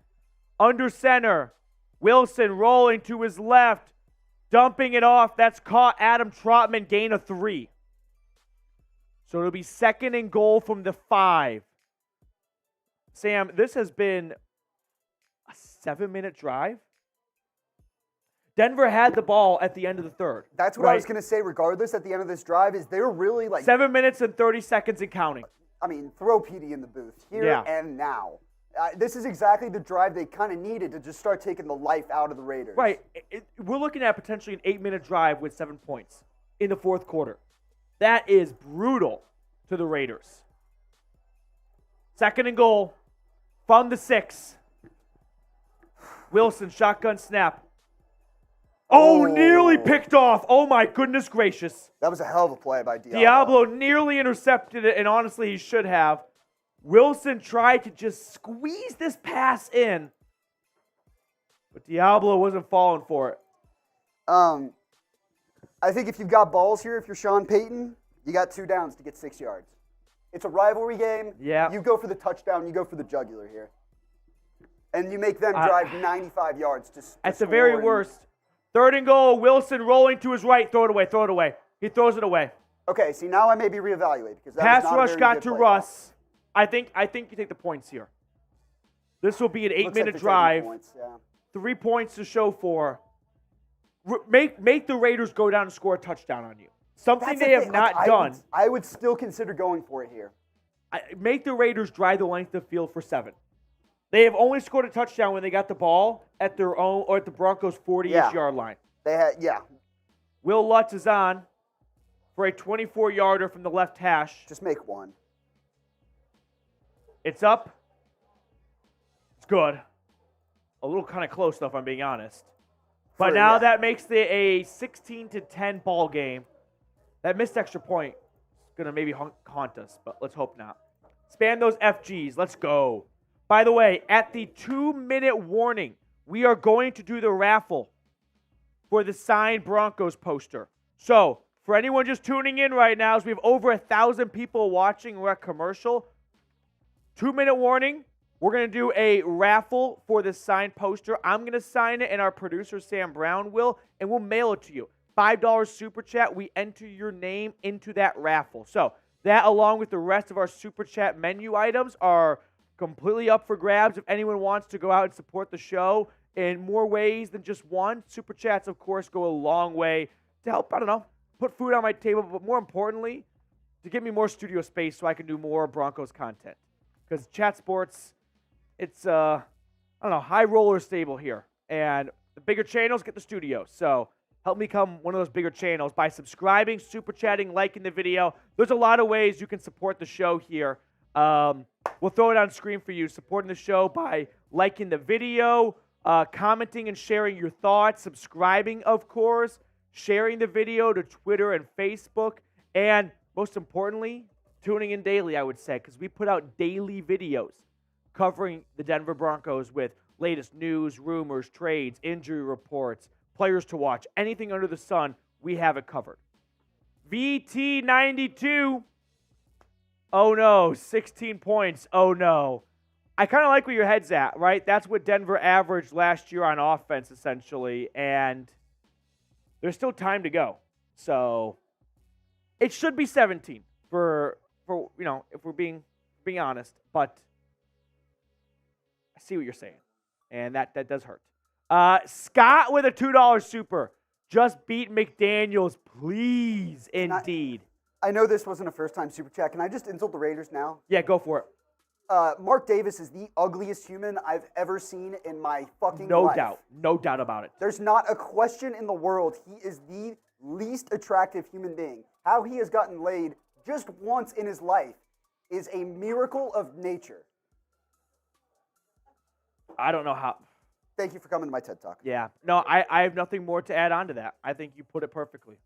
Under center, Wilson rolling to his left, dumping it off. That's caught. Adam Trotman, gain of 3. So it'll be 2nd and goal from the 5. Sam, this has been a 7-minute drive. Denver had the ball at the end of the 3rd. That's what I was going to say, regardless, at the end of this drive, is they're really 7 minutes and 30 seconds and counting. I mean, throw PD in the booth here and now. This is exactly the drive they kind of needed to just start taking the life out of the Raiders. Right. We're looking at potentially an 8-minute drive with 7 points in the 4th quarter. That is brutal to the Raiders. 2nd and goal from the 6. Wilson, shotgun snap. Oh, nearly picked off. Oh, my goodness gracious. That was a hell of a play by Diablo. Diablo nearly intercepted it, and honestly, he should have. Wilson tried to just squeeze this pass in, but Diablo wasn't falling for it. I think if you've got balls here, if you're Sean Payton, you got 2 downs to get 6 yards. It's a rivalry game. Yeah. You go for the touchdown. You go for the jugular here. And you make them drive 95 yards to at the very worst. 3rd and goal, Wilson rolling to his right. Throw it away, throw it away. He throws it away. Okay, see, now I maybe reevaluate. Because Pass rush got to Russ. I think you take the points here. This will be an 8-minute drive. Points, yeah. 3 points to show for. Make the Raiders go down and score a touchdown on you. Something they have not done. I would still consider going for it here. Make the Raiders drive the length of the field for 7. They have only scored a touchdown when they got the ball at their own or at the Broncos' 40-ish yard line. They had, Will Lutz is on for a 24-yarder from the left hash. Just make one. It's up. It's good. A little kind of close, though, if I'm being honest. But now that makes it a 16-10 ball game. That missed extra point is going to maybe haunt us, but let's hope not. Span those FGs. Let's go. By the way, at the 2-minute warning, we are going to do the raffle for the signed Broncos poster. So, for anyone just tuning in right now, as we have over 1,000 people watching, we're at commercial. 2-minute warning. We're going to do a raffle for the signed poster. I'm going to sign it, and our producer, Sam Brown, will, and we'll mail it to you. $5 Super Chat. We enter your name into that raffle. So, that along with the rest of our Super Chat menu items are completely up for grabs. If anyone wants to go out and support the show in more ways than just one, Super Chats, of course, go a long way to help, put food on my table, but more importantly, to give me more studio space so I can do more Broncos content. Because Chat Sports, it's, high roller stable here. And the bigger channels get the studio. So help me become one of those bigger channels by subscribing, super chatting, liking the video. There's a lot of ways you can support the show here. We'll throw it on screen for you, supporting the show by liking the video, commenting and sharing your thoughts, subscribing, of course, sharing the video to Twitter and Facebook, and most importantly, tuning in daily, I would say, because we put out daily videos covering the Denver Broncos with latest news, rumors, trades, injury reports, players to watch, anything under the sun, we have it covered. VT92. Oh, no. 16 points. Oh, no. I kind of like where your head's at, right? That's what Denver averaged last year on offense, essentially, and there's still time to go. So it should be 17 for if we're being honest, but I see what you're saying, and that does hurt. Scott with a $2 super. Just beat McDaniels, please, indeed. I know this wasn't a first-time super chat. Can I just insult the Raiders now? Yeah, go for it. Mark Davis is the ugliest human I've ever seen in my fucking life. No doubt. No doubt about it. There's not a question in the world. He is the least attractive human being. How he has gotten laid just once in his life is a miracle of nature. I don't know how. Thank you for coming to my TED Talk. Yeah. No, I have nothing more to add on to that. I think you put it perfectly.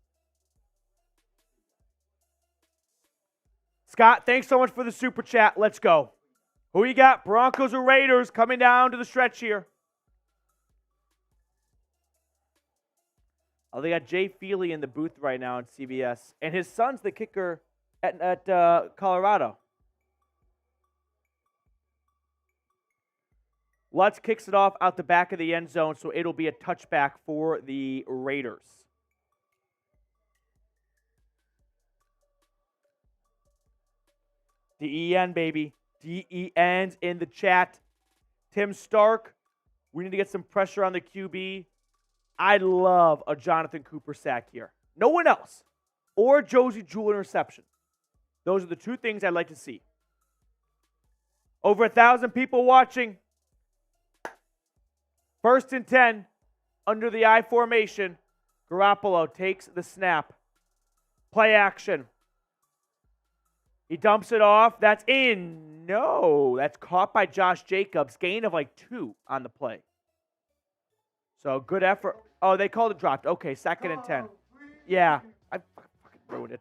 Scott, thanks so much for the super chat. Let's go. Who you got? Broncos or Raiders coming down to the stretch here? Oh, they got Jay Feely in the booth right now on CBS. And his son's the kicker at Colorado. Lutz kicks it off out the back of the end zone, so it'll be a touchback for the Raiders. DEN, baby. DEN's in the chat. Tim Stark, we need to get some pressure on the QB. I'd love a Jonathan Cooper sack here. No one else. Or Josie Jewell interception. Those are the two things I'd like to see. Over 1,000 people watching. 1st and 10. Under the I formation. Garoppolo takes the snap. Play action. He dumps it off. That's in. No. That's caught by Josh Jacobs. Gain of like 2 on the play. So good effort. Oh, they called it dropped. Okay, 2nd and 10. Yeah. I fucking ruined it.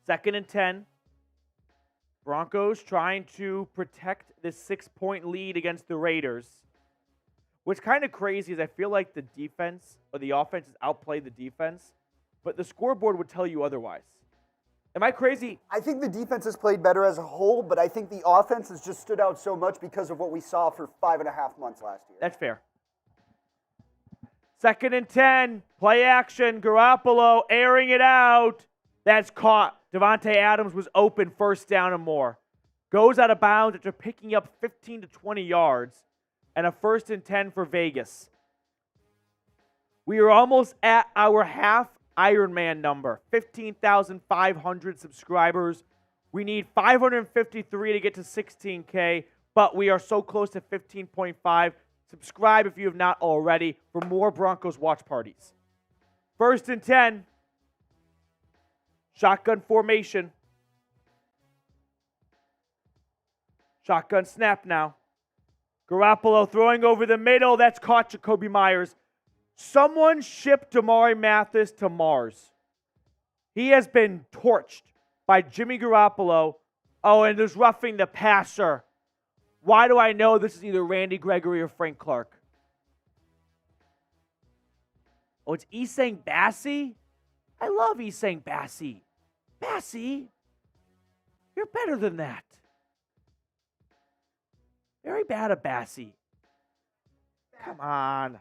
2nd and 10. Broncos trying to protect this 6-point lead against the Raiders. What's kind of crazy is I feel like the defense or the offense has outplayed the defense, but the scoreboard would tell you otherwise. Am I crazy? I think the defense has played better as a whole, but I think the offense has just stood out so much because of what we saw for 5.5 months last year. That's fair. 2nd and 10. Play action. Garoppolo airing it out. That's caught. Devontae Adams was open, 1st down and more. Goes out of bounds after picking up 15 to 20 yards. And a 1st and 10 for Vegas. We are almost at our half Ironman number. 15,500 subscribers. We need 553 to get to 16K, but we are so close to 15.5. Subscribe if you have not already for more Broncos watch parties. 1st and 10. Shotgun formation. Shotgun snap now. Garoppolo throwing over the middle. That's caught Jacoby Myers. Someone shipped Damari Mathis to Mars. He has been torched by Jimmy Garoppolo. Oh, and there's roughing the passer. Why do I know this is either Randy Gregory or Frank Clark? Oh, it's Isang Bassi? I love Isang Bassi. Bassi, you're better than that. Very bad at Bassi. Come on.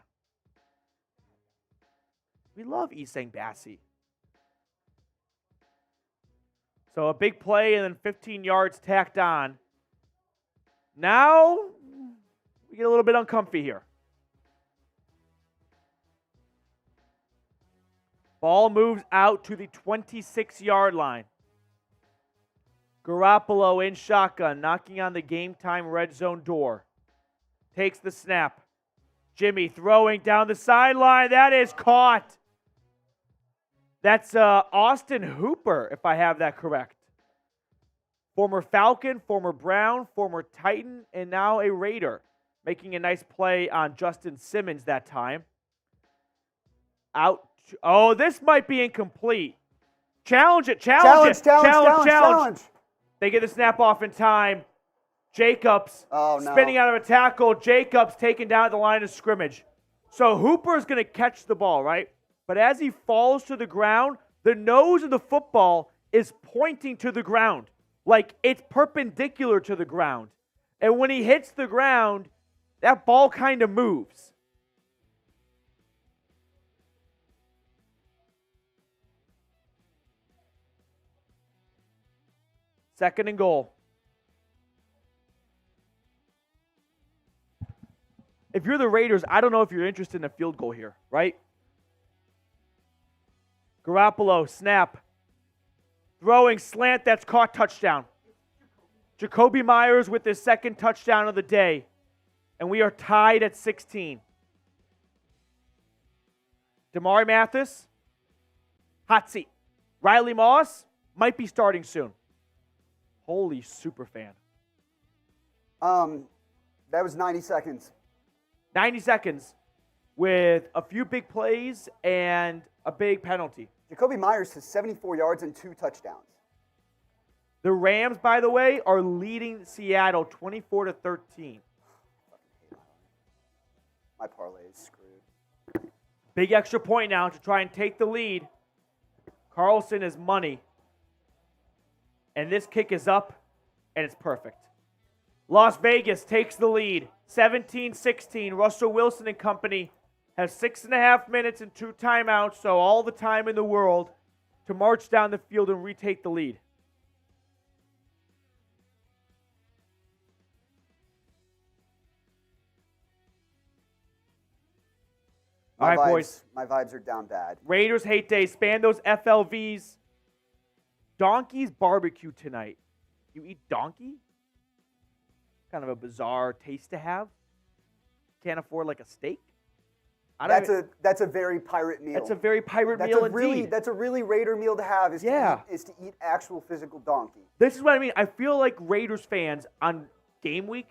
We love Isang Bassi. So a big play and then 15 yards tacked on. Now we get a little bit uncomfy here. Ball moves out to the 26-yard line. Garoppolo in shotgun, knocking on the game-time red zone door. Takes the snap. Jimmy throwing down the sideline. That is caught. That's Austin Hooper, if I have that correct. Former Falcon, former Brown, former Titan, and now a Raider. Making a nice play on Justin Simmons that time. Out. Oh, this might be incomplete. Challenge it. Challenge. They get the snap off in time. Jacobs spinning out of a tackle. Jacobs taken down at the line of scrimmage. So Hooper is going to catch the ball, right? But as he falls to the ground, the nose of the football is pointing to the ground. Like it's perpendicular to the ground. And when he hits the ground, that ball kind of moves. Second and goal. If you're the Raiders, I don't know if you're interested in a field goal here, right? Garoppolo, snap. Throwing slant, that's caught, touchdown. Jacoby Myers with his 2nd touchdown of the day. And we are tied at 16. Damari Mathis, hot seat. Riley Moss might be starting soon. Holy super fan. That was 90 seconds. 90 seconds with a few big plays and a big penalty. Jacoby Myers has 74 yards and 2 touchdowns. The Rams, by the way, are leading Seattle 24-13. My parlay is screwed. Big extra point now to try and take the lead. Carlson is money. And this kick is up, and it's perfect. Las Vegas takes the lead, 17-16. Russell Wilson and company have 6.5 minutes and 2 timeouts, so all the time in the world. to march down the field and retake the lead. All right, boys. My vibes are down bad. Raiders hate day. Span those FLVs. Donkey's barbecue tonight. You eat donkey? Kind of a bizarre taste to have. Can't afford like a steak? That's a very pirate meal. That's a very pirate meal indeed. That's a really Raider meal to have. Is to eat actual physical donkey. This is what I mean. I feel like Raiders fans on game week,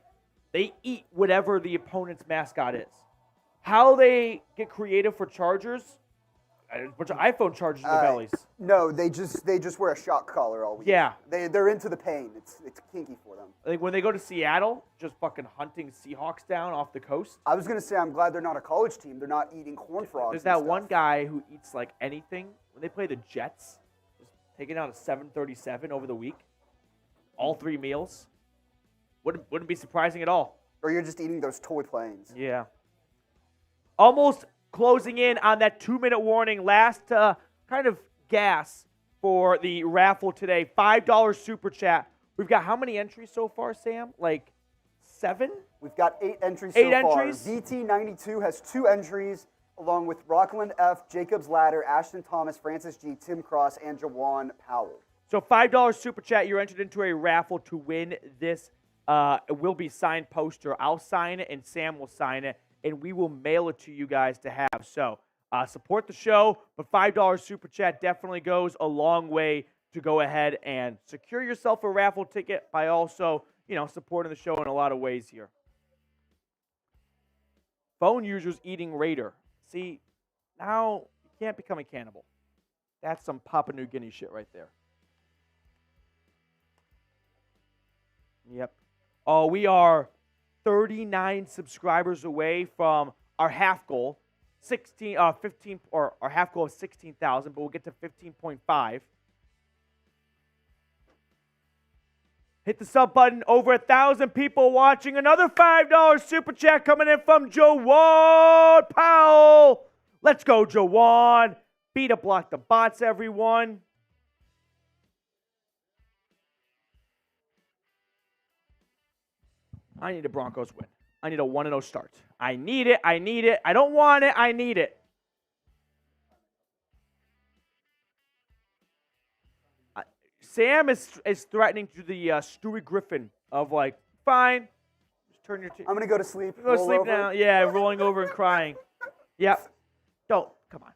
they eat whatever the opponent's mascot is. How they get creative for Chargers, a bunch of iPhone chargers in their bellies. No, they just wear a shock collar all week. Yeah. They're into the pain. It's kinky for them. Like when they go to Seattle, just fucking hunting Seahawks down off the coast. I was gonna say I'm glad they're not a college team. They're not eating corn frogs. There's that one guy who eats like anything. When they play the Jets, just taking out a 737 over the week, all 3 meals. Wouldn't be surprising at all. Or you're just eating those toy planes. Yeah. Almost closing in on that 2-minute warning. Last kind of gas for the raffle today. $5 super chat. We've got how many entries so far, Sam? Like 7? We've got 8 entries so far. Entries? VT92 has 2 entries, along with Rockland F, Jacob's Ladder, Ashton Thomas, Francis G, Tim Cross, and Jawan Powell. So $5 super chat. You're entered into a raffle to win this. It will be signed poster. I'll sign it, and Sam will sign it, and we will mail it to you guys to have. So support the show, but $5 super chat definitely goes a long way to go ahead and secure yourself a raffle ticket by also, supporting the show in a lot of ways here. Phone users eating Raider. See, now you can't become a cannibal. That's some Papua New Guinea shit right there. Yep. Oh, we are 39 subscribers away from our half goal, 15, or our half goal of 16,000, but we'll get to 15.5. Hit the sub button. Over 1,000 people watching. Another $5 super chat coming in from Jawan Powell. Let's go, Jawan. Beat up block the bots, everyone. I need a Broncos win. I need a 1-0 start. I need it. I need it. I don't want it. I need it. Sam is threatening to the Stewie Griffin of like, fine, just turn your. I'm gonna go to sleep. Go to sleep now. Yeah, rolling over and crying. Yep. Don't come on.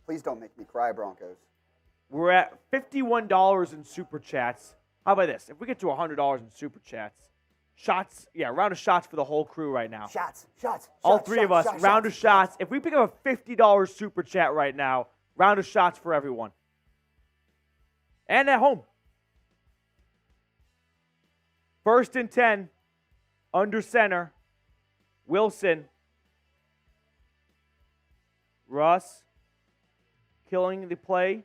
Please don't make me cry, Broncos. We're at $51 in super chats. How about this? If we get to $100 in super chats, round of shots for the whole crew right now. Shots. All three of us, round of shots. If we pick up a $50 super chat right now, round of shots for everyone. And at home. 1st and 10, under center, Wilson. Russ, killing the play,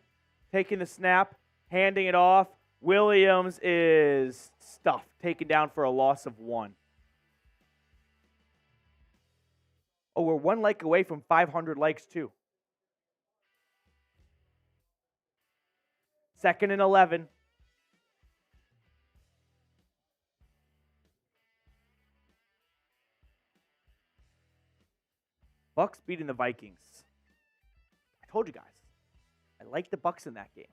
taking the snap, handing it off. Williams is stuffed, taken down for a loss of 1. Oh, we're 1 like away from 500 likes too. 2nd and 11. Bucks beating the Vikings. I told you guys. I like the Bucks in that game.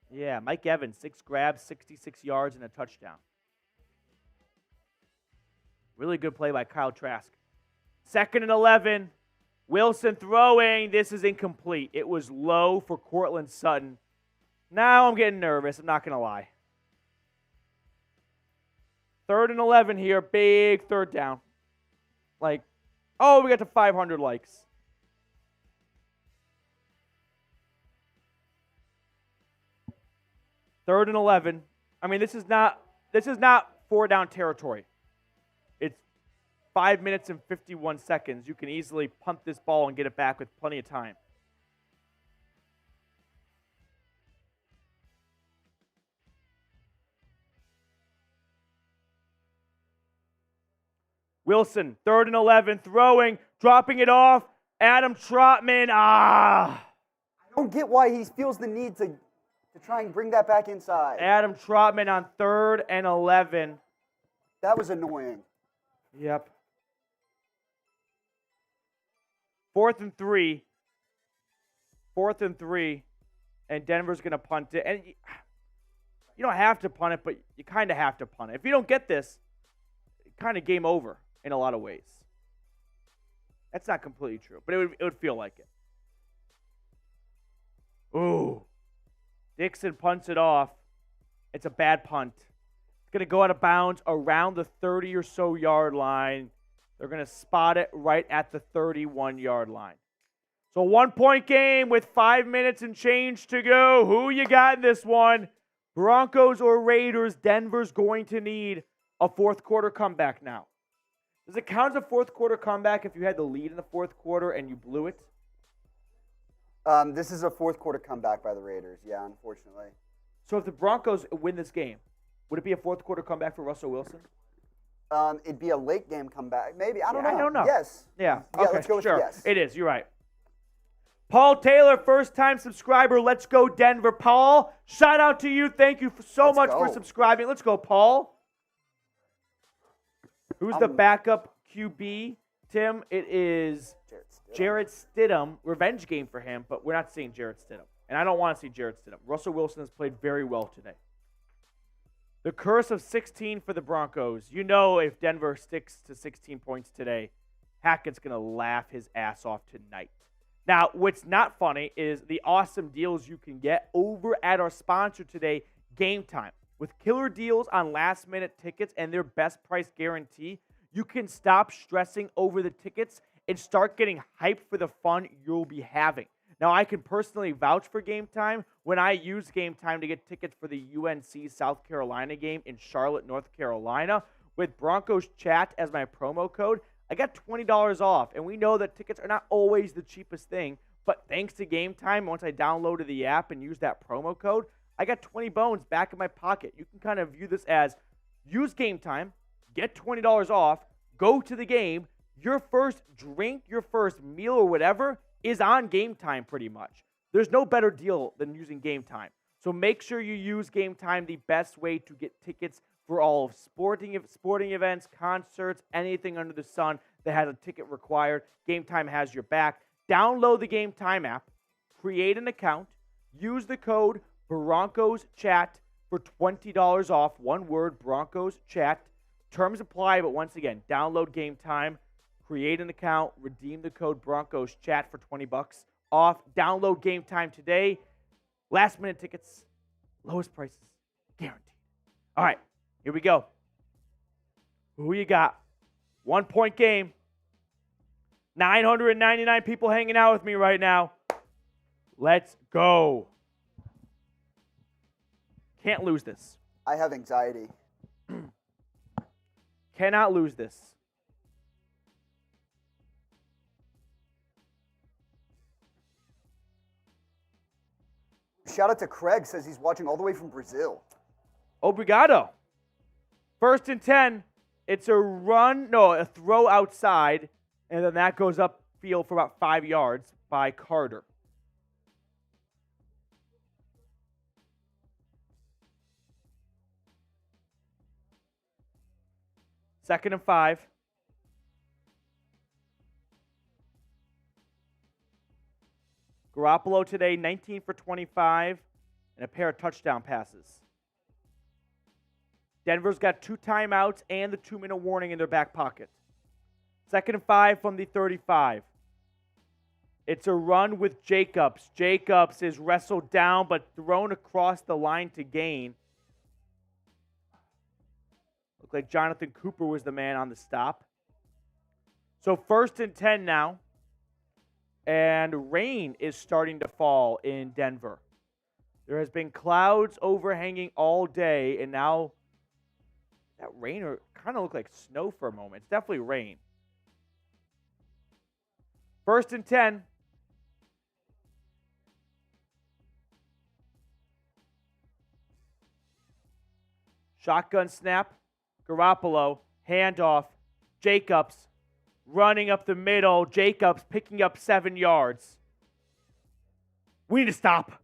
Yeah, Mike Evans, 6 grabs, 66 yards, and a touchdown. Really good play by Kyle Trask. 2nd and 11. Wilson throwing. This is incomplete. It was low for Cortland Sutton. Now I'm getting nervous. I'm not going to lie. 3rd and 11 here. Big 3rd down. We got to 500 likes. Third and 11. I mean, this is not 4-down territory. It's 5 minutes and 51 seconds. You can easily punt this ball and get it back with plenty of time. Wilson, 3rd and 11, throwing, dropping it off. Adam Trotman. I don't get why he feels the need to try and bring that back inside. Adam Trotman on 3rd and 11. That was annoying. Yep. 4th and 3. 4th and 3. And Denver's going to punt it. And you don't have to punt it, but you kind of have to punt it. If you don't get this, kind of game over in a lot of ways. That's not completely true, but it would feel like it. Ooh. Dixon punts it off. It's a bad punt. It's going to go out of bounds around the 30 or so yard line. They're going to spot it right at the 31-yard line. So 1-point game with 5 minutes and change to go. Who you got in this one? Broncos or Raiders? Denver's going to need a fourth quarter comeback now. Does it count as a fourth quarter comeback if you had the lead in the fourth quarter and you blew it? This is a fourth quarter comeback by the Raiders, yeah, unfortunately. So if the Broncos win this game, would it be a fourth quarter comeback for Russell Wilson? It'd be a late game comeback. Maybe. I don't know. I don't know. Yes. Yeah. Yeah, Okay, let's go with sure. yes. It is. You're right. Paul Taylor, first-time subscriber. Let's go, Denver. Paul, shout out to you. Thank you so much for subscribing. Let's go, Paul. Who's the backup QB, Tim? It is Jarrett Stidham. Revenge game for him, but we're not seeing Jarrett Stidham. And I don't want to see Jarrett Stidham. Russell Wilson has played very well today. The curse of 16 for the Broncos. You know if Denver sticks to 16 points today, Hackett's going to laugh his ass off tonight. Now, what's not funny is the awesome deals you can get over at our sponsor today, Game Time. With killer deals on last-minute tickets and their best price guarantee, you can stop stressing over the tickets and start getting hyped for the fun you'll be having. Now, I can personally vouch for Game Time when I use Game Time to get tickets for the UNC South Carolina game in Charlotte, North Carolina. With Broncos Chat as my promo code, I got $20 off, and we know that tickets are not always the cheapest thing, but thanks to Game Time, once I downloaded the app and used that promo code, I got 20 bones back in my pocket. You can kind of view this as use Game Time, get $20 off, go to the game, your first drink, your first meal or whatever is on Game Time pretty much. There's no better deal than using Game Time. So make sure you use Game Time, the best way to get tickets for all of sporting events, concerts, anything under the sun that has a ticket required. Game Time has your back. Download the Game Time app, create an account, use the code Broncos Chat for $20 off. One word, Broncos Chat. Terms apply, but once again, download Game Time, create an account, redeem the code Broncos Chat for $20 off. Download Game Time today. Last minute tickets, lowest prices, guaranteed. All right. Here we go. Who you got? 1-point game. 999 people hanging out with me right now. Let's go. Can't lose this. I have anxiety. Cannot lose this. Shout out to Craig, says he's watching all the way from Brazil. Obrigado. 1st and 10. It's a throw outside, and then that goes upfield for about 5 yards by Carter. Second and 5. Garoppolo today, 19 for 25, and a pair of touchdown passes. Denver's got 2 timeouts and the 2-minute warning in their back pocket. 2nd and 5 from the 35. It's a run with Jacobs. Jacobs is wrestled down but thrown across the line to gain. Looked like Jonathan Cooper was the man on the stop. So 1st and 10 now. And rain is starting to fall in Denver. There has been clouds overhanging all day, and now that rain kind of looked like snow for a moment. It's definitely rain. 1st and 10. Shotgun snap. Garoppolo. Handoff. Jacobs. running up the middle. Jacobs picking up 7 yards. We need to stop.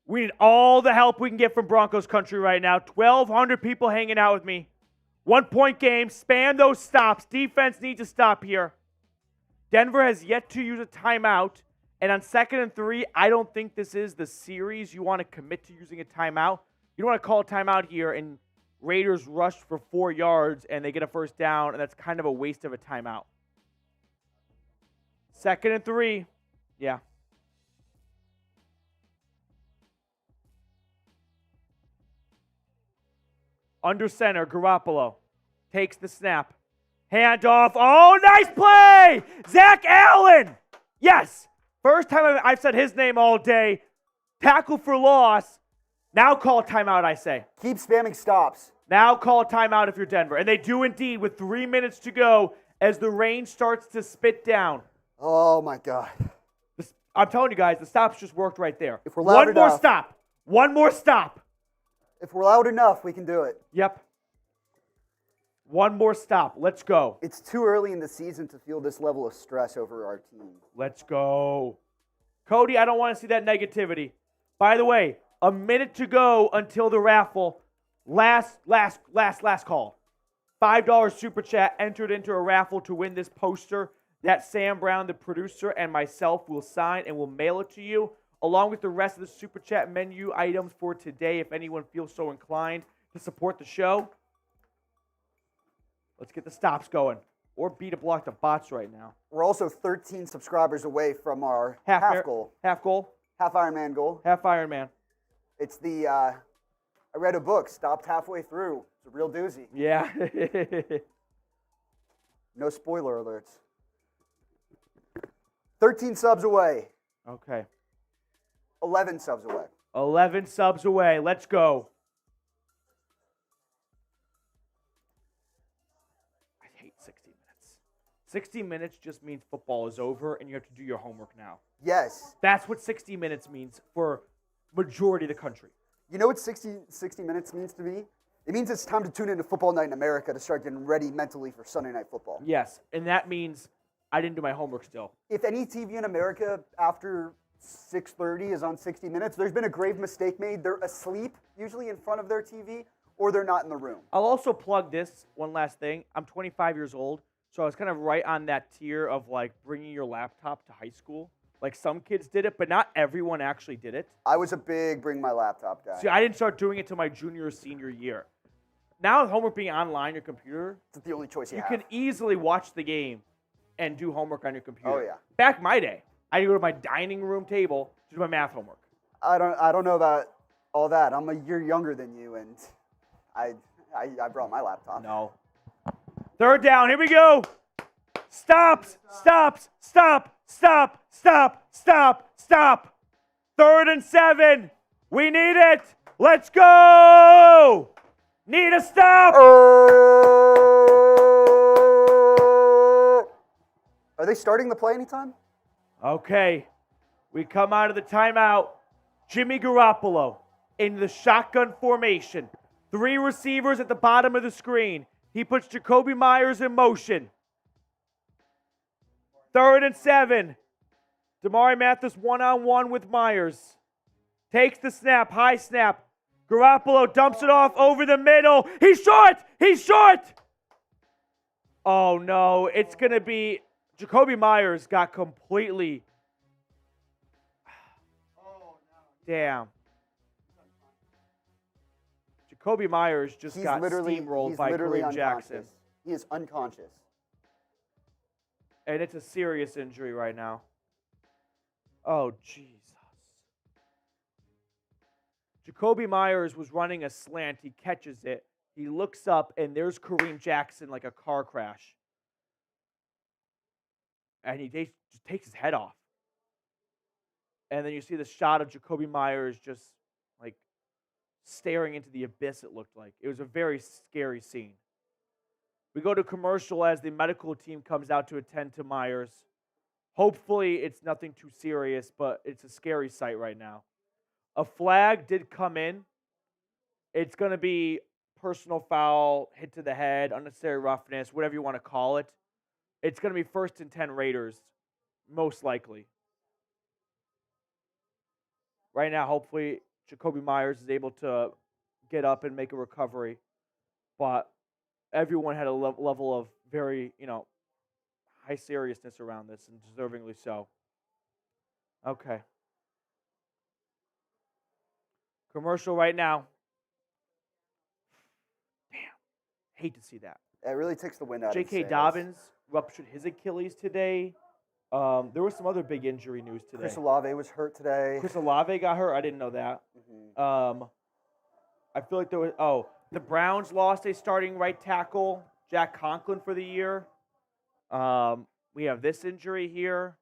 We need all the help we can get from Broncos country right now. 1,200 people hanging out with me. 1-point game. Spam those stops. Defense needs to stop here. Denver has yet to use a timeout. And on 2nd and 3, I don't think this is the series you want to commit to using a timeout. You don't want to call a timeout here and Raiders rush for 4 yards and they get a first down, and that's kind of a waste of a timeout. 2nd and 3. Yeah. Under center, Garoppolo takes the snap. Handoff. Oh, nice play! Zach Allen! Yes! First time I've said his name all day. Tackle for loss. Now call a timeout, I say. Keep spamming stops. Now call a timeout if you're Denver. And they do indeed with 3 minutes to go as the rain starts to spit down. Oh, my God. I'm telling you guys, the stops just worked right there. If we're loud One more enough. stop. One more stop. If we're loud enough, we can do it. Yep. One more stop. Let's go. It's too early in the season to feel this level of stress over our team. Let's go. Cody, I don't want to see that negativity. By the way, a minute to go until the raffle. Last call. $5 super chat entered into a raffle to win this poster that Sam Brown, the producer, and myself will sign and will mail it to you, along with the rest of the super chat menu items for today if anyone feels so inclined to support the show. Let's get the stops going. Or beat a block the bots right now. We're also 13 subscribers away from our Half goal. Half goal. Half Ironman goal. Half Ironman. It's the, I read a book, stopped halfway through. It's a real doozy. Yeah. No spoiler alerts. 13 subs away. Okay. 11 subs away. 11 subs away. Let's go. I hate 60 minutes. 60 minutes just means football is over and you have to do your homework now. Yes. That's what 60 minutes means for majority of the country. You know what 60 minutes means to me? It means it's time to tune into Football Night in America to start getting ready mentally for Sunday Night Football. Yes, and that means I didn't do my homework still. If any TV in America after 6:30 is on 60 Minutes, there's been a grave mistake made. They're asleep, usually in front of their TV, or they're not in the room. I'll also plug this one last thing. I'm 25 years old, so I was kind of right on that tier of like bringing your laptop to high school. Like some kids did it, but not everyone actually did it. I was a big bring my laptop guy. See, I didn't start doing it till my junior or senior year. Now with homework being online on your computer, It's the only choice you have. can easily watch the game and do homework on your computer. Oh, yeah. Back my day, I had to go to my dining room table to do my math homework. I don't know about all that. I'm a year younger than you, and I brought my laptop. No. Third down, here we go. Stops. 3rd and 7. We need it. Let's go. Need a stop. Are they starting the play anytime? Okay. We come out of the timeout. Jimmy Garoppolo in the shotgun formation. 3 receivers at the bottom of the screen. He puts Jacoby Myers in motion. 3rd and 7. Damari Mathis one-on-one with Myers. Takes the snap, high snap. Garoppolo dumps it off over the middle. He's short! Oh no, it's going to be, Jacoby Myers got completely, damn. Jacoby Myers just got steamrolled by Kareem Jackson. He is unconscious. And it's a serious injury right now. Oh, Jesus. Jacoby Myers was running a slant. He catches it. He looks up, and there's Kareem Jackson like a car crash. And he just takes his head off. And then you see the shot of Jacoby Myers just like staring into the abyss, it looked like. It was a very scary scene. We go to commercial as the medical team comes out to attend to Myers. Hopefully it's nothing too serious, but it's a scary sight right now. A flag did come in. It's going to be personal foul, hit to the head, unnecessary roughness, whatever you want to call it. It's going to be 1st and 10 Raiders, most likely. Right now, hopefully, Jacoby Myers is able to get up and make a recovery. But everyone had a level of very, high seriousness around this, and deservingly so. Okay. Commercial right now. Damn. Hate to see that. It really takes the wind out of J.K. the sails. Dobbins ruptured his Achilles today. There was some other big injury news today. Chris Olave was hurt today. Chris Olave got hurt. I didn't know that. Mm-hmm. I feel like there was. The Browns lost a starting right tackle, Jack Conklin, for the year. We have this injury here.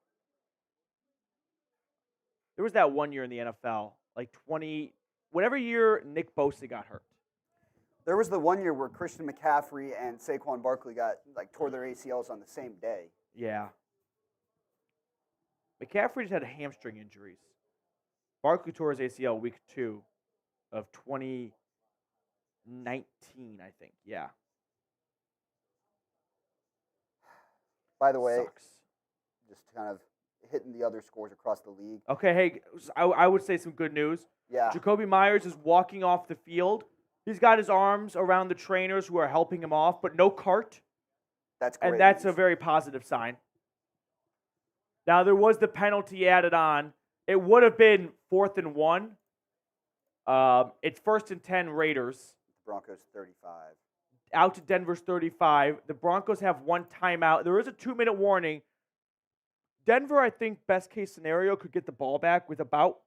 There was that one year in the NFL, like whatever year Nick Bosa got hurt. There was the one year where Christian McCaffrey and Saquon Barkley tore their ACLs on the same day. Yeah. McCaffrey just had hamstring injuries. Barkley tore his ACL week 2 of 2019, I think. Yeah. By the way, Sucks. just kind of hitting the other scores across the league. Okay, hey, I would say some good news. Yeah. Jacoby Myers is walking off the field. He's got his arms around the trainers who are helping him off, but no cart. That's great. And that's news. a very positive sign. Now, there was the penalty added on. It would have been 4th and 1. It's 1st and 10 Raiders. Broncos 35. Out to Denver's 35. The Broncos have one timeout. There is a 2-minute warning. Denver, I think, best case scenario, could get the ball back with about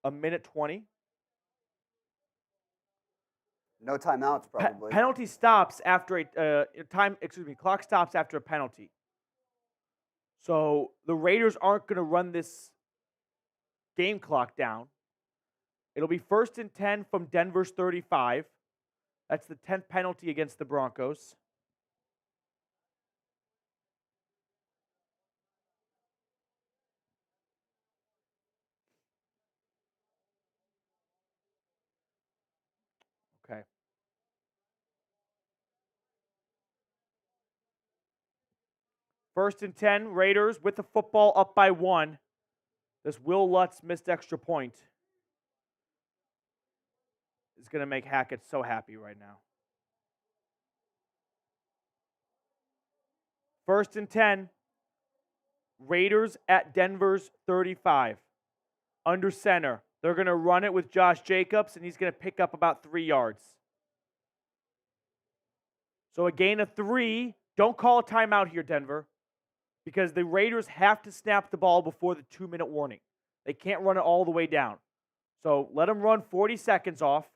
a minute 20. No timeouts, probably. Penalty stops after clock stops after a penalty. So the Raiders aren't going to run this game clock down. It'll be 1st and 10 from Denver's 35. That's the 10th penalty against the Broncos. Okay. First and 10, Raiders with the football up by 1. This Will Lutz missed extra point is going to make Hackett so happy right now. 1st and 10, Raiders at Denver's 35. Under center. They're going to run it with Josh Jacobs, and he's going to pick up about 3 yards. So a gain of 3. Don't call a timeout here, Denver, because the Raiders have to snap the ball before the 2-minute warning. They can't run it all the way down. So let them run 40 seconds off,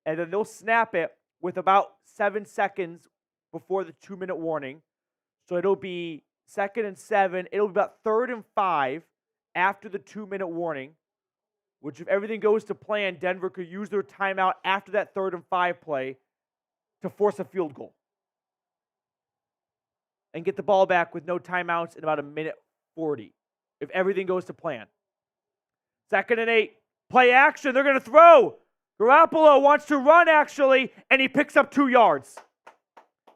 and then they'll snap it with about 7 seconds before the 2-minute warning. So it'll be 2nd and 7. It'll be about 3rd and 5 after the 2-minute warning, which if everything goes to plan, Denver could use their timeout after that 3rd and 5 play to force a field goal and get the ball back with no timeouts in about a minute 40, if everything goes to plan. 2nd and 8, play action. They're going to throw. Garoppolo wants to run, actually, and he picks up 2 yards.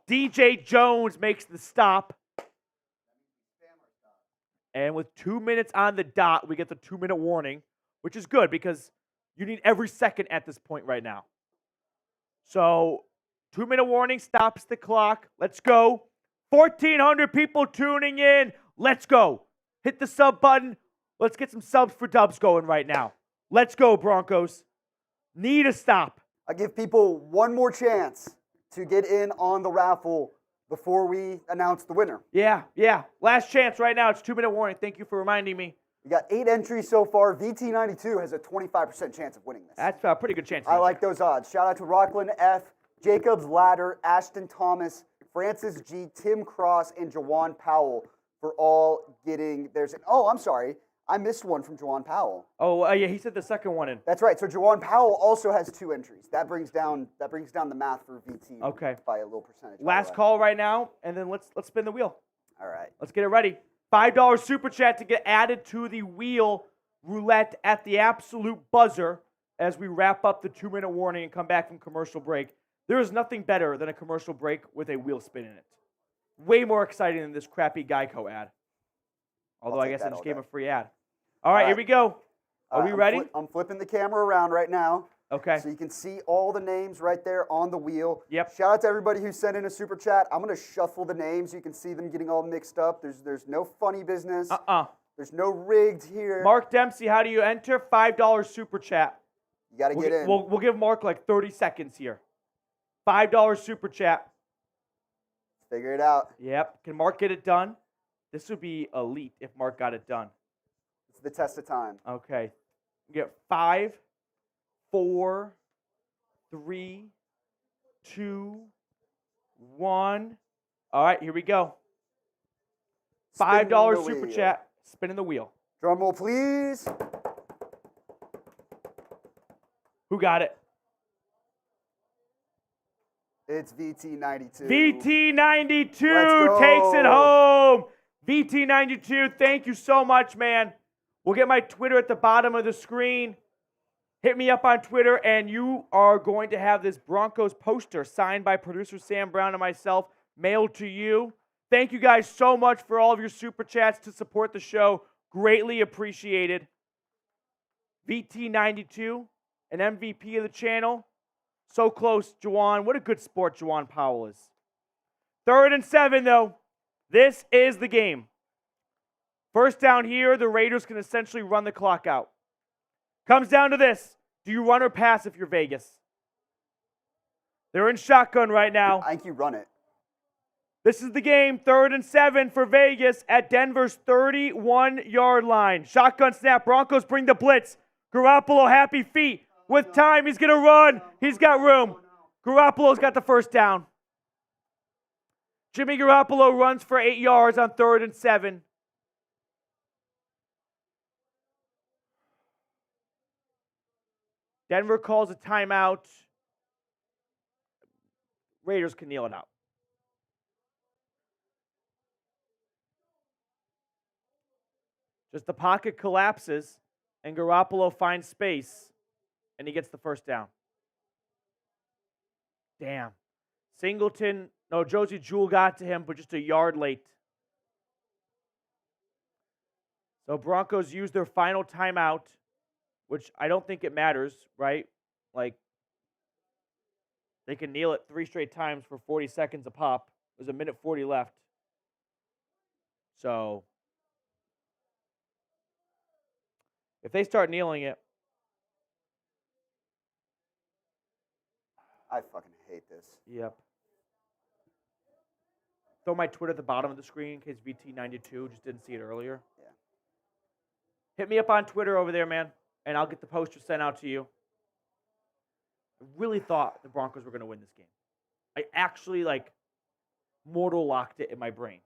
DJ Jones makes the stop. And with 2 minutes on the dot, we get the 2-minute warning, which is good because you need every second at this point right now. So 2-minute warning stops the clock. Let's go. 1,400 people tuning in. Let's go. Hit the sub button. Let's get some subs for dubs going right now. Let's go, Broncos. Need a stop. I give people one more chance to get in on the raffle before we announce the winner. Yeah. Last chance right now. It's 2-minute warning. Thank you for reminding me. We got 8 entries so far. VT92 has a 25% chance of winning this. That's a pretty good chance. I like those odds. Shout out to Rockland F, Jacobs Ladder, Ashton Thomas, Francis G, Tim Cross, and Jawan Powell for all getting theirs. I'm sorry. I missed one from Jawan Powell. Yeah, he said the second one in. That's right. So Jawan Powell also has 2 entries. That brings down the math for VT by a little percentage. Last call right now, and then let's spin the wheel. All right. Let's get it ready. $5 super chat to get added to the wheel roulette at the absolute buzzer as we wrap up the 2-minute warning and come back from commercial break. There is nothing better than a commercial break with a wheel spin in it. way more exciting than this crappy Geico ad. Although I take guess I that just all gave day. a free ad. All right, here we go. Are we ready? I'm flipping the camera around right now. Okay. So you can see all the names right there on the wheel. Yep. Shout out to everybody who sent in a super chat. I'm going to shuffle the names. You can see them getting all mixed up. There's no funny business. There's no rigged here. Mark Dempsey, how do you enter? $5 super chat. You got to get in. We'll give Mark like 30 seconds here. $5 super chat. Figure it out. Yep. Can Mark get it done? This would be elite if Mark got it done. It's the test of time. Okay. We get 5, 4, 3, 2, 1. All right, here we go. $5 super chat. Spinning the wheel. Drum roll, please. Who got it? It's VT92. VT92 takes it home. VT92, thank you so much, man. We'll get my Twitter at the bottom of the screen. Hit me up on Twitter, and you are going to have this Broncos poster signed by producer Sam Brown and myself mailed to you. Thank you guys so much for all of your super chats to support the show. Greatly appreciated. VT92, an MVP of the channel. So close, Juwan. What a good sport Juwan Powell is. 3rd and 7, though. This is the game. First down here, the Raiders can essentially run the clock out. Comes down to this. Do you run or pass if you're Vegas? They're in shotgun right now. I think you run it. This is the game. 3rd and 7 for Vegas at Denver's 31-yard line. Shotgun snap. Broncos bring the blitz. Garoppolo, happy feet. With time, he's going to run. He's got room. Garoppolo's got the first down. Jimmy Garoppolo runs for 8 yards on 3rd and 7. Denver calls a timeout. Raiders can kneel it out. Just the pocket collapses, and Garoppolo finds space, and he gets the first down. Damn. Josie Jewell got to him, but just a yard late. So Broncos use their final timeout, which I don't think it matters, right? Like, they can kneel it 3 straight times for 40 seconds a pop. There's 1:40 left. So if they start kneeling it, I fucking hate this. yep. Throw my Twitter at the bottom of the screen in case VT92 just didn't see it earlier. Yeah. Hit me up on Twitter over there, man, and I'll get the poster sent out to you. I really thought the Broncos were going to win this game. I actually, mortal locked it in my brain.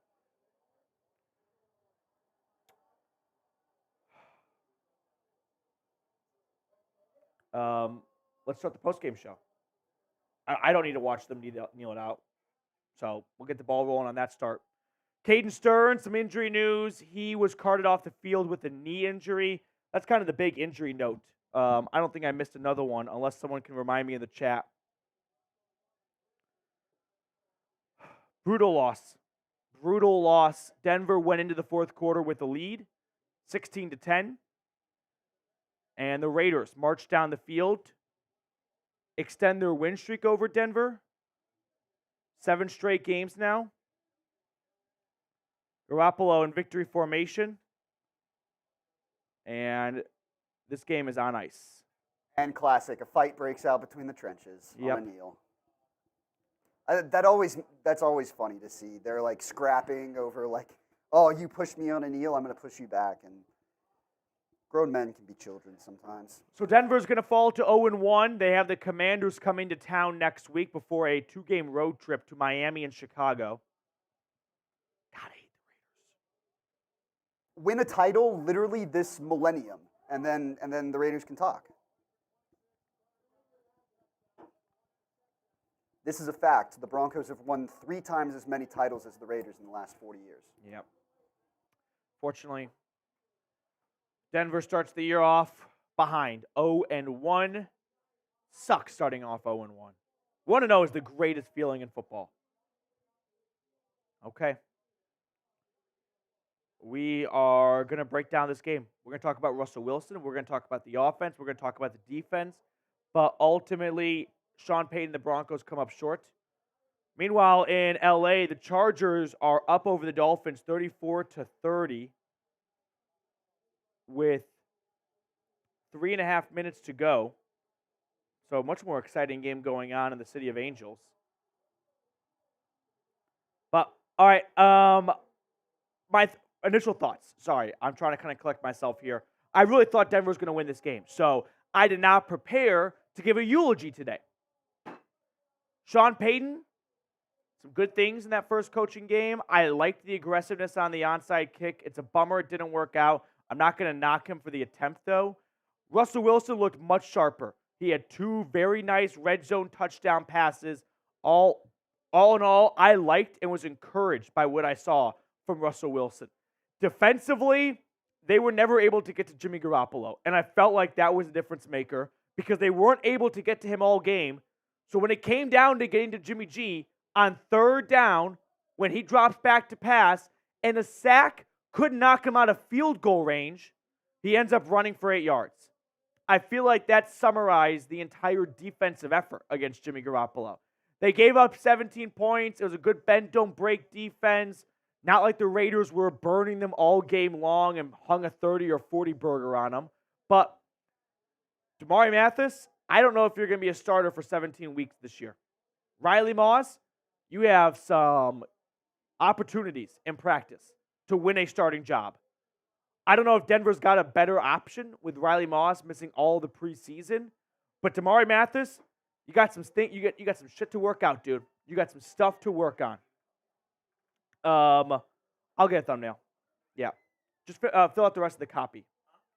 Let's start the postgame show. I don't need to watch them kneel it out. So we'll get the ball rolling on that start. Caden Stern, some injury news. He was carted off the field with a knee injury. That's kind of the big injury note. I don't think I missed another one unless someone can remind me in the chat. Brutal loss. Brutal loss. Denver went into the fourth quarter with a lead, 16-10. And the Raiders marched down the field, extend their win streak over Denver. 7 straight games now. Garoppolo in victory formation. And this game is on ice. And classic, a fight breaks out between the trenches Yep. on a kneel. That's always funny to see. They're like scrapping over oh, you pushed me on a kneel, I'm going to push you back. And grown men can be children sometimes. So Denver's going to fall to 0-1. They have the Commanders coming to town next week before a 2-game road trip to Miami and Chicago. God, I hate the Raiders. Win a title literally this millennium, and then the Raiders can talk. This is a fact. The Broncos have won 3 times as many titles as the Raiders in the last 40 years. Yep. Fortunately, Denver starts the year off behind 0-1. Sucks starting off 0-1. 1-0 is the greatest feeling in football. Okay. We are going to break down this game. We're going to talk about Russell Wilson. We're going to talk about the offense. We're going to talk about the defense. But ultimately, Sean Payton and the Broncos come up short. Meanwhile, in LA, the Chargers are up over the Dolphins 34-30 with 3.5 minutes to go. So a much more exciting game going on in the City of Angels. But, all right, my initial thoughts. Sorry, I'm trying to kind of collect myself here. I really thought Denver was going to win this game. So I did not prepare to give a eulogy today. Sean Payton, some good things in that first coaching game. I liked the aggressiveness on the onside kick. It's a bummer it didn't work out. I'm not going to knock him for the attempt, though. Russell Wilson looked much sharper. He had 2 very nice red zone touchdown passes. All in all, I liked and was encouraged by what I saw from Russell Wilson. Defensively, they were never able to get to Jimmy Garoppolo, and I felt like that was a difference maker because they weren't able to get to him all game. So when it came down to getting to Jimmy G on 3rd down, when he drops back to pass and a sack couldn't knock him out of field goal range, he ends up running for 8 yards. I feel like that summarized the entire defensive effort against Jimmy Garoppolo. They gave up 17 points. It was a good bend, don't break defense. Not like the Raiders were burning them all game long and hung a 30 or 40 burger on them. But Damari Mathis, I don't know if you're going to be a starter for 17 weeks this year. Riley Moss, you have some opportunities in practice to win a starting job. I don't know if Denver's got a better option with Riley Moss missing all the preseason, but Damari Mathis, you got some you got some shit to work out, dude. You got some stuff to work on. I'll get a thumbnail. Yeah, just fill out the rest of the copy.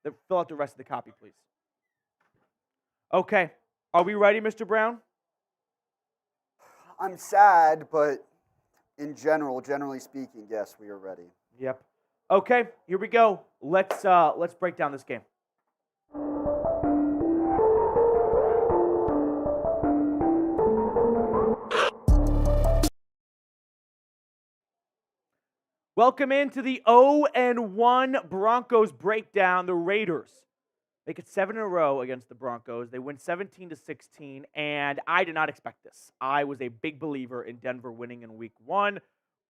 Fill out the rest of the copy, please. Okay, are we ready, Mr. Brown? I'm sad, but generally speaking, yes, we are ready. Yep. Okay, here we go. Let's break down this game. Welcome into the 0-1 Broncos breakdown. The Raiders make it 7 in a row against the Broncos. They win 17-16, and I did not expect this. I was a big believer in Denver winning in Week 1,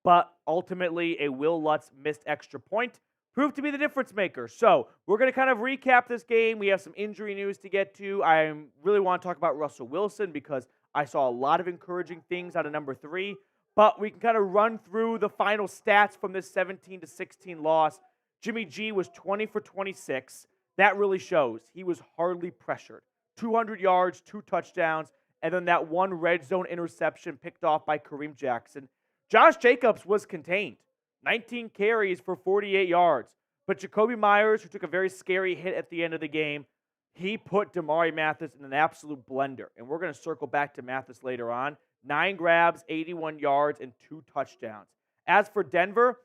but ultimately a Will Lutz missed extra point proved to be the difference maker. So we're going to kind of recap this game. We have some injury news to get to. I really want to talk about Russell Wilson because I saw a lot of encouraging things out of number 3. But we can kind of run through the final stats from this 17-16 loss. Jimmy G was 20 for 26. That really shows. He was hardly pressured. 200 yards, 2 touchdowns, and then that 1 red zone interception picked off by Kareem Jackson. Josh Jacobs was contained. 19 carries for 48 yards. But Jacoby Myers, who took a very scary hit at the end of the game, he put Damari Mathis in an absolute blender. And we're going to circle back to Mathis later on. 9 grabs, 81 yards, and 2 touchdowns. As for Denver,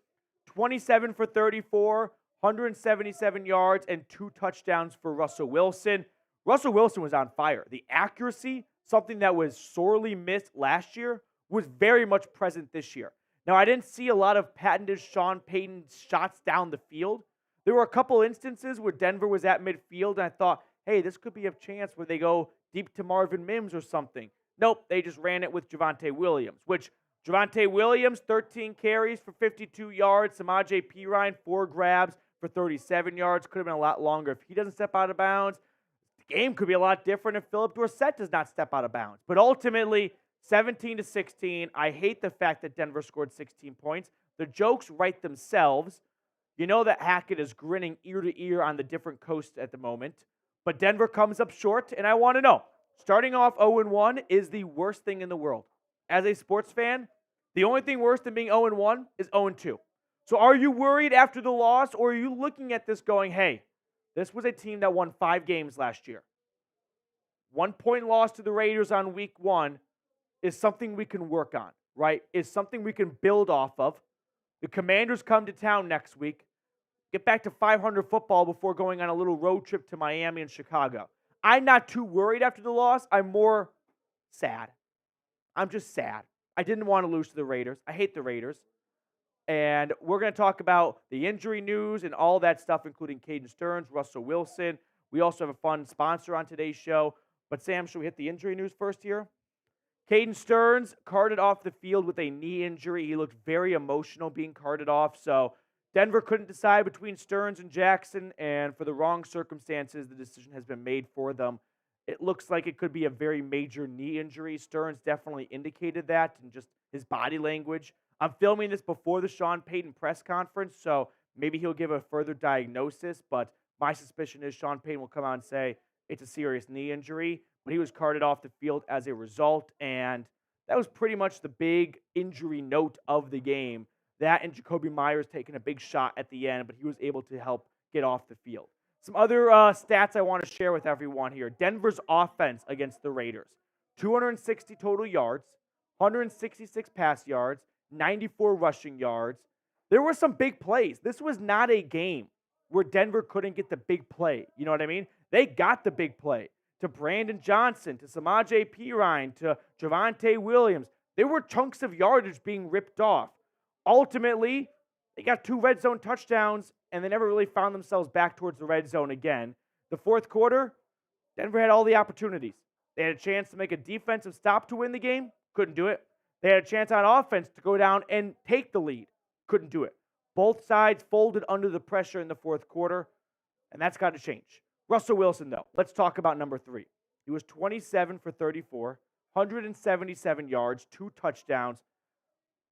27 for 34, 177 yards, and 2 touchdowns for Russell Wilson. Russell Wilson was on fire. The accuracy, something that was sorely missed last year, was very much present this year. Now, I didn't see a lot of patented Sean Payton shots down the field. There were a couple instances where Denver was at midfield, and I thought, hey, this could be a chance where they go deep to Marvin Mims or something. Nope, they just ran it with Javonte Williams, which Javonte Williams, 13 carries for 52 yards. Samaje Perine, 4 grabs for 37 yards. Could have been a lot longer if he doesn't step out of bounds. The game could be a lot different if Philip Dorsett does not step out of bounds. But ultimately, 17-16. I hate the fact that Denver scored 16 points. The jokes write themselves. You know that Hackett is grinning ear to ear on the different coasts at the moment. But Denver comes up short, and I want to know, starting off 0-1 is the worst thing in the world. As a sports fan, the only thing worse than being 0-1 is 0-2. So are you worried after the loss, or are you looking at this going, hey, this was a team that won 5 games last year. 1-point loss to the Raiders on Week 1 is something we can work on, right? Is something we can build off of. The Commanders come to town next week. Get back to 500 football before going on a little road trip to Miami and Chicago. I'm not too worried after the loss. I'm more sad. I'm just sad. I didn't want to lose to the Raiders. I hate the Raiders. And we're going to talk about the injury news and all that stuff, including Caden Stearns, Russell Wilson. We also have a fun sponsor on today's show. But Sam, should we hit the injury news first here? Caden Stearns carted off the field with a knee injury. He looked very emotional being carted off. So Denver couldn't decide between Stearns and Jackson, and for the wrong circumstances, the decision has been made for them. It looks like it could be a very major knee injury. Stearns definitely indicated that in just his body language. I'm filming this before the Sean Payton press conference, so maybe he'll give a further diagnosis, but my suspicion is Sean Payton will come out and say it's a serious knee injury, but he was carted off the field as a result, and that was pretty much the big injury note of the game. That and Jacoby Myers taking a big shot at the end, but he was able to help get off the field. Some other stats I want to share with everyone here. Denver's offense against the Raiders. 260 total yards, 166 pass yards, 94 rushing yards. There were some big plays. This was not a game where Denver couldn't get the big play. You know what I mean? They got the big play to Brandon Johnson, to Samaje Perine, to Javonte Williams. There were chunks of yardage being ripped off. Ultimately, they got 2 red zone touchdowns, and they never really found themselves back towards the red zone again. The fourth quarter, Denver had all the opportunities. They had a chance to make a defensive stop to win the game. Couldn't do it. They had a chance on offense to go down and take the lead. Couldn't do it. Both sides folded under the pressure in the fourth quarter, and that's got to change. Russell Wilson, though. Let's talk about number 3. He was 27 for 34, 177 yards, 2 touchdowns.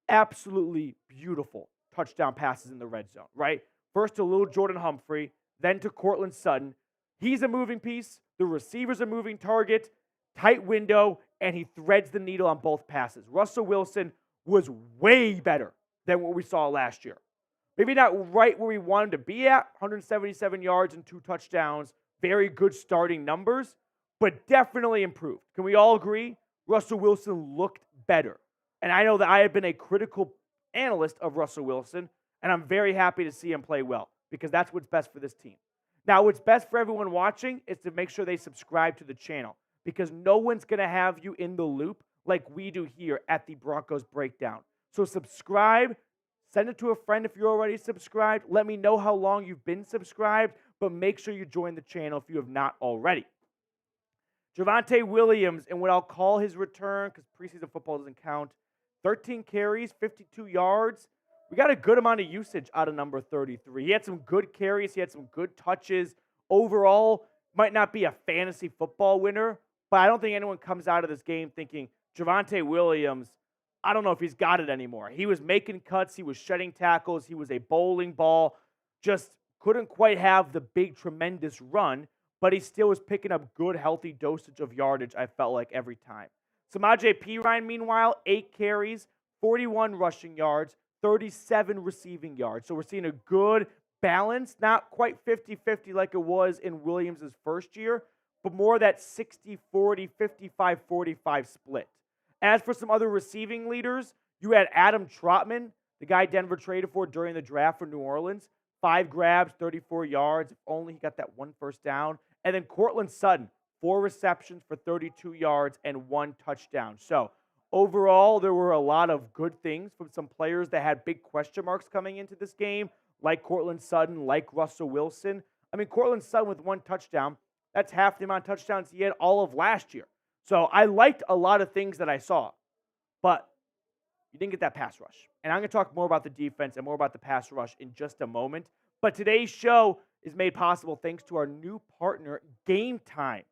Absolutely beautiful touchdown passes in the red zone, right? First to little Jordan Humphrey, then to Cortland Sutton. He's a moving piece. The receiver's a moving target. Tight window, and he threads the needle on both passes. Russell Wilson was way better than what we saw last year. Maybe not right where we wanted to be at, 177 yards and 2 touchdowns. Very good starting numbers, but definitely improved. Can we all agree? Russell Wilson looked better. And I know that I have been a critical analyst of Russell Wilson, and I'm very happy to see him play well because that's what's best for this team. Now, what's best for everyone watching is to make sure they subscribe to the channel because no one's going to have you in the loop like we do here at the Broncos Breakdown. So subscribe, send it to a friend if you're already subscribed. Let me know how long you've been subscribed, but make sure you join the channel if you have not already. Javonte Williams, and what I'll call his return, because preseason football doesn't count, 13 carries, 52 yards. We got a good amount of usage out of number 33. He had some good carries. He had some good touches. Overall, might not be a fantasy football winner, but I don't think anyone comes out of this game thinking Javonte Williams, I don't know if he's got it anymore. He was making cuts. He was shedding tackles. He was a bowling ball. Just couldn't quite have the big, tremendous run, but he still was picking up good, healthy dosage of yardage, I felt like, every time. Samaje Perine, meanwhile, 8 carries, 41 rushing yards, 37 receiving yards. So we're seeing a good balance, not quite 50-50 like it was in Williams' first year, but more that 60-40, 55-45 split. As for some other receiving leaders, you had Adam Trotman, the guy Denver traded for during the draft for New Orleans. 5 grabs, 34 yards. If only he got that 1 first down. And then Cortland Sutton, 4 receptions for 32 yards and 1 touchdown. So overall, there were a lot of good things from some players that had big question marks coming into this game, like Cortland Sutton, like Russell Wilson. I mean, Cortland Sutton with 1 touchdown, that's half the amount of touchdowns he had all of last year. So I liked a lot of things that I saw, but you didn't get that pass rush. And I'm going to talk more about the defense and more about the pass rush in just a moment. But today's show is made possible thanks to our new partner, Game Time.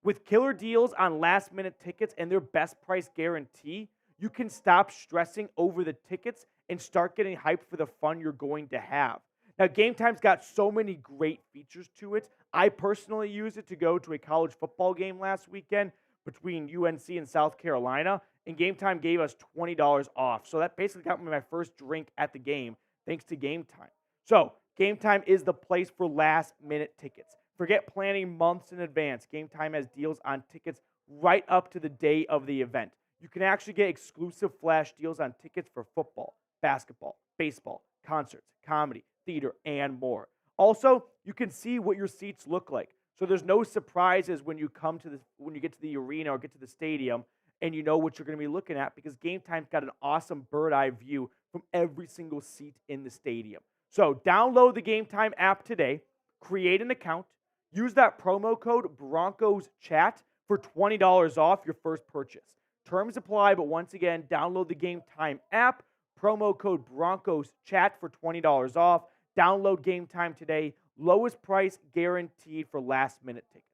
With killer deals on last-minute tickets and their best price guarantee, you can stop stressing over the tickets and start getting hyped for the fun you're going to have. Now, Game Time's got so many great features to it. I personally used it to go to a college football game last weekend between UNC and South Carolina, and Game Time gave us $20 off. So that basically got me my first drink at the game, thanks to Game Time. So Game Time is the place for last-minute tickets. Forget planning months in advance. Game Time has deals on tickets right up to the day of the event. You can actually get exclusive flash deals on tickets for football, basketball, baseball, concerts, comedy, theater, and more. Also, you can see what your seats look like. So there's no surprises when you get to the arena or get to the stadium and you know what you're going to be looking at because Game Time's got an awesome bird eye view from every single seat in the stadium. So download the Game Time app today, create an account, use that promo code Broncos Chat for $20 off your first purchase. Terms apply, but once again, download the Game Time app, promo code Broncos Chat for $20 off. Download Game Time today. Lowest price guaranteed for last-minute tickets.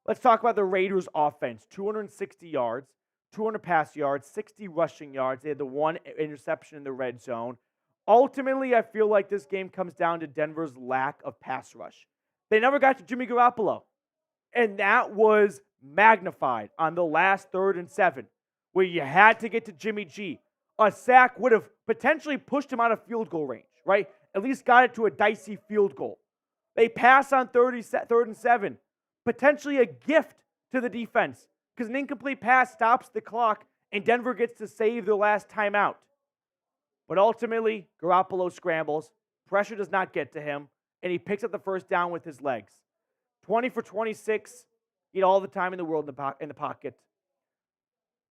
Let's talk about the Raiders' offense. 260 yards, 200 pass yards, 60 rushing yards. They had the one interception in the red zone. Ultimately, I feel like this game comes down to Denver's lack of pass rush. They never got to Jimmy Garoppolo, and that was magnified on the last 3rd and 7, where you had to get to Jimmy G. A sack would have potentially pushed him out of field goal range, right? At least got it to a dicey field goal. They pass on 3rd and 7. Potentially a gift to the defense because an incomplete pass stops the clock and Denver gets to save their last timeout. But ultimately, Garoppolo scrambles. Pressure does not get to him, and he picks up the first down with his legs. 20 for 26. He had all the time in the world in the pocket.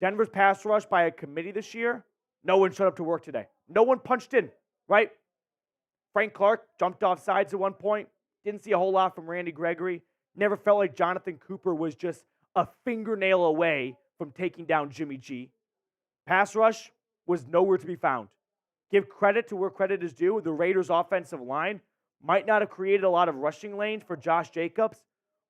Denver's pass rush by a committee this year, no one showed up to work today. No one punched in, right? Frank Clark jumped off sides at one point. Didn't see a whole lot from Randy Gregory. Never felt like Jonathan Cooper was just a fingernail away from taking down Jimmy G. Pass rush was nowhere to be found. Give credit to where credit is due. The Raiders' offensive line might not have created a lot of rushing lanes for Josh Jacobs,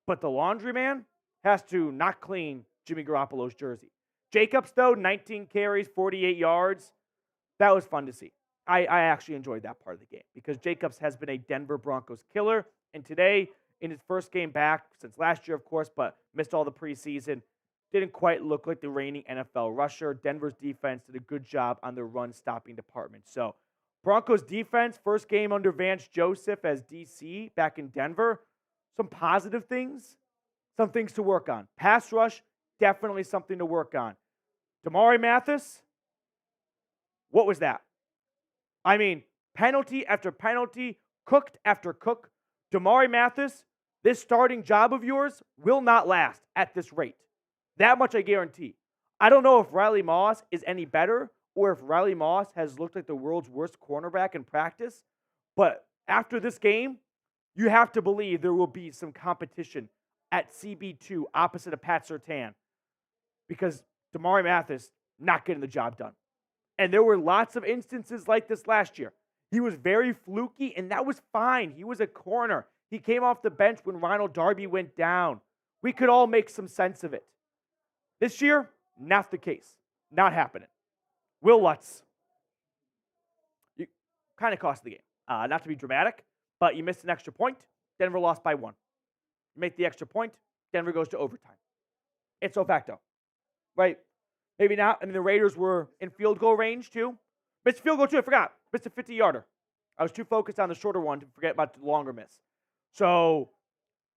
but the laundry man has to not clean Jimmy Garoppolo's jersey. Jacobs, though, 19 carries, 48 yards. That was fun to see. I actually enjoyed that part of the game because Jacobs has been a Denver Broncos killer, and today, in his first game back since last year, of course, but missed all the preseason. Didn't quite look like the reigning NFL rusher. Denver's defense did a good job on the run-stopping department. So, Broncos defense, first game under Vance Joseph as DC back in Denver. Some positive things, some things to work on. Pass rush, definitely something to work on. Damari Mathis, what was that? I mean, penalty after penalty, cooked after cook. Damari Mathis, this starting job of yours will not last at this rate. That much I guarantee. I don't know if Riley Moss is any better or if Riley Moss has looked like the world's worst cornerback in practice, but after this game, you have to believe there will be some competition at CB2 opposite of Pat Surtain because Damari Mathis not getting the job done. And there were lots of instances like this last year. He was very fluky, and that was fine. He was a corner. He came off the bench when Ronald Darby went down. We could all make some sense of it. This year, not the case. Not happening. Will Lutz. You kind of cost the game. Not to be dramatic, but you missed an extra point. Denver lost by 1. You make the extra point. Denver goes to overtime. It's so facto. Right? Maybe not. I mean, the Raiders were in field goal range, too. Missed field goal, too. I forgot. Missed a 50-yarder. I was too focused on the shorter one to forget about the longer miss. So,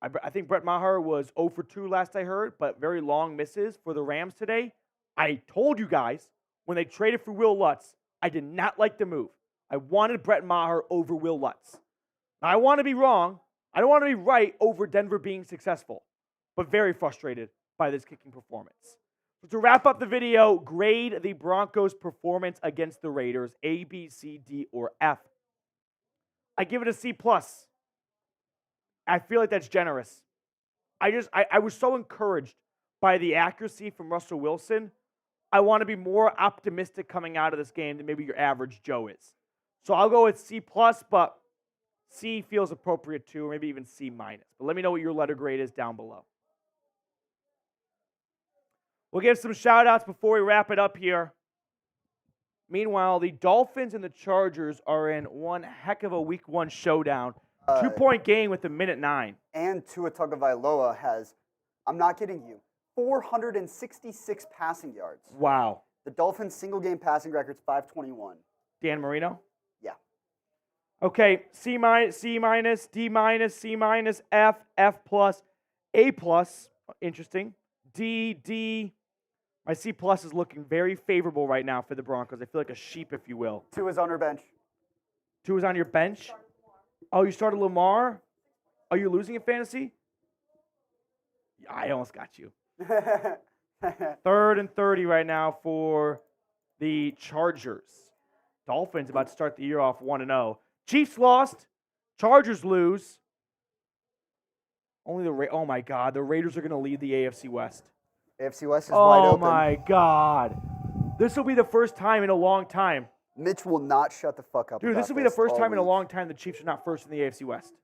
I think Brett Maher was 0 for 2 last I heard, but very long misses for the Rams today. I told you guys, when they traded for Will Lutz, I did not like the move. I wanted Brett Maher over Will Lutz. Now, I want to be wrong. I don't want to be right over Denver being successful, but very frustrated by this kicking performance. So to wrap up the video, grade the Broncos' performance against the Raiders, A, B, C, D, or F. I give it a C+. I feel like that's generous. I was so encouraged by the accuracy from Russell Wilson. I want to be more optimistic coming out of this game than maybe your average Joe is. So I'll go with C+, but C feels appropriate too, or maybe even C-. But let me know what your letter grade is down below. We'll give some shout-outs before we wrap it up here. Meanwhile, the Dolphins and the Chargers are in one heck of a Week 1 showdown. 2-point game with a minute 9. And Tua Tagovailoa has, I'm not kidding you, 466 passing yards. Wow. The Dolphins' single-game passing record's 521. Dan Marino? Yeah. Okay, C-, D-, C-, F, F+, A+, interesting. D. My C+ is looking very favorable right now for the Broncos. I feel like a sheep, if you will. Tua's on our bench. Tua's on your bench? Oh, you started Lamar? Are you losing in fantasy? Yeah, I almost got you. 3rd and 30 right now for the Chargers. Dolphins about to start the year off 1-0. Chiefs lost. Chargers lose. Oh my God, the Raiders are going to lead the AFC West. AFC West is wide open. Oh my God. This will be the first time in a long time. Mitch will not shut the fuck up. Dude, this will be the first time in a long time the Chiefs are not first in the AFC West.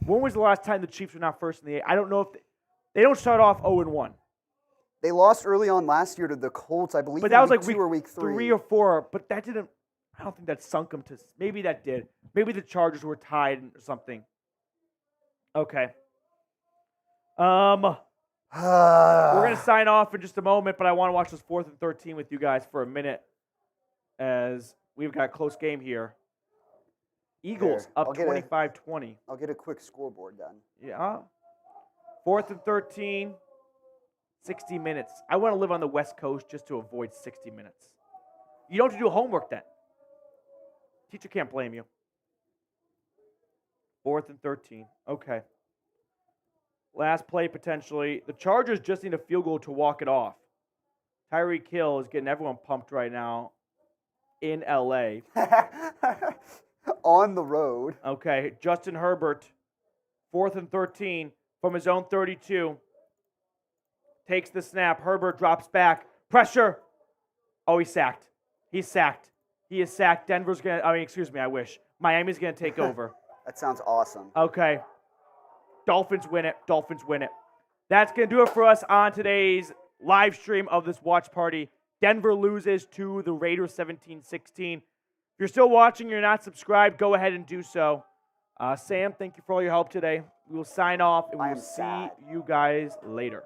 When was the last time the Chiefs were not first in the I don't know if they don't start off 0-1. They lost early on last year to the Colts, I believe. But that was like week 3 or 4. But that didn't. I don't think that sunk them to. Maybe that did. Maybe the Chargers were tied or something. Okay. We're gonna sign off in just a moment, but I want to watch this 4th and 13 with you guys for a minute, as we've got a close game here. Eagles up 25-20. I'll get a quick scoreboard done. Yeah. 4th and 13. 60 minutes. I want to live on the West Coast just to avoid 60 minutes. You don't have to do homework then. Teacher can't blame you. 4th and 13. Okay. Last play potentially. The Chargers just need a field goal to walk it off. Tyreek Hill is getting everyone pumped right now in LA. On the road. Okay. Justin Herbert, 4th and 13 from his own 32. Takes the snap. Herbert drops back. Pressure. Oh, he's sacked. He's sacked. He is sacked. Denver's going to, I wish. Miami's going to take over. That sounds awesome. Okay. Dolphins win it. Dolphins win it. That's going to do it for us on today's live stream of this watch party. Denver loses to the Raiders 17-16. If you're still watching and you're not subscribed, go ahead and do so. Sam, thank you for all your help today. We will sign off, and we will see you guys later.